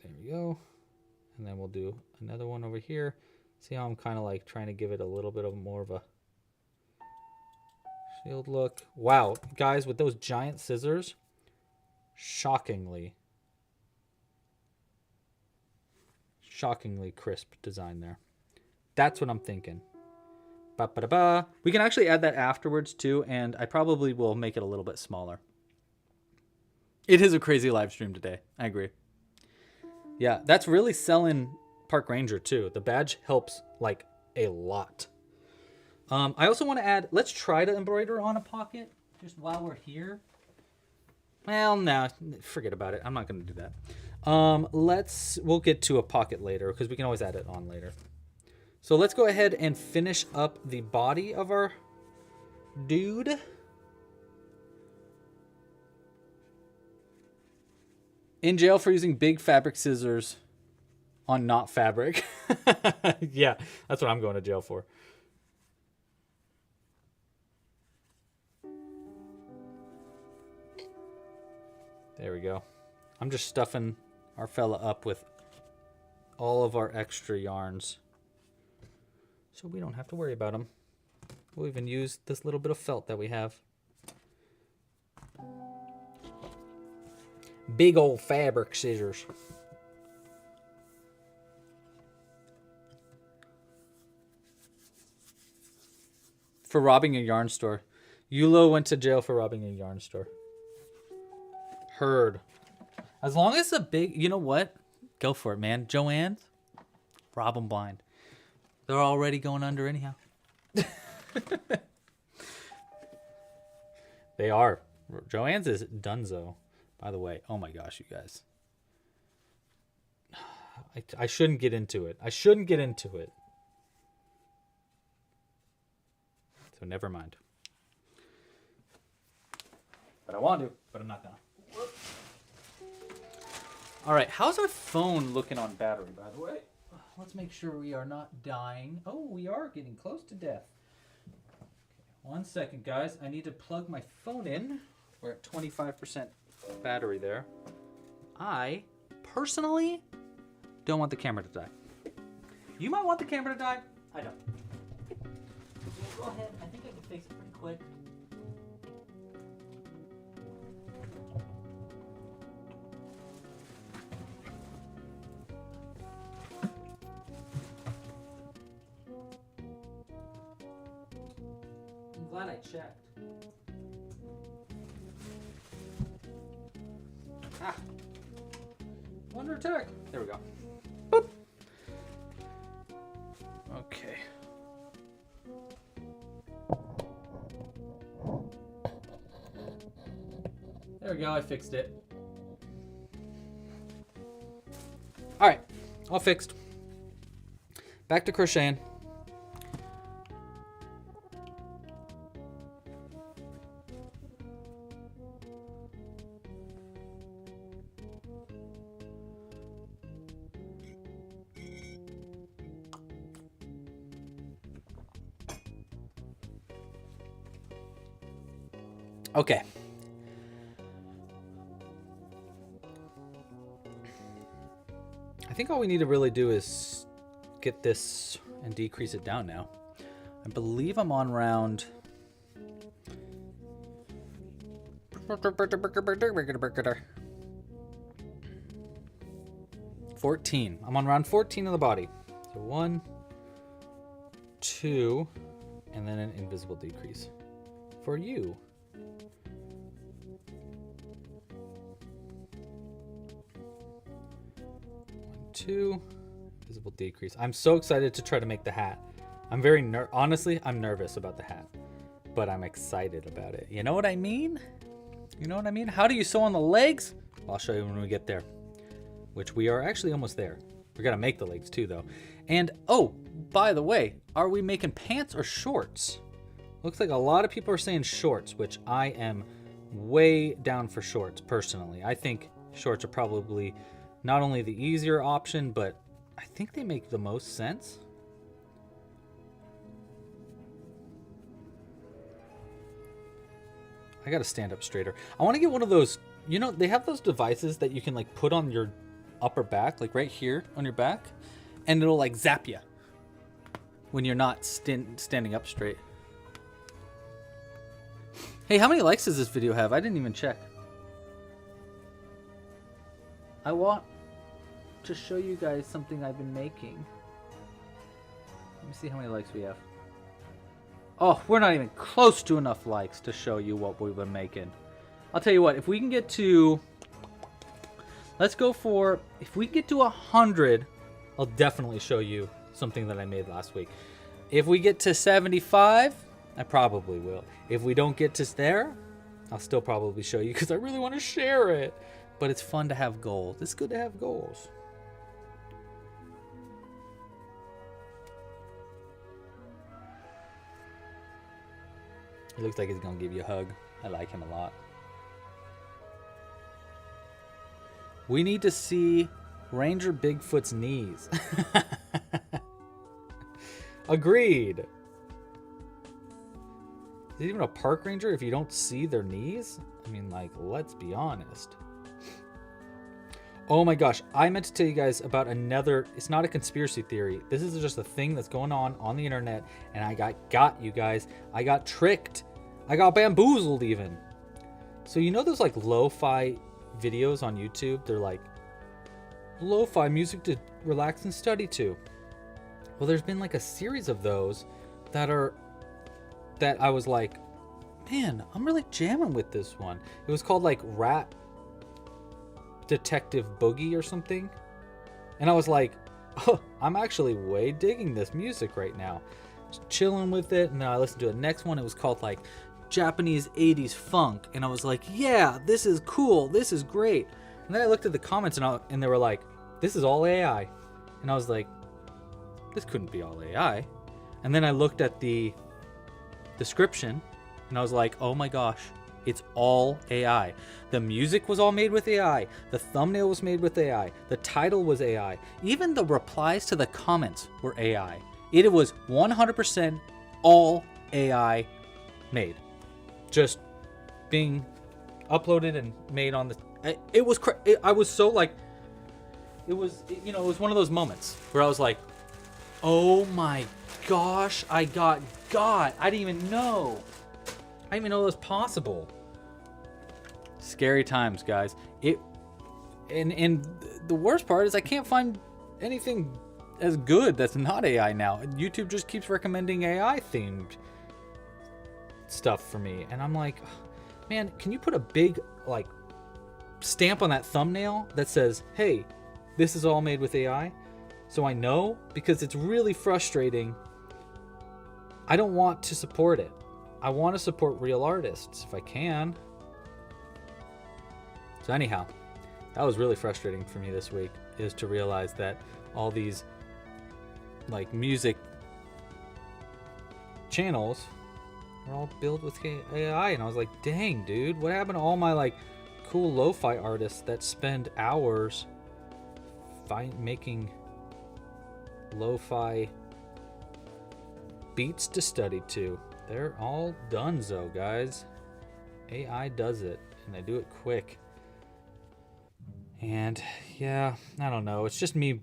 There we go. And then we'll do another one over here. See how I'm kind of like trying to give it a little bit of more of a shield look. Wow, guys, with those giant scissors, shockingly crisp design there. That's what I'm thinking. Ba-ba-da-ba. We can actually add that afterwards too, and I probably will make it a little bit smaller. It is a crazy live stream today. I agree. Yeah, that's really selling Park Ranger too. The badge helps like a lot. I also want to add, let's try to embroider on a pocket just while we're here. Well, no, forget about it. I'm not going to do that. We'll get to a pocket later because we can always add it on later. So let's go ahead and finish up the body of our dude. In jail for using big fabric scissors. on not fabric. Yeah, that's what I'm going to jail for. There we go. I'm just stuffing our fella up with all of our extra yarns so we don't have to worry about them. We'll even use this little bit of felt that we have. Big old fabric scissors. For robbing a yarn store. Yulo went to jail for robbing a yarn store. Heard. As long as a big, you know what? Go for it, man. Joann's, rob them blind. They're already going under anyhow. They are. Joann's is donezo, by the way. Oh my gosh, you guys. I shouldn't get into it. I shouldn't get into it. So never mind. But I want to, but I'm not gonna. All right, how's our phone looking on battery, by the way? Let's make sure we are not dying. Oh, we are getting close to death. Okay, 1 second, guys. I need to plug my phone in. We're at 25% battery there. I, personally, don't want the camera to die. You might want the camera to die. I don't. Go ahead. I think I can fix it pretty quick. I'm glad I checked. Ah. Wonder attack. There we go. Boop. Okay. There we go, I fixed it. All right, all fixed. Back to crocheting. Okay. I think all we need to really do is get this and decrease it down now. I believe I'm on round 14. I'm on round 14 of the body. So 1, 2, and then an invisible decrease for you. 2, visible decrease. I'm so excited to try to make the hat. I'm very honestly, I'm nervous about the hat, but I'm excited about it. You know what I mean? You know what I mean? How do you sew on the legs? I'll show you when we get there, which we are actually almost there. We gotta make the legs too, though. And oh, by the way, are we making pants or shorts? Looks like a lot of people are saying shorts, which I am way down for shorts personally. I think shorts are probably not only the easier option, but I think they make the most sense. I gotta stand up straighter. I want to get one of those, you know, they have those devices that you can like put on your upper back, like right here on your back, and it'll like zap you when you're not standing up straight. Hey, how many likes does this video have? I didn't even check. I want to show you guys something I've been making. Let me see how many likes we have. Oh, we're not even close to enough likes to show you what we've been making. I'll tell you what, if we can get to, let's go for, if we get to 100, I'll definitely show you something that I made last week. If we get to 75, I probably will. If we don't get to there, I'll still probably show you because I really want to share it. But it's fun to have goals. It's good to have goals. It looks like he's going to give you a hug. I like him a lot. We need to see Ranger Bigfoot's knees. Agreed. Is it even a park ranger if you don't see their knees? I mean, like, let's be honest. Oh my gosh, I meant to tell you guys about another, it's not a conspiracy theory. This is just a thing that's going on the internet, and I got you guys. I got tricked. I got bamboozled even. So you know those like lo-fi videos on YouTube? They're like, lo-fi music to relax and study to. Well, there's been like a series of those that I was like, man, I'm really jamming with this one. It was called like Rat Detective Boogie or something. And I was like, oh, I'm actually way digging this music right now. Just chilling with it. And then I listened to the next one. It was called like Japanese 80s funk. And I was like, yeah, this is cool. This is great. And then I looked at the comments and they were like, this is all AI. And I was like, this couldn't be all AI. And then I looked at the description and I was like, oh my gosh, it's all AI. The music was all made with AI. The thumbnail was made with AI. The title was AI. Even the replies to the comments were AI. It was 100% all AI made. Just being uploaded and made on the... It was... I was so like... It was, you know, it was one of those moments where I was like, oh my gosh, I got God. I didn't even know. I didn't even know it was possible. Scary times, guys. And the worst part is I can't find anything as good that's not AI now. YouTube just keeps recommending AI themed stuff for me. And I'm like, man, can you put a big like stamp on that thumbnail that says, hey, this is all made with AI? So I know, because it's really frustrating. I don't want to support it. I want to support real artists if I can. So anyhow, that was really frustrating for me this week, is to realize that all these like music channels are all built with AI. And I was like, dang, dude, what happened to all my like cool lo-fi artists that spend hours making lo-fi beats to study to? They're all donezo, guys. AI does it, and they do it quick. And yeah, I don't know. It's just me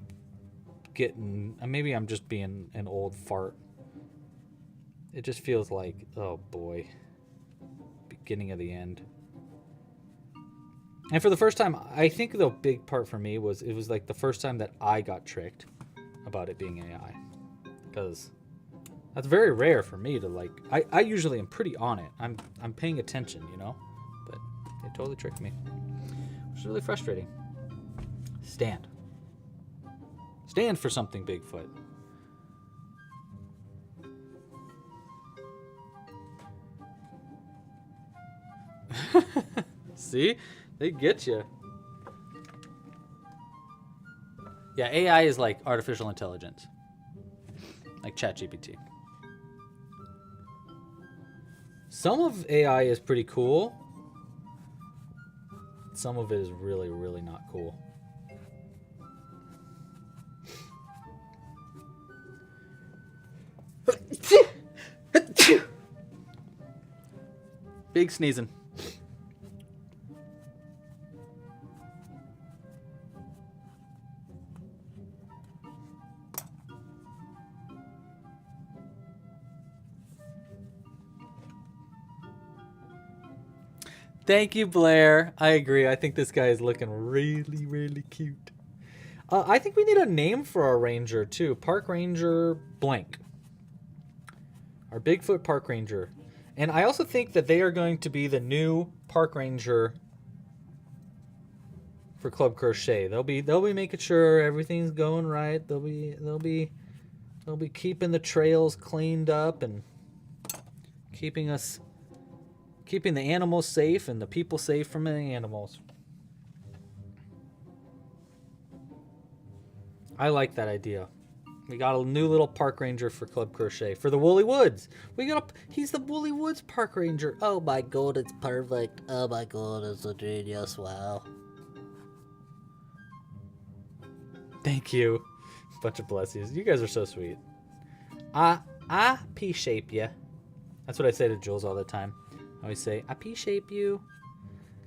getting... Maybe I'm just being an old fart. It just feels like, oh boy, beginning of the end. And for the first time, I think the big part for me was it was like the first time that I got tricked about it being AI. Because that's very rare for me to like... I usually am pretty on it. I'm paying attention, you know? But they totally tricked me. Which is really frustrating. Stand. Stand for something, Bigfoot. See? They get you. Yeah, AI is like artificial intelligence. Like ChatGPT. Some of AI is pretty cool. Some of it is really, really not cool. Big sneezing. Thank you, Blair. I agree. I think this guy is looking really, really cute. I think we need a name for our ranger, too. Park Ranger blank. Our Bigfoot Park Ranger. And I also think that they are going to be the new Park Ranger for Club Crochet. They'll be making sure everything's going right. They'll be keeping the trails cleaned up and keeping the animals safe and the people safe from the animals. I like that idea. We got a new little park ranger for Club Crochet for the Woolly Woods. He's the Woolly Woods park ranger. Oh my god, it's perfect. Oh my god, it's a genius. Wow. Thank you. Bunch of bless yous. You guys are so sweet. I P-shape ya. That's what I say to Jules all the time. I always say, I P-shape you.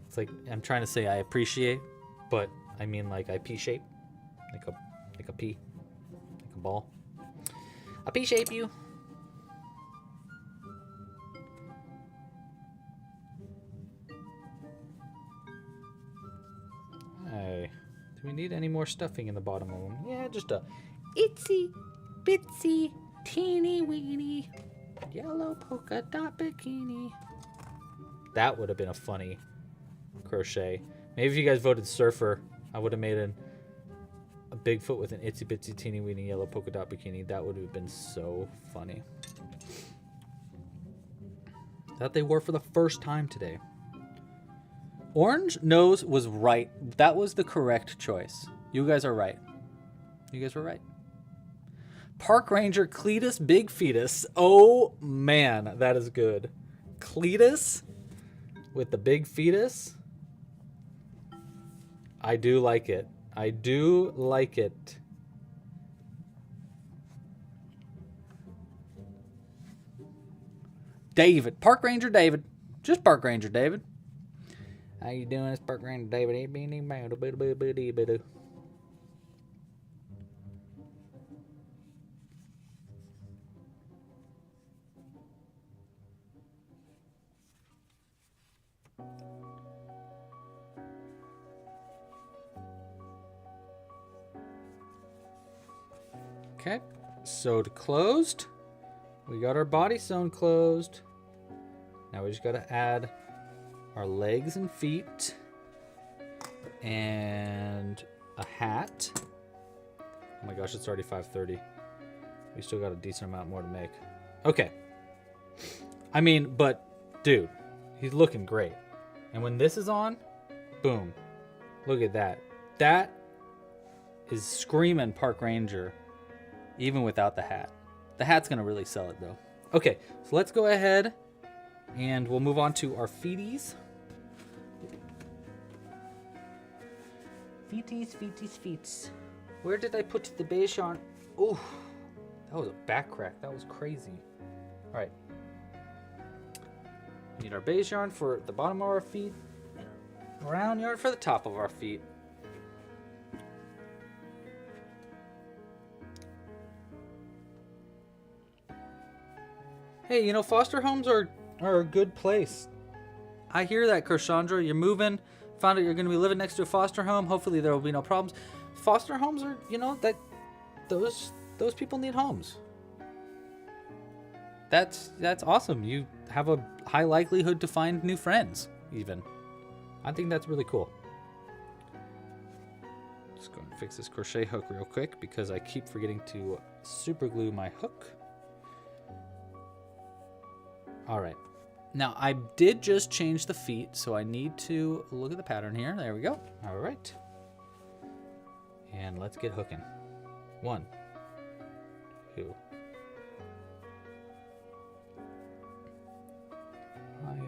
It's like I'm trying to say I appreciate, but I mean like I P-shape. Like a P. Like a ball. I P-shape you. Hey. Do we need any more stuffing in the bottom of them? Yeah, just a itsy bitsy teeny weeny yellow polka dot bikini. That would have been a funny crochet. Maybe if you guys voted surfer, I would have made a Bigfoot with an itsy bitsy teeny weeny yellow polka dot bikini. That would have been so funny. That they wore for the first time today. Orange nose was right. That was the correct choice. You guys are right. You guys were right. Park Ranger Cletus Big Fetus. Oh man, that is good. Cletus with the big fetus. I do like it. I do like it. David. Park Ranger David. Just Park Ranger David. How you doing? It's Park Ranger David. Okay, sewed closed. We got our body sewn closed. Now we just got to add our legs and feet and a hat. Oh my gosh, it's already 5:30. We still got a decent amount more to make. Okay. I mean, but dude, he's looking great. And when this is on, boom. Look at that. That is screaming Park Ranger, even without the hat. The hat's going to really sell it, though. Okay, so let's go ahead and we'll move on to our feeties. Feeties. Where did I put the beige yarn? Oh, that was a back crack. That was crazy. All right. We need our beige yarn for the bottom of our feet and brown yarn for the top of our feet. Hey, you know, foster homes are a good place. I hear that, Kershandra. You're moving. Found out you're going to be living next to a foster home. Hopefully there will be no problems. Foster homes are, you know, that those people need homes. That's awesome. You have a high likelihood to find new friends, even. I think that's really cool. Just going to fix this crochet hook real quick because I keep forgetting to super glue my hook. All right. Now, I did just change the feet, so I need to look at the pattern here. There we go. All right. And let's get hooking. 1, 2, 5,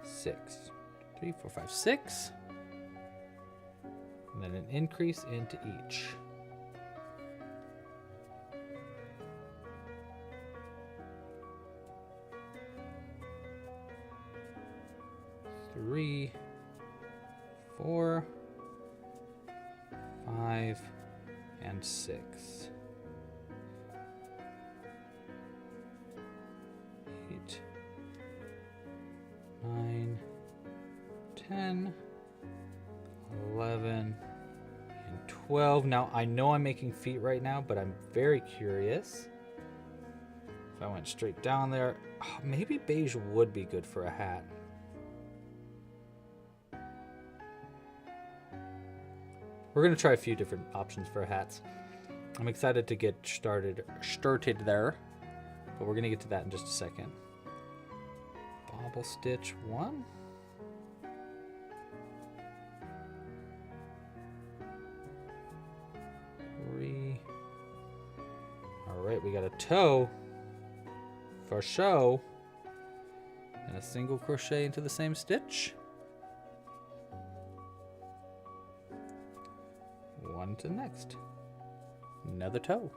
6. 3, 4, 5, 6. And then an increase into each. 3, 4, 5, and 6. 8, 9, 10, 11, and 12. Now, I know I'm making feet right now, but I'm very curious. If I went straight down there, maybe beige would be good for a hat. We're going to try a few different options for hats. I'm excited to get started there, but we're going to get to that in just a second. Bobble stitch 1. All right, we got a toe for show and a single crochet into the same stitch. 1 on to the next. Another toe.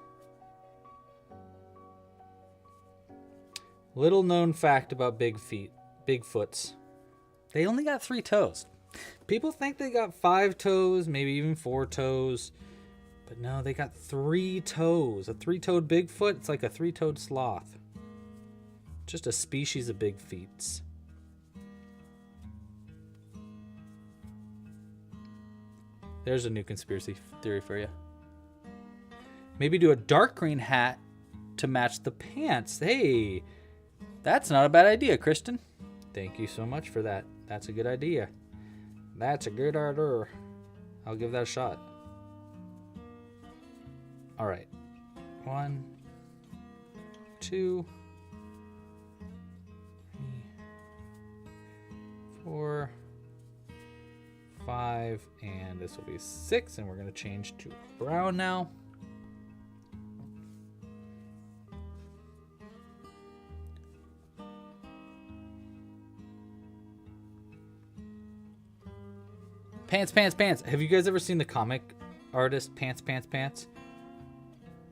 Little known fact about Bigfoots. They only got 3 toes. People think they got 5 toes, maybe even 4 toes. But no, they got 3 toes. A 3-toed Bigfoot, it's like a 3-toed sloth. Just a species of big feets. There's a new conspiracy theory for you. Maybe do a dark green hat to match the pants. Hey, that's not a bad idea, Kristen. Thank you so much for that. That's a good idea. That's a good idea. I'll give that a shot. All right. 1, 2, 3, 4, 5, and this will be 6, and we're going to change to brown now. Pants, pants, pants. Have you guys ever seen the comic artist Pants, Pants, Pants?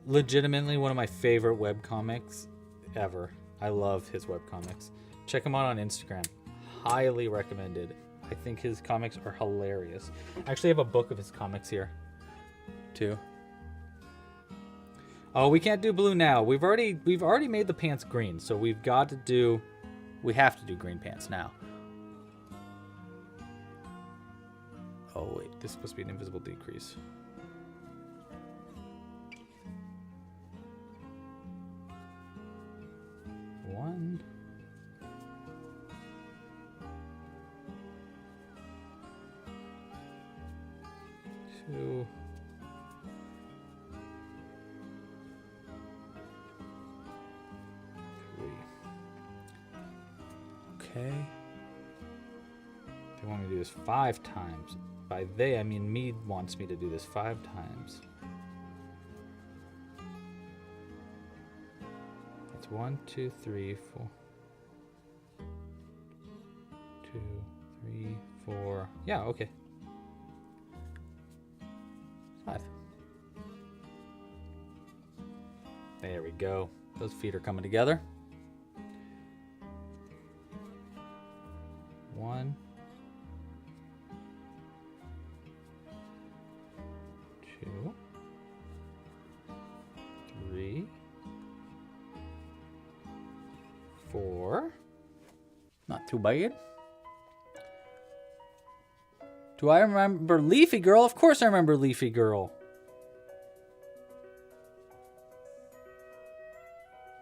Legitimately one of my favorite webcomics ever. I love his webcomics. Check him out on Instagram. Highly recommended. I think his comics are hilarious. I actually have a book of his comics here, too. Oh, we can't do blue now. We've already made the pants green, so we have to do green pants now. Oh wait, this is supposed to be an invisible decrease. One. 2. 3. Okay. They want me to do this 5 times. By they, I mean me wants me to do this 5 times. That's 1, 2, 3, 4. 2, 3, 4. Yeah, okay. 5. There we go. Those feet are coming together. 1. 2. 3. 4. Not too bad. Do I remember Leafy Girl? Of course I remember Leafy Girl.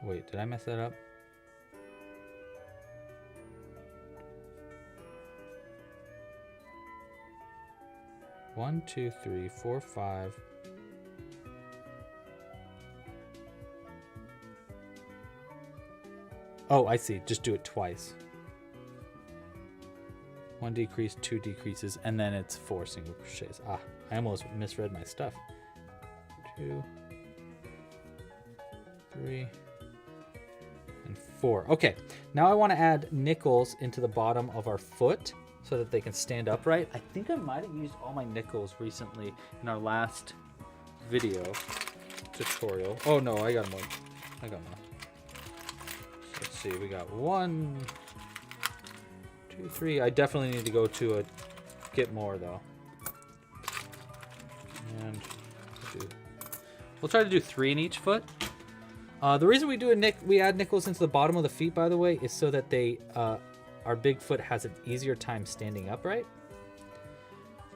Wait, did I mess that up? One, 2, 3, 4, 5. Oh, I see. Just do it twice. 1 decrease, 2 decreases, and then it's 4 single crochets. Ah, I almost misread my stuff. 2, 3, and 4. Okay, now I want to add nickels into the bottom of our foot so that they can stand upright. I think I might have used all my nickels recently in our last video tutorial. Oh no, I got more. I got more. So let's see, we got 1, 2, 3. I definitely need to go to get more though. And we'll try to do 3 in each foot. The reason we add nickels into the bottom of the feet, by the way, is so that our Bigfoot has an easier time standing upright.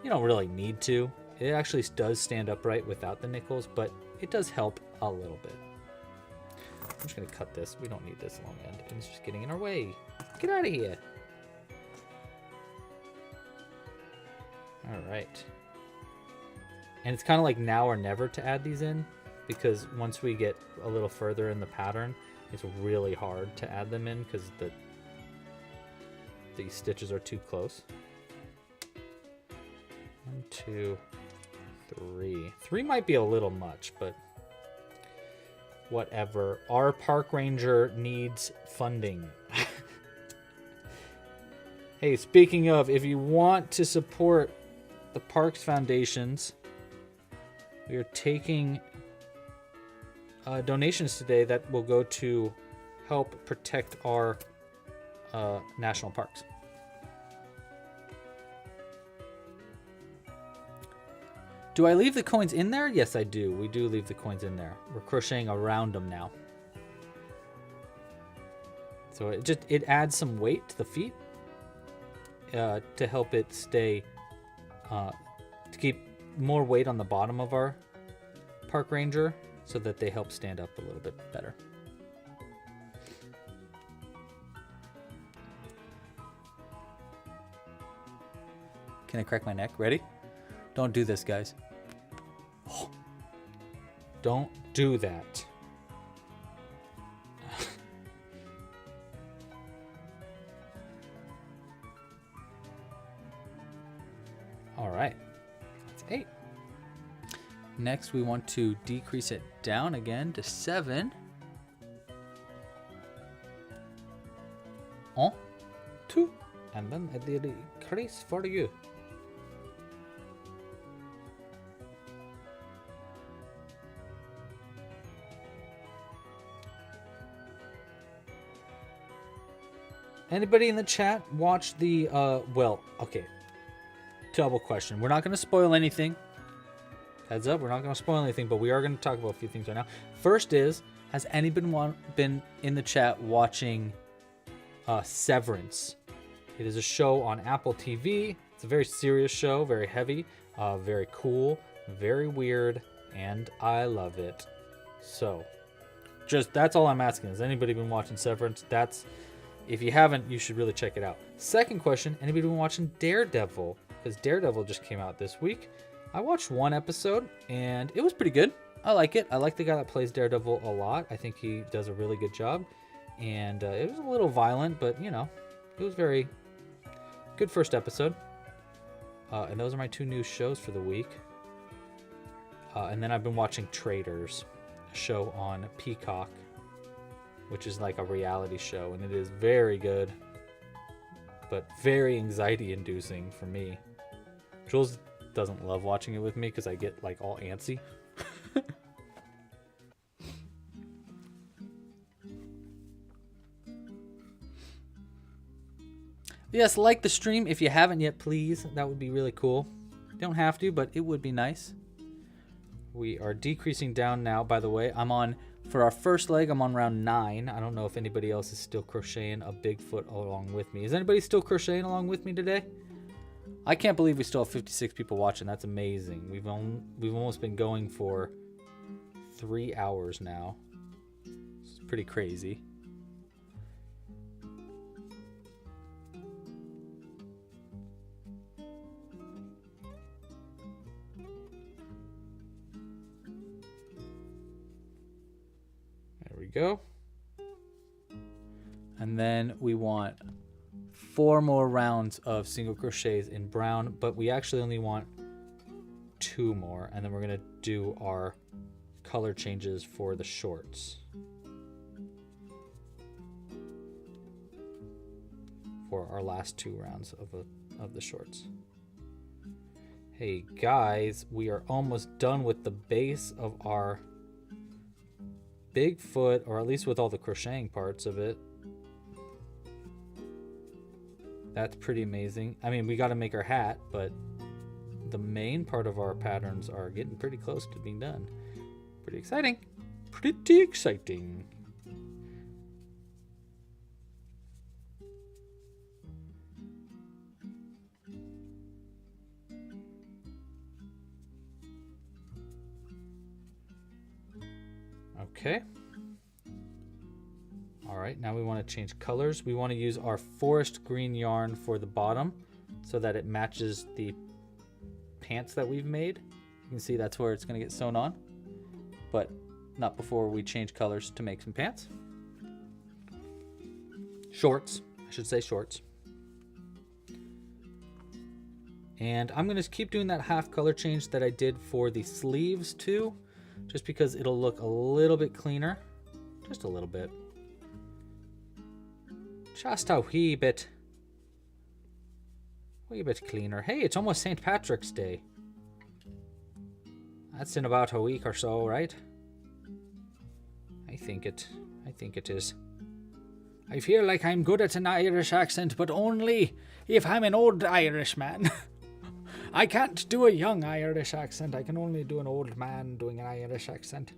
You don't really need to. It actually does stand upright without the nickels, but it does help a little bit. I'm just gonna cut this. We don't need this long end. It's just getting in our way. Get out of here. All right. And it's kind of like now or never to add these in, because once we get a little further in the pattern, it's really hard to add them in because these stitches are too close. 1, 2, 3. 3 might be a little much, but whatever. Our park ranger needs funding. Hey, speaking of, if you want to support the Parks Foundations, We are taking donations today that will go to help protect our national parks. Do I leave the coins in there? Yes, I do. We do leave the coins in there. We're crocheting around them now. So it adds some weight to the feet to help it stay, to keep more weight on the bottom of our park ranger so that they help stand up a little bit better. Can I crack my neck? Ready? Don't do this, guys. Oh. Don't do that. All right, that's 8. Next, we want to decrease it down again to 7. 1, 2, and then a little decrease for you. Anybody in the chat watch the, well, okay. Double question. We're not going to spoil anything. Heads up, we're not going to spoil anything, but we are going to talk about a few things right now. First is, has anybody been in the chat watching Severance? It is a show on Apple TV. It's a very serious show, very heavy, very cool, very weird, and I love it. So, just that's all I'm asking. Has anybody been watching Severance? If you haven't, you should really check it out. Second question, anybody been watching Daredevil? Because Daredevil just came out this week. I watched 1 episode, and it was pretty good. I like it. I like the guy that plays Daredevil a lot. I think he does a really good job. And it was a little violent, but, you know, it was very good first episode. And those are my 2 new shows for the week. And then I've been watching Traitors, a show on Peacock, which is like a reality show, and it is very good, but very anxiety-inducing for me. Jules doesn't love watching it with me because I get like all antsy. Yes, like the stream if you haven't yet, please. That would be really cool. You don't have to, but it would be nice. We are decreasing down now, by the way. For our first leg, I'm on round 9. I don't know if anybody else is still crocheting a Bigfoot along with me. Is anybody still crocheting along with me today? I can't believe we still have 56 people watching. That's amazing. We've almost been going for 3 hours now. It's pretty crazy. Go. And then we want 4 more rounds of single crochets in brown, but we actually only want 2 more, and then we're going to do our color changes for the shorts. For our last 2 rounds of the shorts. Hey guys, we are almost done with the base of our Bigfoot, or at least with all the crocheting parts of it. That's pretty amazing. I mean, we got to make our hat, but the main part of our patterns are getting pretty close to being done. Pretty exciting. Pretty exciting. Okay. All right, now we want to change colors. We want to use our forest green yarn for the bottom so that it matches the pants that we've made. You can see that's where it's going to get sewn on, but not before we change colors to make some pants. Shorts, I should say shorts. And I'm going to keep doing that half color change that I did for the sleeves too, just because it'll look a little bit cleaner. Just a little bit. Just a wee bit cleaner. Hey, it's almost St. Patrick's Day. That's in about a week or so, right? I think it is. I feel like I'm good at an Irish accent, but only if I'm an old Irish man. I can't do a young Irish accent. I can only do an old man doing an Irish accent.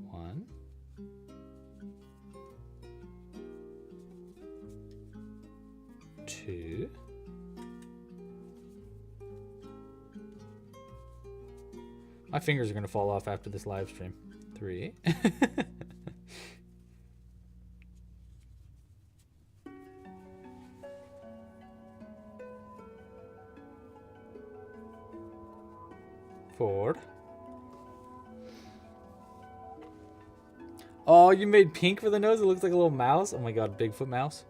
One. Two. My fingers are going to fall off after this live stream. 3. 4. Oh, you made pink for the nose? It looks like a little mouse. Oh my god, Bigfoot mouse.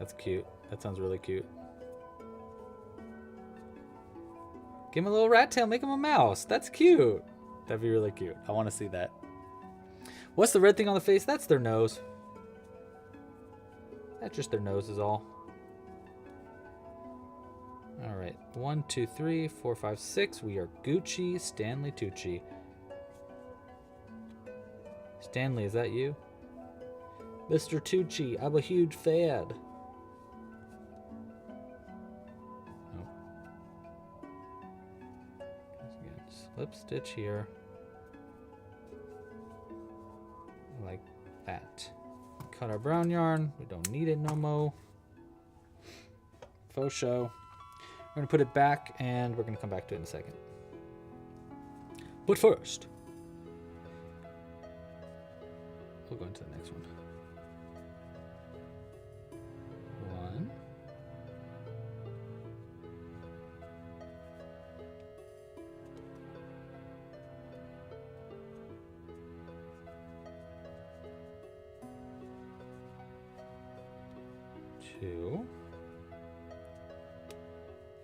That's cute. That sounds really cute. Give him a little rat tail, make him a mouse. That's cute. That'd be really cute. I want to see that. What's the red thing on the face? That's their nose. That's just their nose is all. Alright. 1, 2, 3, 4, 5, 6. We are Gucci, Stanley Tucci. Stanley, is that you? Mr. Tucci, I'm a huge fan. Slip stitch here, like that. Cut our brown yarn. We don't need it no more. Faux show. We're gonna put it back, and we're gonna come back to it in a second. But first, we'll go into the next one. 1. 2.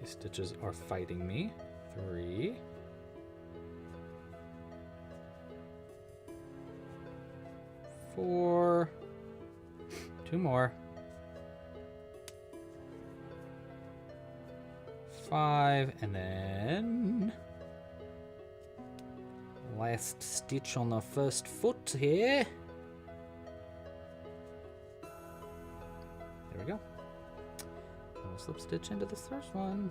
These stitches are fighting me. 3. 4. 2 more. 5, and then last stitch on the first foot here. There we go. And we'll slip stitch into this first one.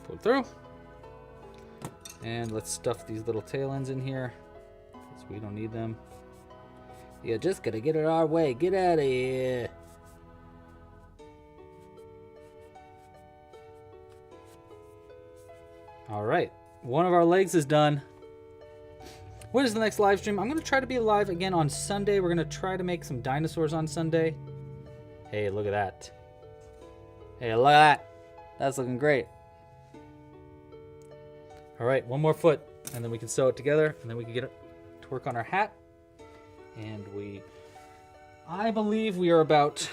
Pull through. And let's stuff these little tail ends in here, because we don't need them. Yeah, just gotta get it our way. Get out of here. All right. One of our legs is done. When is the next live stream? I'm going to try to be live again on Sunday. We're going to try to make some dinosaurs on Sunday. Hey, look at that. Hey, look at that. That's looking great. All right, one more foot, and then we can sew it together, and then we can get it to work on our hat. And I believe we are about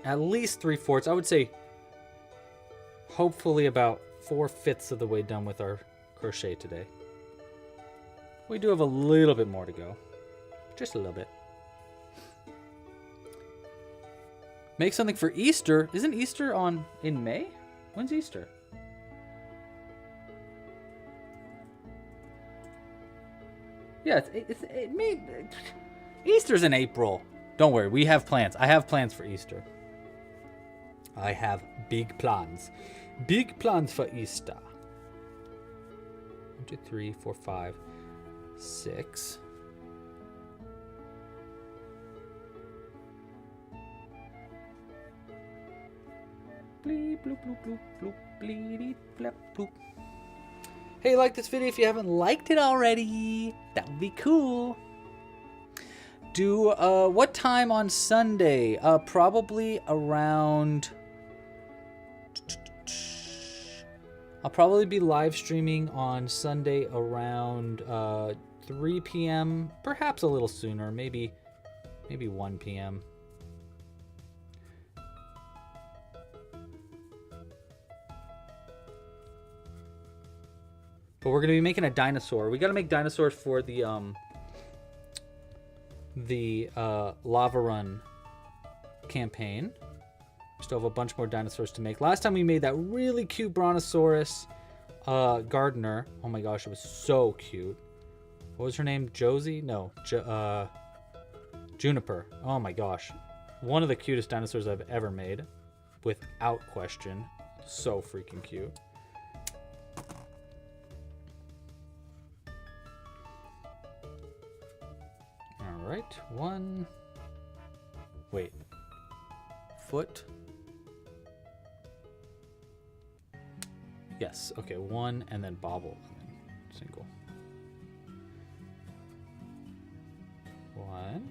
at least 3/4. I would say hopefully about 4/5 of the way done with our crochet today. We do have a little bit more to go. Just a little bit. Make something for Easter. Isn't Easter in May? When's Easter? Yeah, Easter's in April. Don't worry, we have plans. I have plans for Easter. I have big plans. Big plans for Easter. 1, 2, 3, 4, 5, 6. Bleep, bloop, bloop, bloop, bloop, bleep, blap, bloop. Hey, like this video if you haven't liked it already. That would be cool. Do what time on Sunday? Probably around. I'll probably be live streaming on Sunday around 3 p.m. Perhaps a little sooner, maybe 1 p.m. But we're gonna be making a dinosaur. We gotta make dinosaurs for the lava run campaign. Still have a bunch more dinosaurs to make. Last time we made that really cute brontosaurus gardener. Oh my gosh, it was so cute. What was her name? Josie? No, Juniper. Oh my gosh. One of the cutest dinosaurs I've ever made. Without question. So freaking cute. Alright, one. Wait. Foot. Yes, okay, one and then bobble. And then single. One.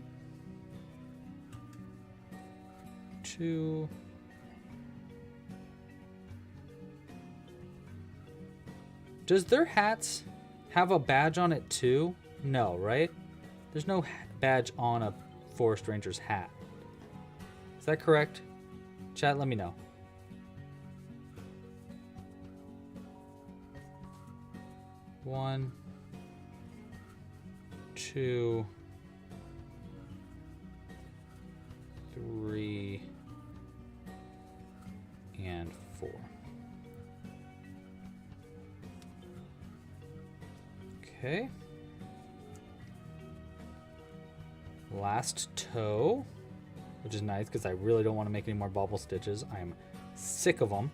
Two. Does their hats have a badge on it too? No, right? There's no badge on a forest ranger's hat. Is that correct? Chat, let me know. One, two, three, and four. Okay. Last toe, which is nice because I really don't want to make any more bobble stitches. I am sick of them.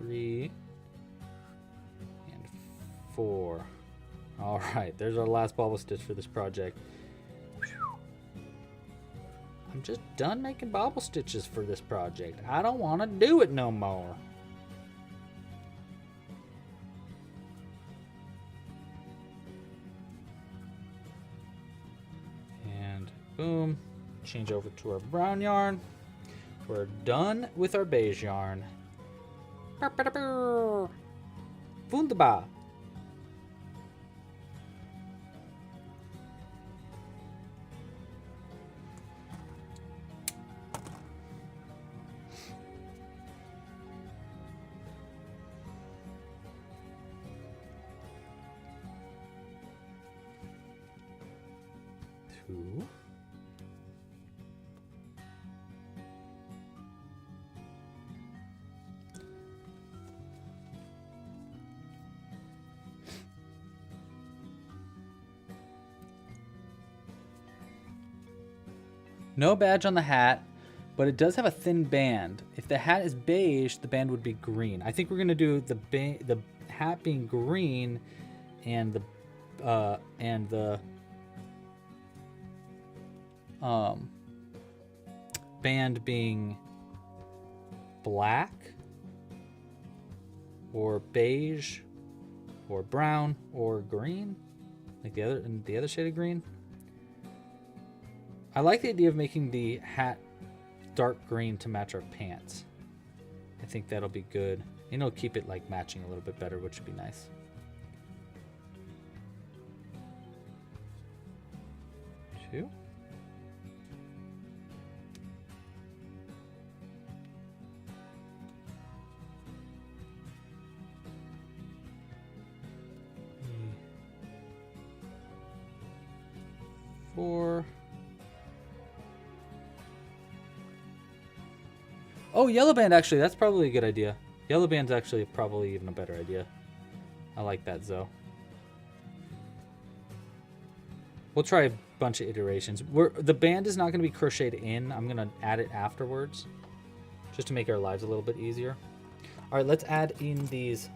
3 and 4. All right, there's our last bobble stitch for this project. I'm just done making bobble stitches for this project. I don't want to do it no more. And boom, change over to our brown yarn. We're done with our beige yarn. Wunderbar. Two. No badge on the hat, but it does have a thin band. If the hat is beige, the band would be green. I think we're gonna do the hat being green, and the band being black or beige or brown or green, like the other shade of green. I like the idea of making the hat dark green to match our pants. I think that'll be good. And it'll keep it like matching a little bit better, which would be nice. Two. Four. Oh, yellow band, actually, that's probably a good idea. Yellow band's actually probably even a better idea. I like that, Zoe. We'll try a bunch of iterations. The band is not going to be crocheted in. I'm going to add it afterwards, just to make our lives a little bit easier. All right, let's add in these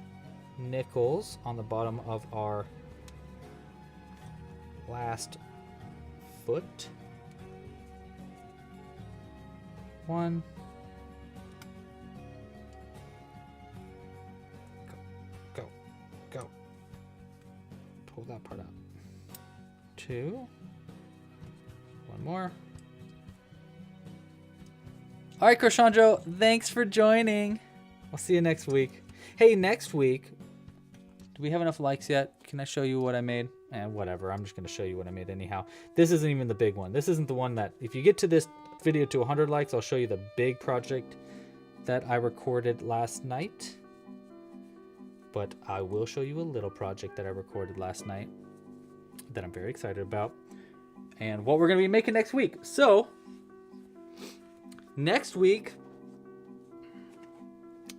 nickels on the bottom of our last foot. One. Go. Pull that part out. Two. One more. All right, Crochandro, thanks for joining. I'll see you next week. Hey, next week, do we have enough likes yet? Can I show you what I made? Whatever. I'm just going to show you what I made anyhow. This isn't even the big one. This isn't the one that, if you get to this video to 100 likes, I'll show you the big project that I recorded last night. but I will show you a little project that I recorded last night that I'm very excited about and what we're going to be making next week. So next week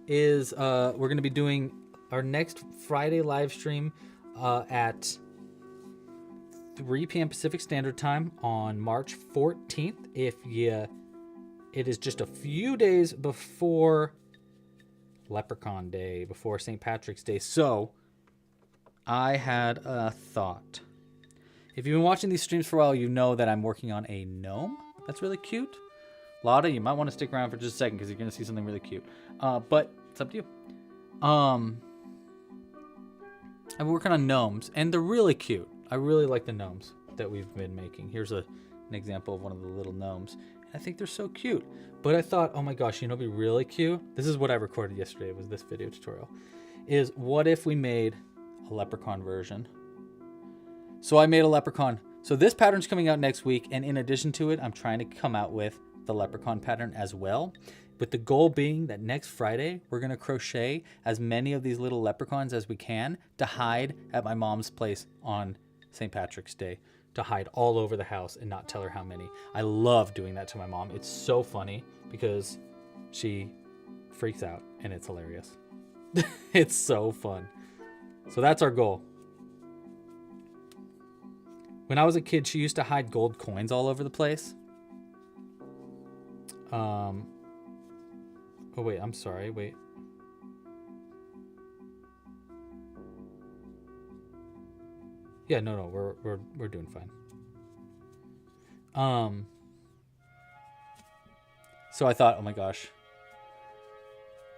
is we're going to be doing our next Friday live stream at 3 p.m. Pacific Standard Time on March 14th. It is just a few days before Leprechaun Day, before St. Patrick's Day. So I had a thought. If you've been watching these streams for a while, you know that I'm working on a gnome that's really cute. Lotta, you might want to stick around for just a second because you're going to see something really cute. But it's up to you. I've been working on gnomes, and they're really cute. I really like the gnomes that we've been making. Here's an example of one of the little gnomes. And I think they're so cute. But I thought, oh my gosh, you know, it'd be really cute. This is what I recorded yesterday. Was this video tutorial? Is what if we made a leprechaun version? So I made a leprechaun. So this pattern's coming out next week, and in addition to it, I'm trying to come out with the leprechaun pattern as well, with the goal being that next Friday we're going to crochet as many of these little leprechauns as we can to hide at my mom's place on St. Patrick's Day, to hide all over the house and not tell her how many. I love doing that to my mom. It's so funny because she freaks out and it's hilarious. It's so fun. So that's our goal. When I was a kid, she used to hide gold coins all over the place. Oh wait, I'm sorry. Wait. Yeah, no, we're doing fine. So I thought, oh my gosh,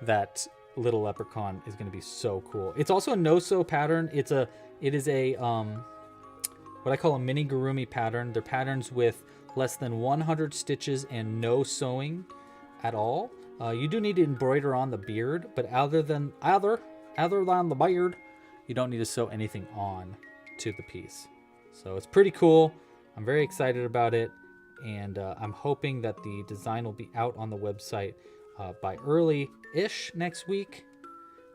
that little leprechaun is going to be so cool. It's also a no-sew pattern. It is a what I call a Amigurumi pattern. They're patterns with less than 100 stitches and no sewing at all. You do need to embroider on the beard, but other than the beard, you don't need to sew anything on to the piece. So it's pretty cool. I'm very excited about it, and I'm hoping that the design will be out on the website by early-ish next week.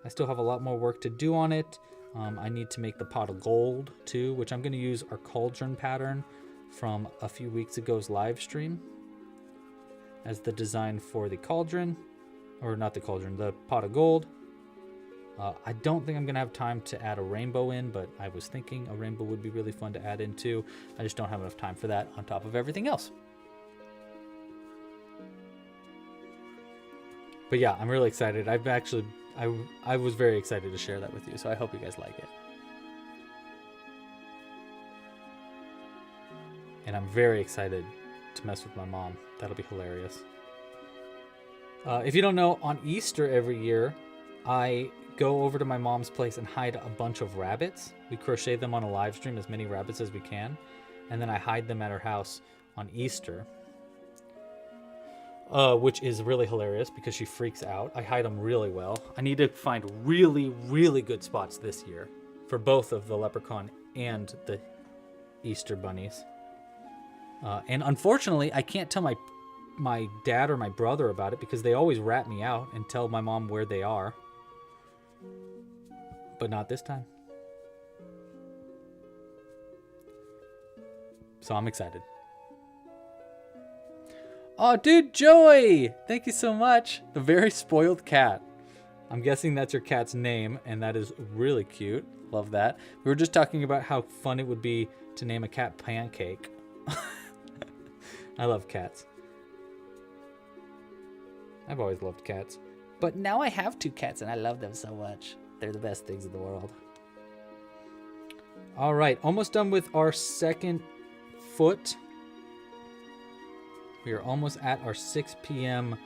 I still have a lot more work to do on it. I need to make the pot of gold too, which I'm going to use our cauldron pattern from a few weeks ago's live stream as the design for the cauldron, or not the cauldron, the pot of gold. I don't think I'm going to have time to add a rainbow in, but I was thinking a rainbow would be really fun to add in too. I just don't have enough time for that on top of everything else. But yeah, I'm really excited. I was very excited to share that with you, so I hope you guys like it. And I'm very excited to mess with my mom. That'll be hilarious. If you don't know, on Easter every year, I go over to my mom's place and hide a bunch of rabbits. We crochet them on a live stream, as many rabbits as we can, and then I hide them at her house on Easter, which is really hilarious because she freaks out. I hide them really well. I need to find really, really good spots this year for both of the leprechaun and the Easter bunnies. And unfortunately, I can't tell my dad or my brother about it because they always rat me out and tell my mom where they are. But not this time. So I'm excited. Oh, dude, Joey! Thank you so much. The very spoiled cat. I'm guessing that's your cat's name, and that is really cute. Love that. We were just talking about how fun it would be to name a cat Pancake. I love cats. I've always loved cats. But now I have 2 cats, and I love them so much. They're the best things in the world. All right, almost done with our second foot. We are almost at our 6 p.m.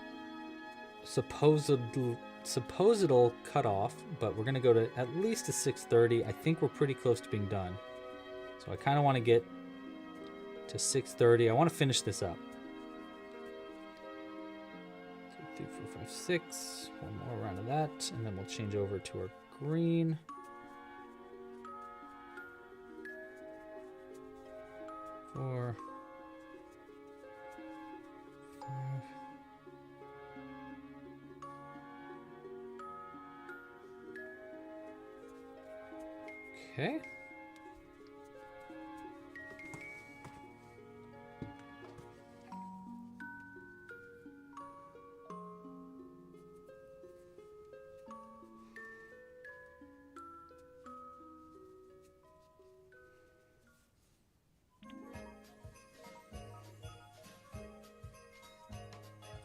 supposedal cutoff, but we're gonna go to at least to 6:30. I think we're pretty close to being done. So I kind of want to get to 6:30. I want to finish this up. 2, 3, 4, 5, 6. One more round of that, and then we'll change over to our green. 4, 5. Okay.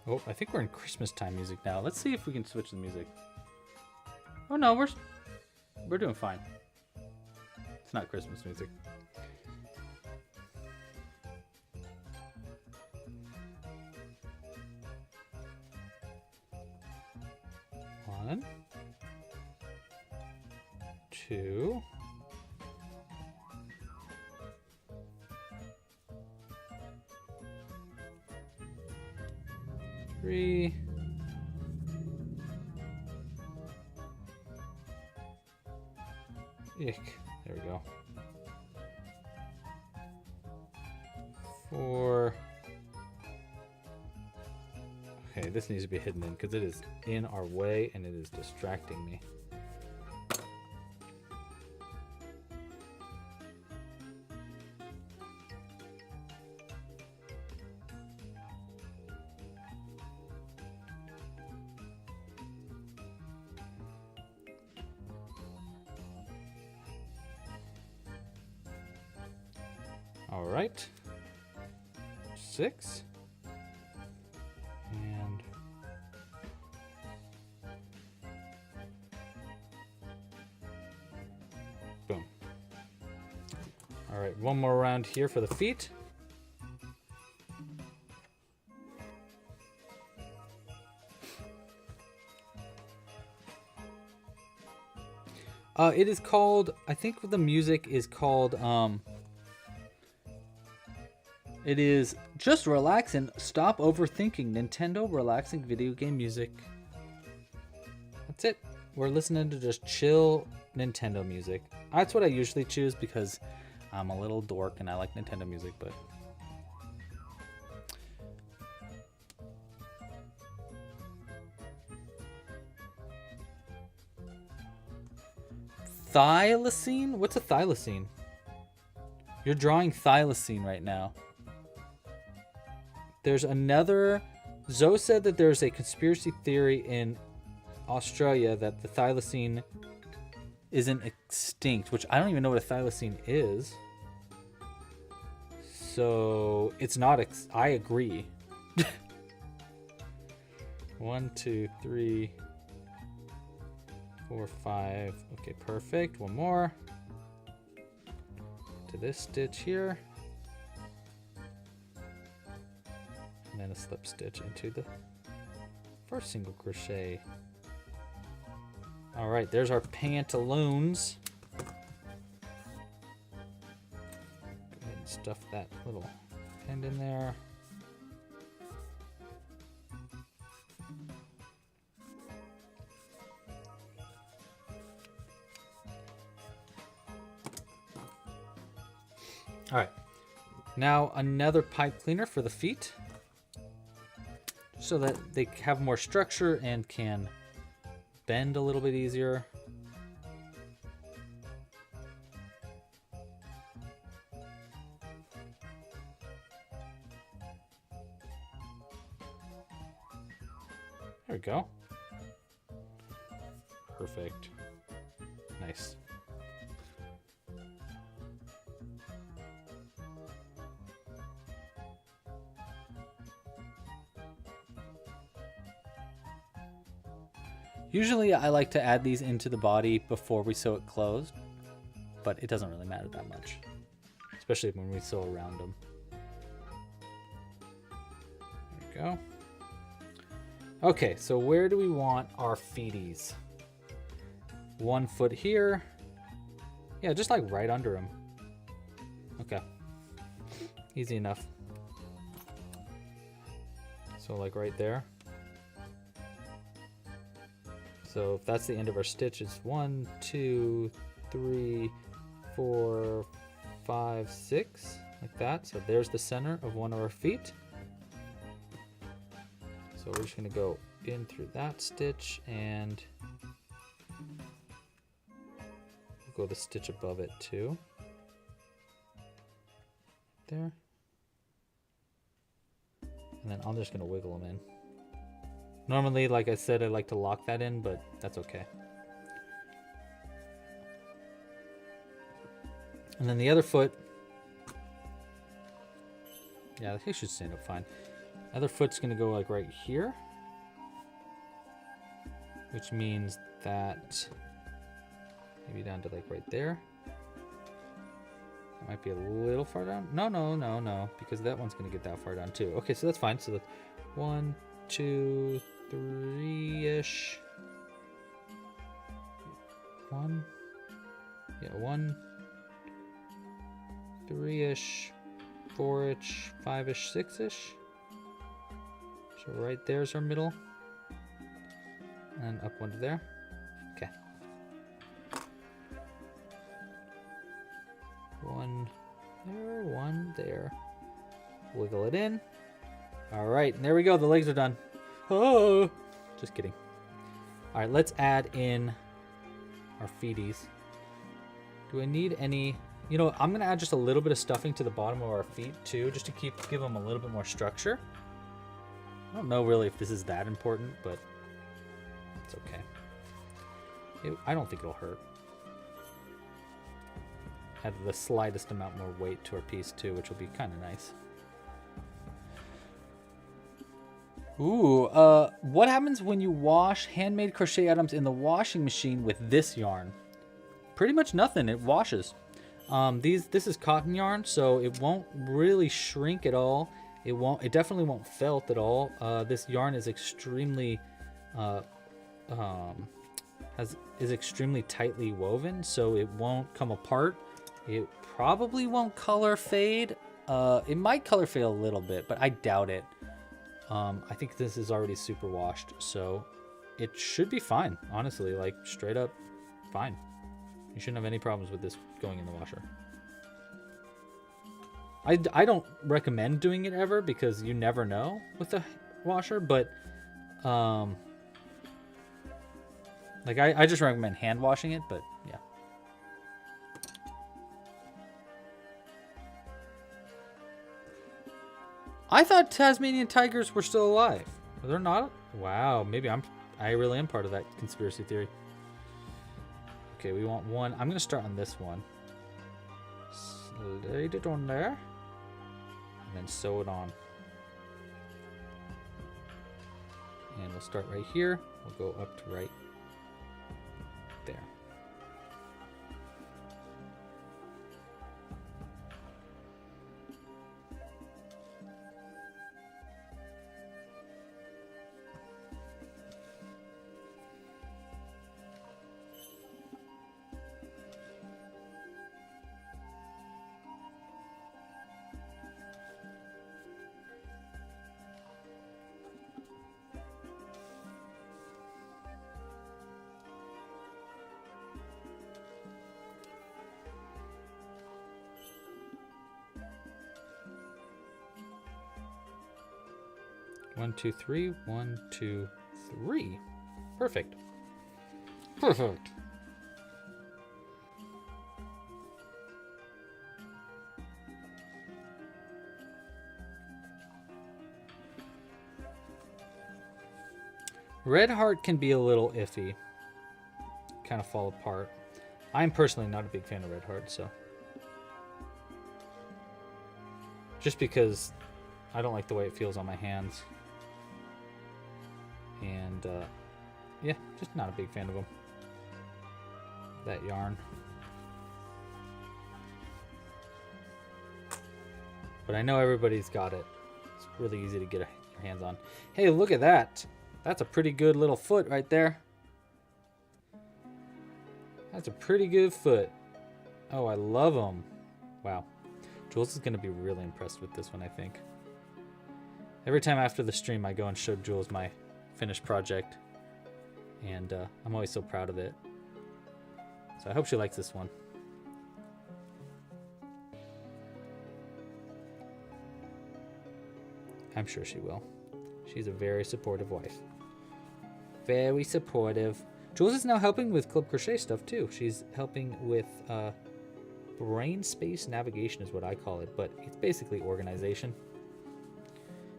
Oh, I think we're in Christmas time music now. Let's see if we can switch the music. Oh no, we're doing fine. It's not Christmas music. One, two, three, ick. There we go. 4. Okay, this needs to be hidden in because it is in our way and it is distracting me. All right, 6, and boom. All right, one more round here for the feet. It is called, I think the music is called, it is Just Relax and Stop Overthinking Nintendo Relaxing Video Game Music. That's it. We're listening to just chill Nintendo music. That's what I usually choose because I'm a little dork and I like Nintendo music, but... Thylacine? What's a thylacine? You're drawing thylacine right now. There's another... Zoe said that there's a conspiracy theory in Australia that the thylacine isn't extinct, which I don't even know what a thylacine is. So it's not... I agree. 1, 2, 3, 4, 5. Okay, perfect. One more. To this stitch here. And then a slip stitch into the first single crochet. All right, there's our pantaloons. Go ahead and stuff that little end in there. All right, now another pipe cleaner for the feet so that they have more structure and can bend a little bit easier. There we go. Perfect. Nice. Usually I like to add these into the body before we sew it closed, but it doesn't really matter that much, especially when we sew around them. There we go. Okay, so where do we want our feeties? 1 foot here. Yeah, just like right under them. Okay, easy enough. So like right there. So if that's the end of our stitch, it's 1, 2, 3, 4, 5, 6, like that. So there's the center of one of our feet. So we're just gonna go in through that stitch and go the stitch above it too. There. And then I'm just gonna wiggle them in. Normally, like I said, I like to lock that in, but that's okay. And then the other foot, yeah, I think it should stand up fine. Other foot's gonna go like right here, which means that maybe down to like right there. That might be a little far down. No, because that one's gonna get that far down too. Okay, so that's fine. So that's 1, 2, 3-ish. 1, 3-ish, 4-ish, 5-ish, 6-ish. So right there's our middle. And up one to there. Okay. 1 there, 1 there. Wiggle it in. All right, and there we go. The legs are done. Oh, just kidding. All right, let's add in our feeties. Do I need any? You know, I'm gonna add just a little bit of stuffing to the bottom of our feet too, just to give them a little bit more structure. I don't know really if this is that important, but it's okay. I don't think it'll hurt. Add the slightest amount more weight to our piece too, which will be kind of nice. Ooh, what happens when you wash handmade crochet items in the washing machine with this yarn? Pretty much nothing. It washes. This is cotton yarn, so it won't really shrink at all. It definitely won't felt at all. This yarn is extremely is extremely tightly woven, so it won't come apart. It probably won't color fade. It might color fade a little bit, but I doubt it. I think this is already super washed, so it should be fine. Honestly, like straight up fine. You shouldn't have any problems with this going in the washer. I don't recommend doing it ever because you never know with the washer, but like I just recommend hand washing it, but yeah. I thought Tasmanian tigers were still alive. They're not? Wow, maybe I really am part of that conspiracy theory. Okay, we want one. I'm gonna start on this one. Slide it on there. And then sew it on. And we'll start right here. We'll go up to right there. One, two, three. 1, 2, 3. Perfect. Perfect. Red heart can be a little iffy. Kind of fall apart. I'm personally not a big fan of red heart, so. Just because I don't like the way it feels on my hands. And yeah, just not a big fan of them. That yarn. But I know everybody's got it. It's really easy to get your hands on. Hey, look at that. That's a pretty good little foot right there. That's a pretty good foot. Oh, I love them. Wow. Jules is going to be really impressed with this one, I think. Every time after the stream, I go and show Jules my finished project. And I'm always so proud of it. So I hope she likes this one. I'm sure she will. She's a very supportive wife. Very supportive. Jules is now helping with Club Crochet stuff too. She's helping with brain space navigation is what I call it, but it's basically organization.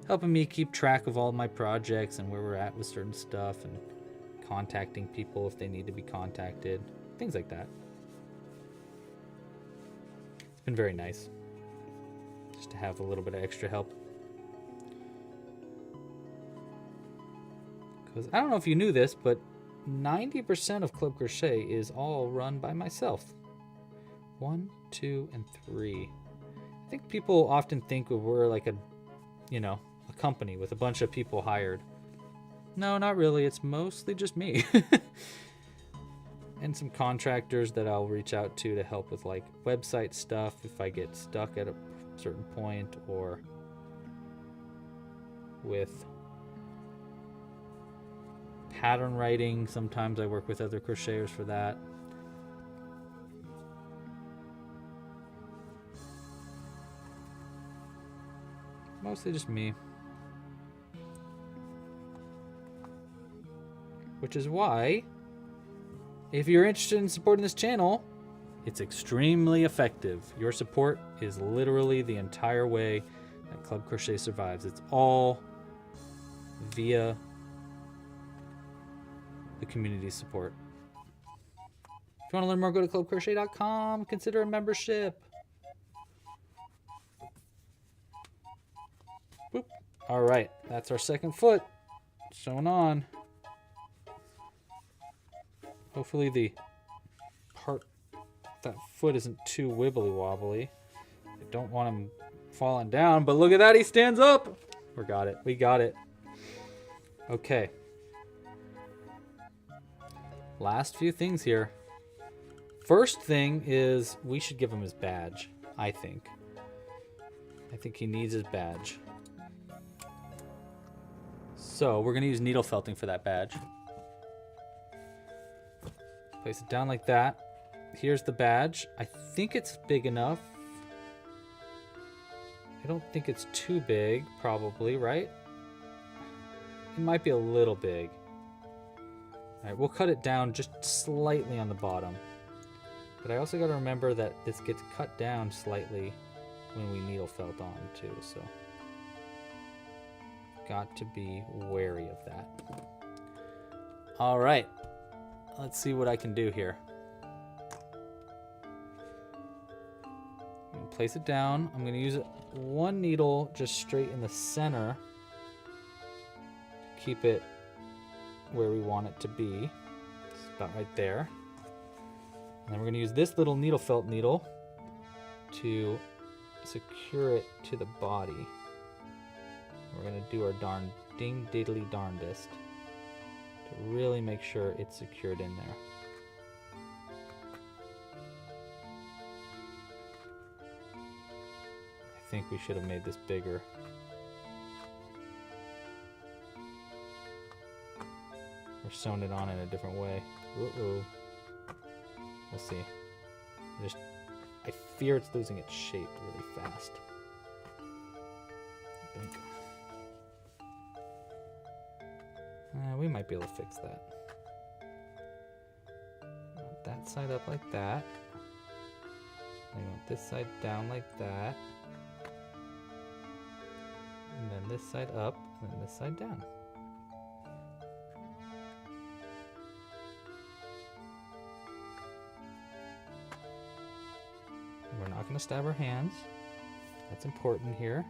Helping me keep track of all my projects and where we're at with certain stuff and contacting people if they need to be contacted, things like that. It's been very nice just to have a little bit of extra help. Because I don't know if you knew this, but 90% of Club Crochet is all run by myself. 1, 2, and 3. I think people often think we're like a company with a bunch of people hired. No, not really. It's mostly just me. And some contractors that I'll reach out to help with like website stuff if I get stuck at a certain point, or with pattern writing. Sometimes I work with other crocheters for that. Mostly just me. Which is why, if you're interested in supporting this channel, it's extremely effective. Your support is literally the entire way that Club Crochet survives. It's all via the community support. If you want to learn more, go to clubcrochet.com. Consider a membership. Boop. All right, that's our second foot sewn on. Hopefully the part, that foot isn't too wibbly wobbly. I don't want him falling down, but look at that, he stands up. We got it. We got it. Okay. Last few things here. First thing is we should give him his badge, I think. I think he needs his badge. So we're going to use needle felting for that badge. Place it down like that. Here's the badge. I think it's big enough. I don't think it's too big, probably, right? It might be a little big. All right, we'll cut it down just slightly on the bottom. But I also got to remember that this gets cut down slightly when we needle felt on too, so got to be wary of that. All right. Let's see what I can do here. I'm gonna place it down. I'm gonna use one needle just straight in the center to keep it where we want it to be. It's about right there. And then we're gonna use this little needle felt needle to secure it to the body. We're gonna do our darn ding diddly darndest to really make sure it's secured in there. I think we should have made this bigger. Or sewn it on in a different way. Uh-oh. We'll see. I fear it's losing its shape really fast. I think. We might be able to fix that. Want that side up like that. I want this side down like that. And then this side up, and then this side down. And we're not going to stab our hands. That's important here.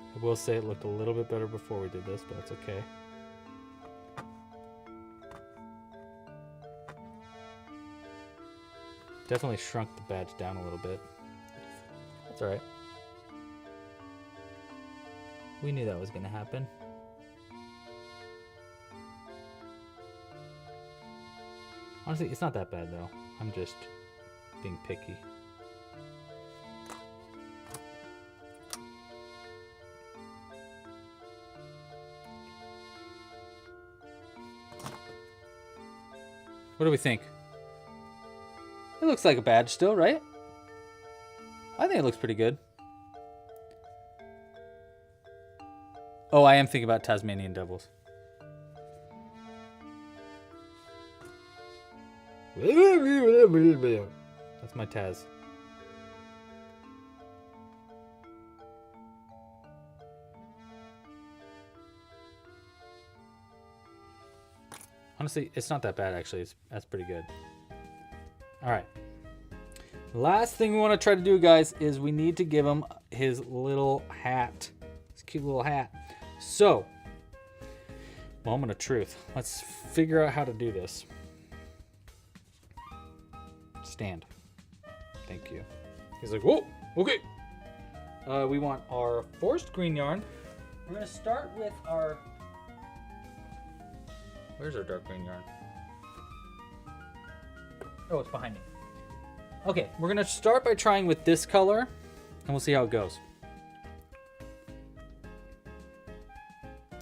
I will say it looked a little bit better before we did this, but that's okay. Definitely shrunk the badge down a little bit. That's alright. We knew that was going to happen. Honestly, it's not that bad though. I'm just being picky. What do we think? It looks like a badge still, right? I think it looks pretty good. Oh, I am thinking about Tasmanian devils. That's my Taz. Honestly, it's not that bad, actually. That's pretty good. All right. Last thing we want to try to do, guys, is we need to give him his little hat. His cute little hat. So, moment of truth. Let's figure out how to do this. Stand. Thank you. He's like, whoa, okay. We want our forest green yarn. We're going to start with our... Where's our dark green yarn? Oh, it's behind me. Okay, we're going to start by trying with this color, and we'll see how it goes.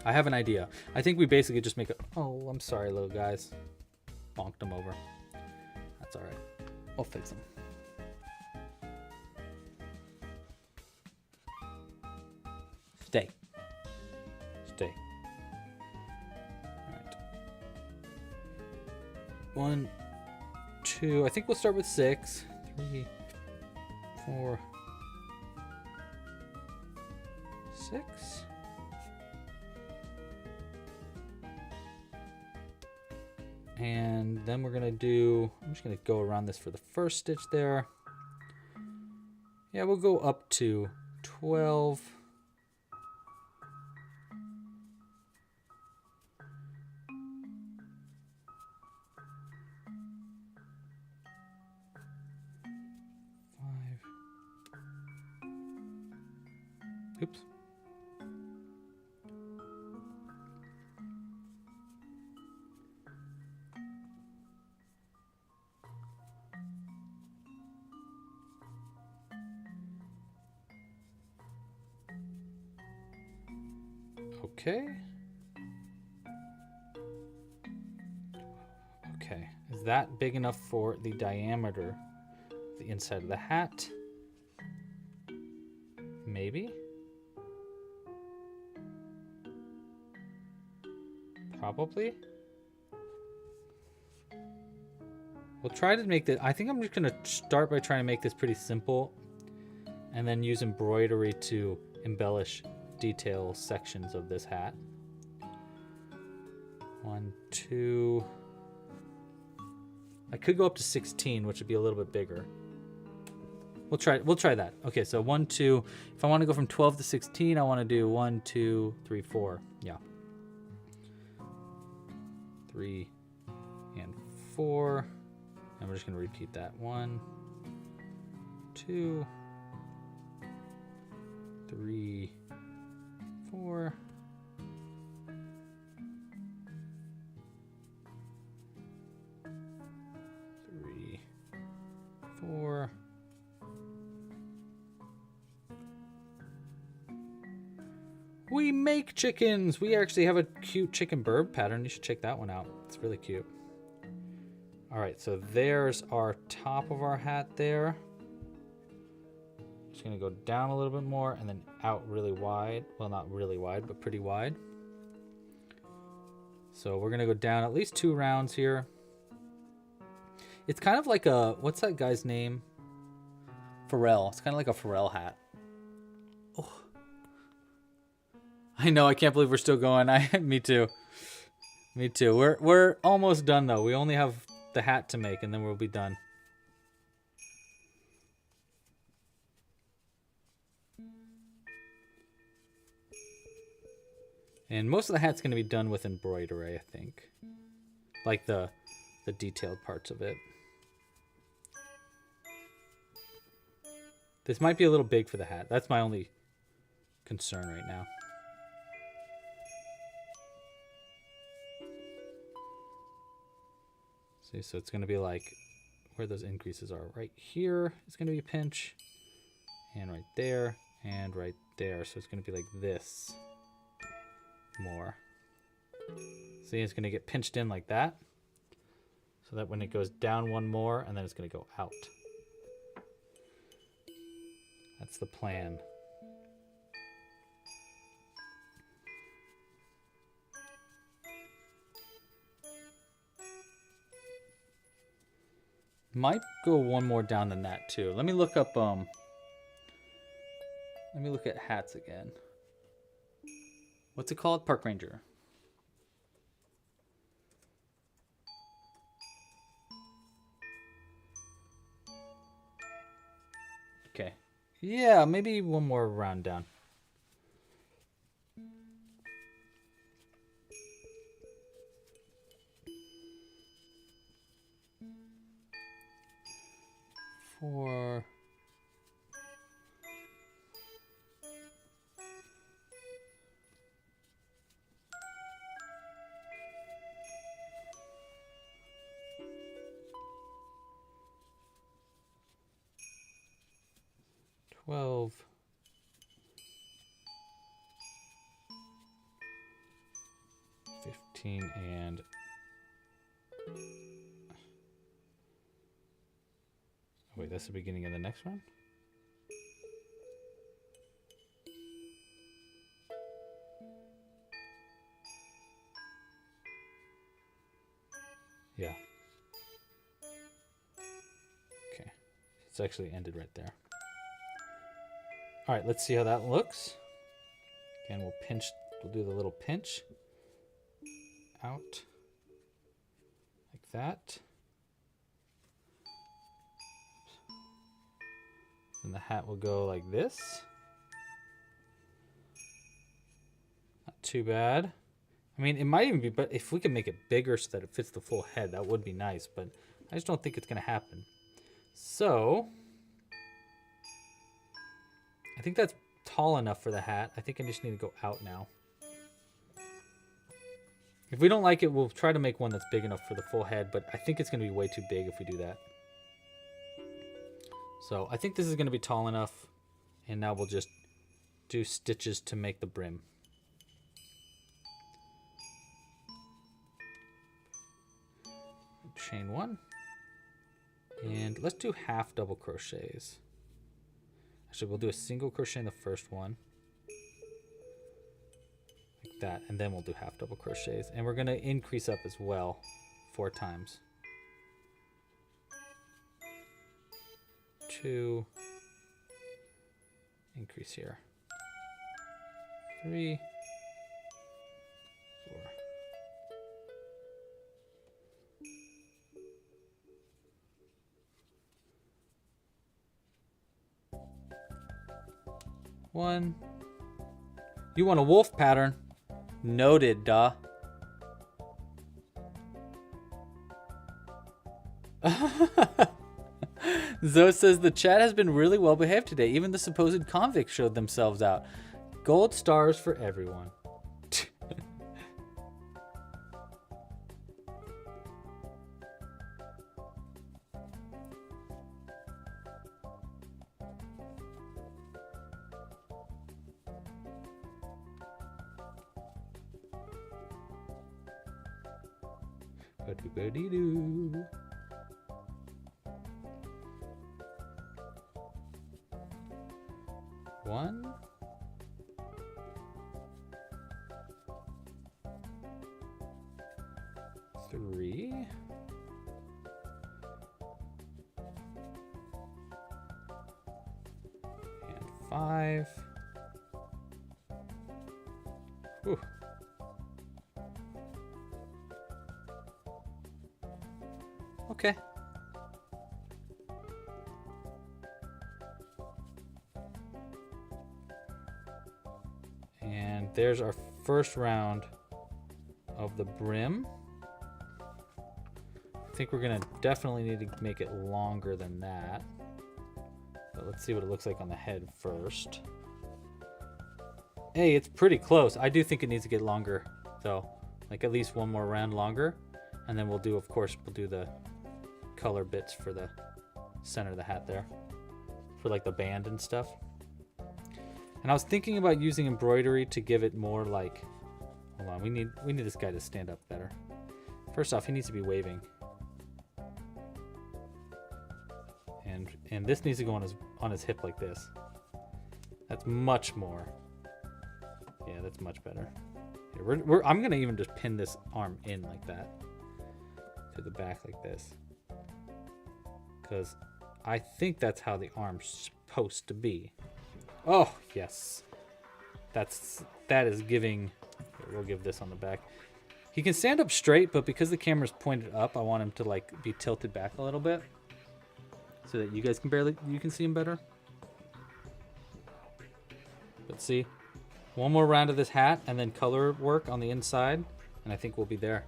I have an idea. I think we basically just make a... Oh, I'm sorry, little guys. Bonked them over. That's all right. I'll fix them. Stay. Stay. All right. 1, 2. I think we'll start with 6. 3, 4, 6. And then we're gonna do, I'm just gonna go around this for the first stitch there. Yeah, we'll go up to 12. Oops. Okay. Okay. Is that big enough for the diameter of the inside of the hat? Maybe. Probably. We'll try to make this. I think I'm just going to start by trying to make this pretty simple and then use embroidery to embellish detail sections of this hat. 1, 2. I could go up to 16, which would be a little bit bigger. We'll try that. Okay, so 1, 2. If I want to go from 12 to 16, I want to do 1, 2, 3, 4. Yeah. 3 and 4. And we're just going to repeat that. 1, 2, 3, 4. 3, 4. We make chickens. We actually have a cute chicken bird pattern. You should check that one out. It's really cute. All right, so there's our top of our hat there. Just gonna go down a little bit more and then out really wide. Well, not really wide, but pretty wide. So we're gonna go down at least 2 rounds here. It's kind of like a, what's that guy's name? Pharrell. It's kind of like a Pharrell hat. Oh. I know, I can't believe we're still going. Me too. Me too. We're almost done though. We only have the hat to make and then we'll be done. And most of the hat's going to be done with embroidery, I think. Like the detailed parts of it. This might be a little big for the hat. That's my only concern right now. See, so it's going to be like where those increases are. Right here is going to be a pinch. And right there. And right there. So it's going to be like this. More. See, it's going to get pinched in like that. So that when it goes down one more, and then it's going to go out. That's the plan. Might go one more down than that too. Let me look up let me look at hats again. What's it called? Park Ranger. Okay. Yeah, maybe one more round down. For 12. 15 and wait, that's the beginning of the next one? Yeah. Okay. It's actually ended right there. All right, let's see how that looks. Again, we'll do the little pinch out like that. And the hat will go like this. Not too bad. I mean, it might even be, but if we can make it bigger so that it fits the full head, that would be nice, but I just don't think it's gonna happen. So, I think that's tall enough for the hat. I think I just need to go out now. If we don't like it, we'll try to make one that's big enough for the full head, but I think it's gonna be way too big if we do that. So I think this is gonna be tall enough, and now we'll just do stitches to make the brim. Chain one, and let's do half double crochets. Actually, we'll do a single crochet in the first one like that, and then we'll do half double crochets, and we're going to increase up as well 4 times. 2, increase here, 3, 4. One. You want a wolf pattern? Noted, duh. Zoe says the chat has been really well behaved today. Even the supposed convicts showed themselves out. Gold stars for everyone. Ba-do-ba-dee-doo. One. Three. And 5. Whew. Okay. And there's our first round of the brim. I think we're gonna definitely need to make it longer than that. But let's see what it looks like on the head first. Hey, it's pretty close. I do think it needs to get longer though. Like at least one more round longer. And then we'll do, of course, we'll do the color bits for the center of the hat there. For like the band and stuff. And I was thinking about using embroidery to give it more like, hold on, we need this guy to stand up better. First off, he needs to be waving. And this needs to go on his hip like this. That's much more. Yeah, that's much better. Here, I'm gonna even just pin this arm in like that to the back like this, because I think that's how the arm's supposed to be. Oh yes, that is giving. Here, we'll give this on the back. He can stand up straight, but because the camera's pointed up, I want him to like be tilted back a little bit so that you guys can see him better. But see, one more round of this hat and then color work on the inside, and I think we'll be there.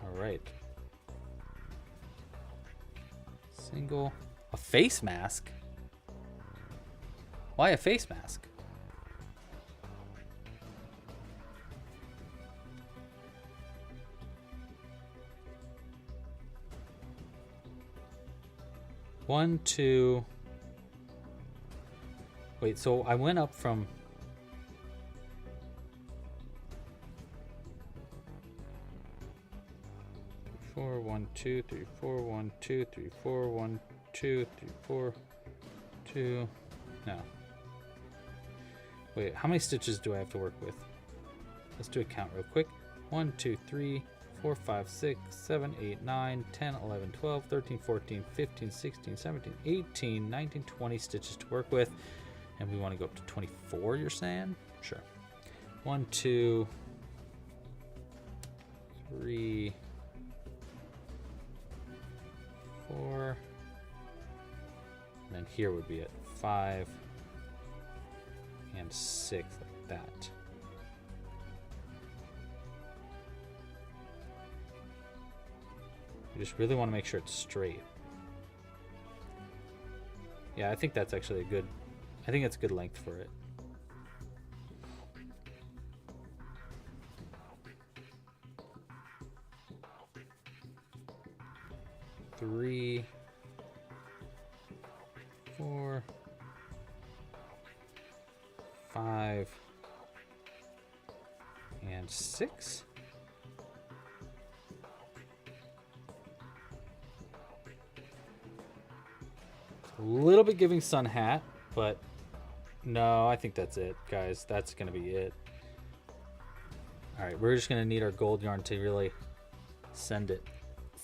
All right. Single. A face mask? Why a face mask? One, two. Wait, so I went up from. Four, 1, 2, 3, 4, 1, 2, 3, 4, 1, 2, 3, 4, 2. No. Wait, how many stitches do I have to work with? Let's do a count real quick. 1, 2, 3, 4, 5, 6, 7, 8, 9, 10, 11, 12, 13, 14, 15, 16, 17, 18, 19, 20 stitches to work with. And we want to go up to 24, you're saying? Sure. 1, 2, 3, 4. And then here would be at 5 and 6, like that. You just really want to make sure it's straight. Yeah, I think that's actually I think it's a good length for it. Three, 4, 5, and 6. A little bit giving sun hat, but no, I think that's it, guys. That's gonna be it. All right, we're just gonna need our gold yarn to really send it.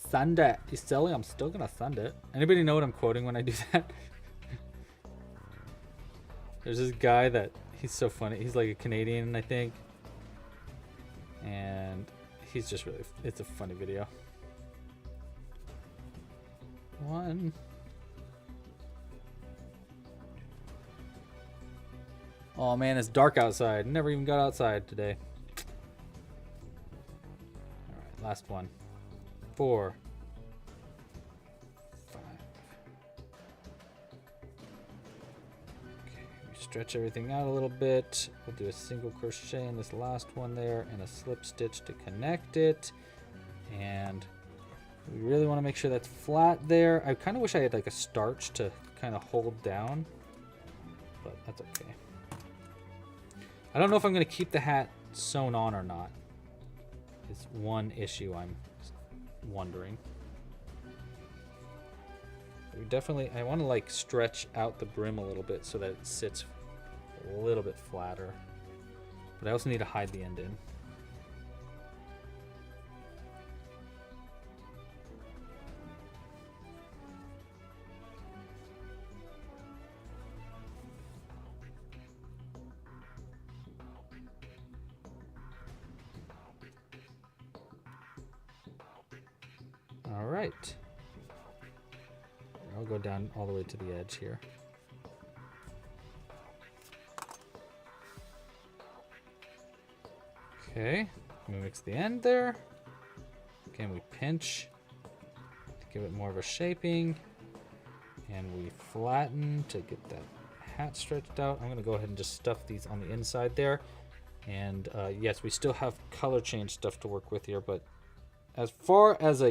Send it. You silly? I'm still gonna send it. Anybody know what I'm quoting when I do that? There's this guy that he's so funny. He's like a Canadian, I think, and he's just really. It's a funny video. One. Oh man, it's dark outside. Never even got outside today. All right, last one. 4, 5. Okay, we stretch everything out a little bit. We'll do a single crochet in this last one there and a slip stitch to connect it. And we really want to make sure that's flat there. I kind of wish I had like a starch to kind of hold down, but that's okay. I don't know if I'm going to keep the hat sewn on or not. It's one issue I'm wondering. We definitely, I want to like stretch out the brim a little bit so that it sits a little bit flatter, but I also need to hide the end in. All right. I'll go down all the way to the edge here. Okay, we mix the end there. Again, we pinch to give it more of a shaping, and we flatten to get that hat stretched out. I'm gonna go ahead and just stuff these on the inside there. And yes, we still have color change stuff to work with here, but as far as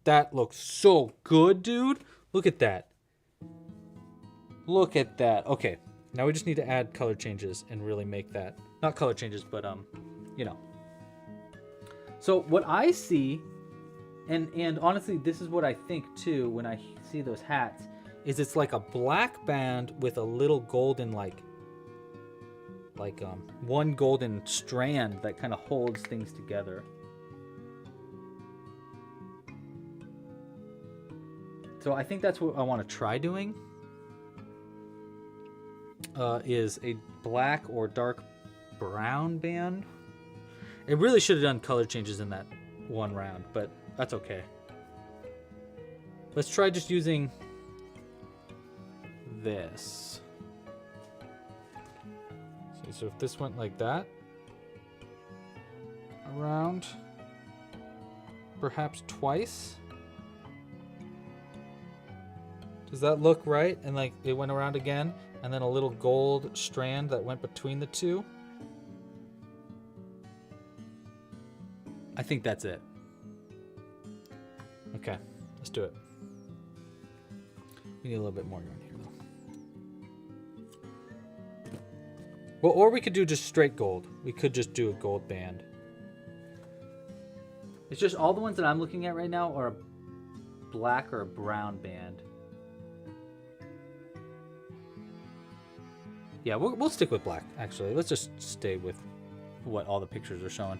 that looks so good, dude. Look at that. Look at that. Okay, now we just need to add color changes and really make that, not color changes, but you know, So what I see, and honestly, this is what I think too when I see those hats, is it's like a black band with a little golden one golden strand that kind of holds things together. So I think that's what I want to try doing. Is a black or dark brown band. It really should have done color changes in that one round, but that's okay. Let's try just using this. So if this went like that, around, perhaps twice. Does that look right? And like it went around again, and then a little gold strand that went between the two. I think that's it. Okay, let's do it. We need a little bit more yarn here, though. Well, or we could do just straight gold. We could just do a gold band. It's just all the ones that I'm looking at right now are a black or a brown band. Yeah, we'll stick with black, actually. Let's just stay with what all the pictures are showing.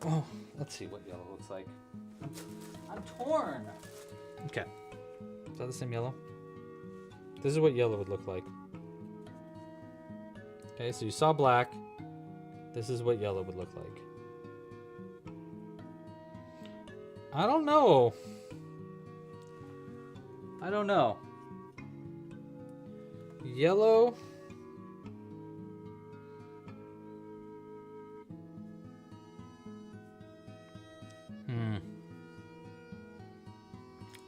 Oh, let's see what yellow looks like. I'm torn. Okay. Is that the same yellow? This is what yellow would look like. Okay, so you saw black. This is what yellow would look like. I don't know. I don't know. Yellow.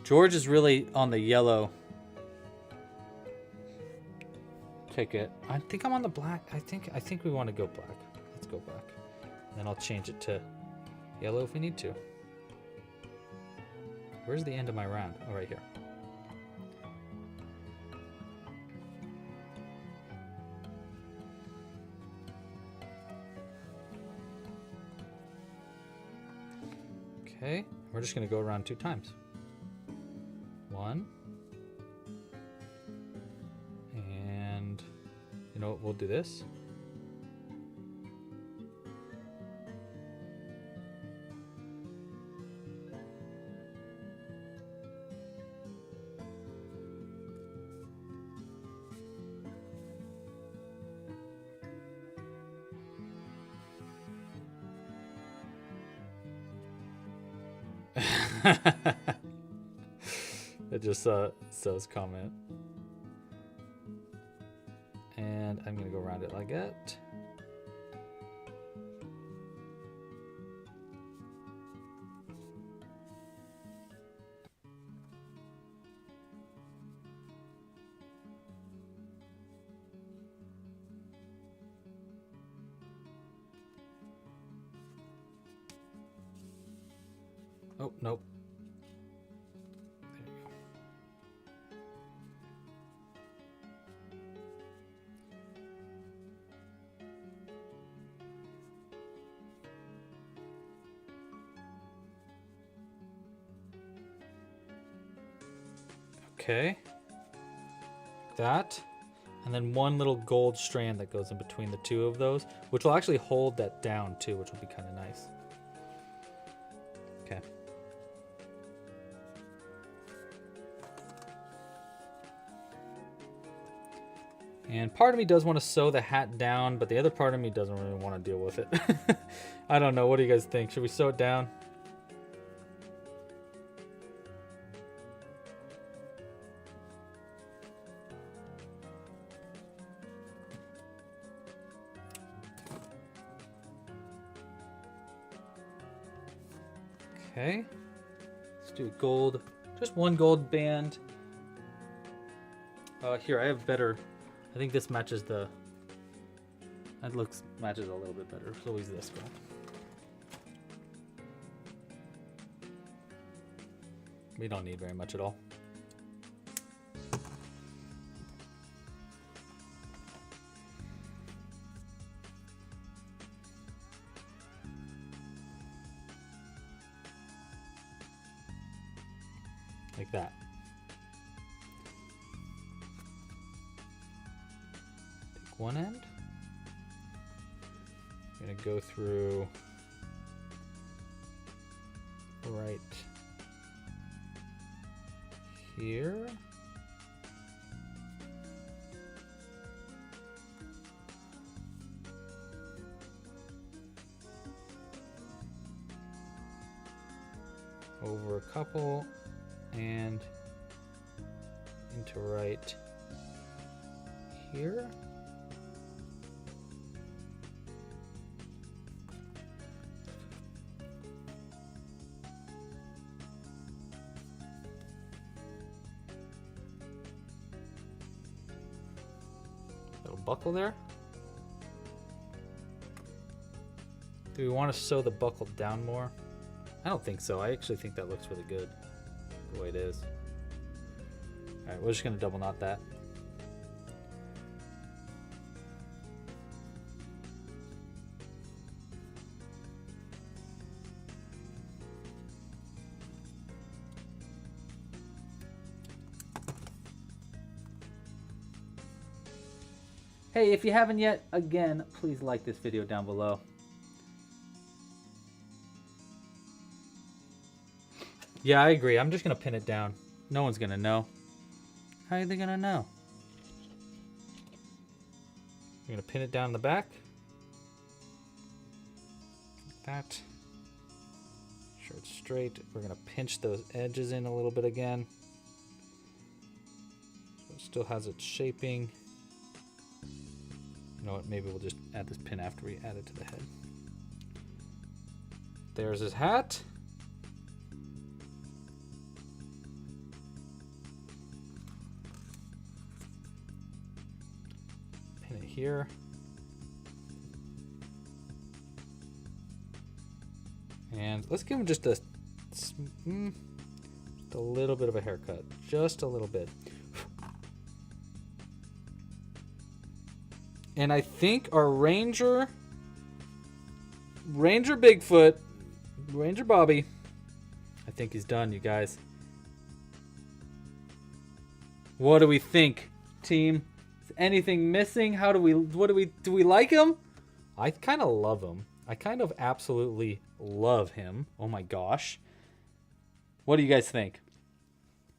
George is really on the yellow ticket. I think I'm on the black. I think we want to go black. Let's go black. And then I'll change it to yellow if we need to. Where's the end of my round? Oh, right here. Okay, we're just going to go around 2 times. 1. And you know what, we'll do this. I just saw Zo's comment. And I'm going to go around it like that. Oh, nope. There you go. Okay. That. And then one little gold strand that goes in between the 2 of those, which will actually hold that down too, which will be kind of nice. Okay. And part of me does want to sew the hat down, but the other part of me doesn't really want to deal with it. I don't know. What do you guys think? Should we sew it down? Okay. Let's do gold. Just one gold band. Here, I have better. I think this matches the. That matches a little bit better. So use this one. We don't need very much at all. like that. Take one end. I'm gonna go through right here. Over a couple and into right here. Little buckle there. Do we want to sew the buckle down more? I don't think so. I actually think that looks really good the way it is. All right, we're just gonna double knot that. Hey, if you haven't yet, again, please like this video down below. Yeah, I agree. I'm just going to pin it down. No one's going to know. How are they going to know? We're going to pin it down in the back. Like that. Make sure it's straight. We're going to pinch those edges in a little bit again. So it still has its shaping. You know what? Maybe we'll just add this pin after we add it to the head. There's his hat. Here. And let's give him just a little bit of a haircut. Just a little bit. And I think our Ranger Bigfoot, Ranger Bobby, I think he's done, you guys. What do we think, team? Anything missing? Do we like him? I kind of love him. I kind of absolutely love him. Oh my gosh. What do you guys think?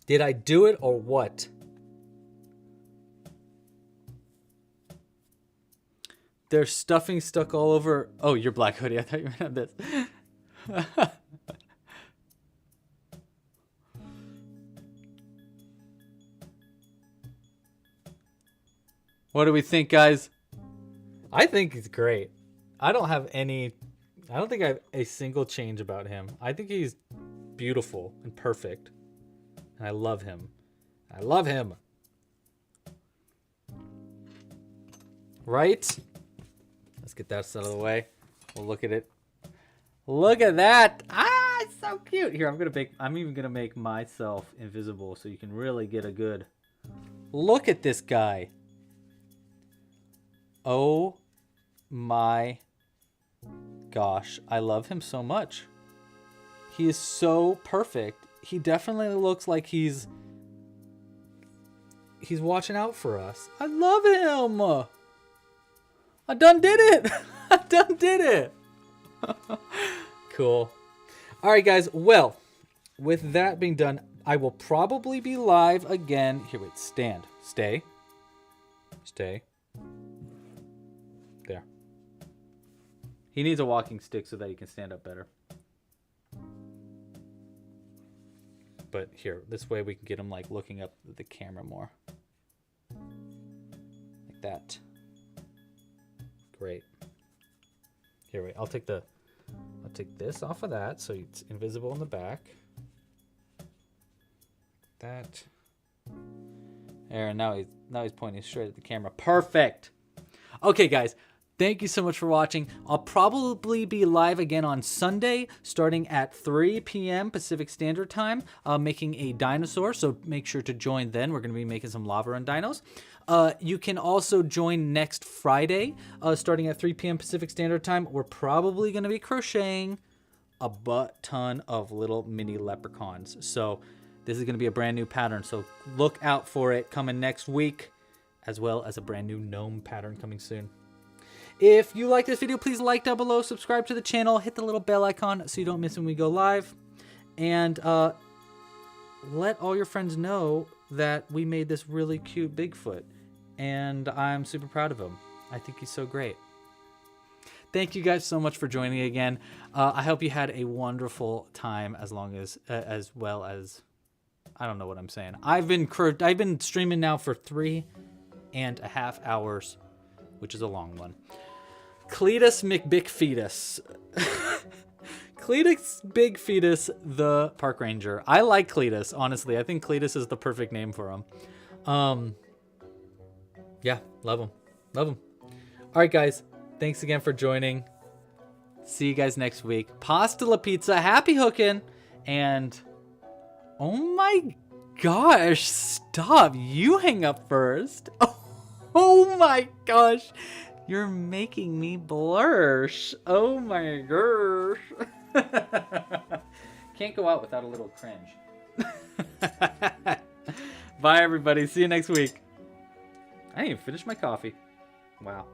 Did I do it or what? There's stuffing stuck all over. Oh, your black hoodie. I thought you were gonna have this. What do we think, guys? I think he's great. I don't think I have a single change about him. I think he's beautiful and perfect. And I love him. I love him. Right? Let's get that out of the way. We'll look at it. Look at that. Ah, it's so cute. Here, I'm even gonna make myself invisible so you can really get a good look at this guy. Oh my gosh, I love him so much. He is so perfect. He definitely looks like he's watching out for us. I love him. I done did it. I done did it. Cool. All right, guys. Well, with that being done, I will probably be live again. Here, wait, stand. Stay. There. He needs a walking stick so that he can stand up better. But here, this way we can get him like looking up at the camera more. Like that. Great. Here, wait, I'll take this off of that so it's invisible in the back. That. There, and now he's pointing straight at the camera. Perfect. Okay, guys. Thank you so much for watching. I'll probably be live again on Sunday, starting at 3 p.m. Pacific Standard Time, making a dinosaur. So make sure to join then. We're going to be making some lava run dinos. You can also join next Friday, starting at 3 p.m. Pacific Standard Time. We're probably going to be crocheting a butt ton of little mini leprechauns. So This is going to be a brand new pattern, so look out for it coming next week, as well as a brand new gnome pattern coming soon. If you like this video, please like down below, subscribe to the channel, hit the little bell icon so you don't miss when we go live, and let all your friends know that we made this really cute Bigfoot, and I'm super proud of him. I think he's so great. Thank you guys so much for joining again. I hope you had a wonderful time, as well as I don't know what I'm saying. I've been streaming now for 3.5 hours, which is a long one. Cletus McBigfetus. Cletus Big Fetus, the park ranger. I like Cletus, honestly. I think Cletus is the perfect name for him. Yeah, love him. Love him. All right, guys. Thanks again for joining. See you guys next week. Pasta la pizza. Happy hooking. And oh my gosh, stop. You hang up first. Oh my gosh. You're making me blush. Oh my gosh. Can't go out without a little cringe. Bye, everybody. See you next week. I didn't even finish my coffee. Wow.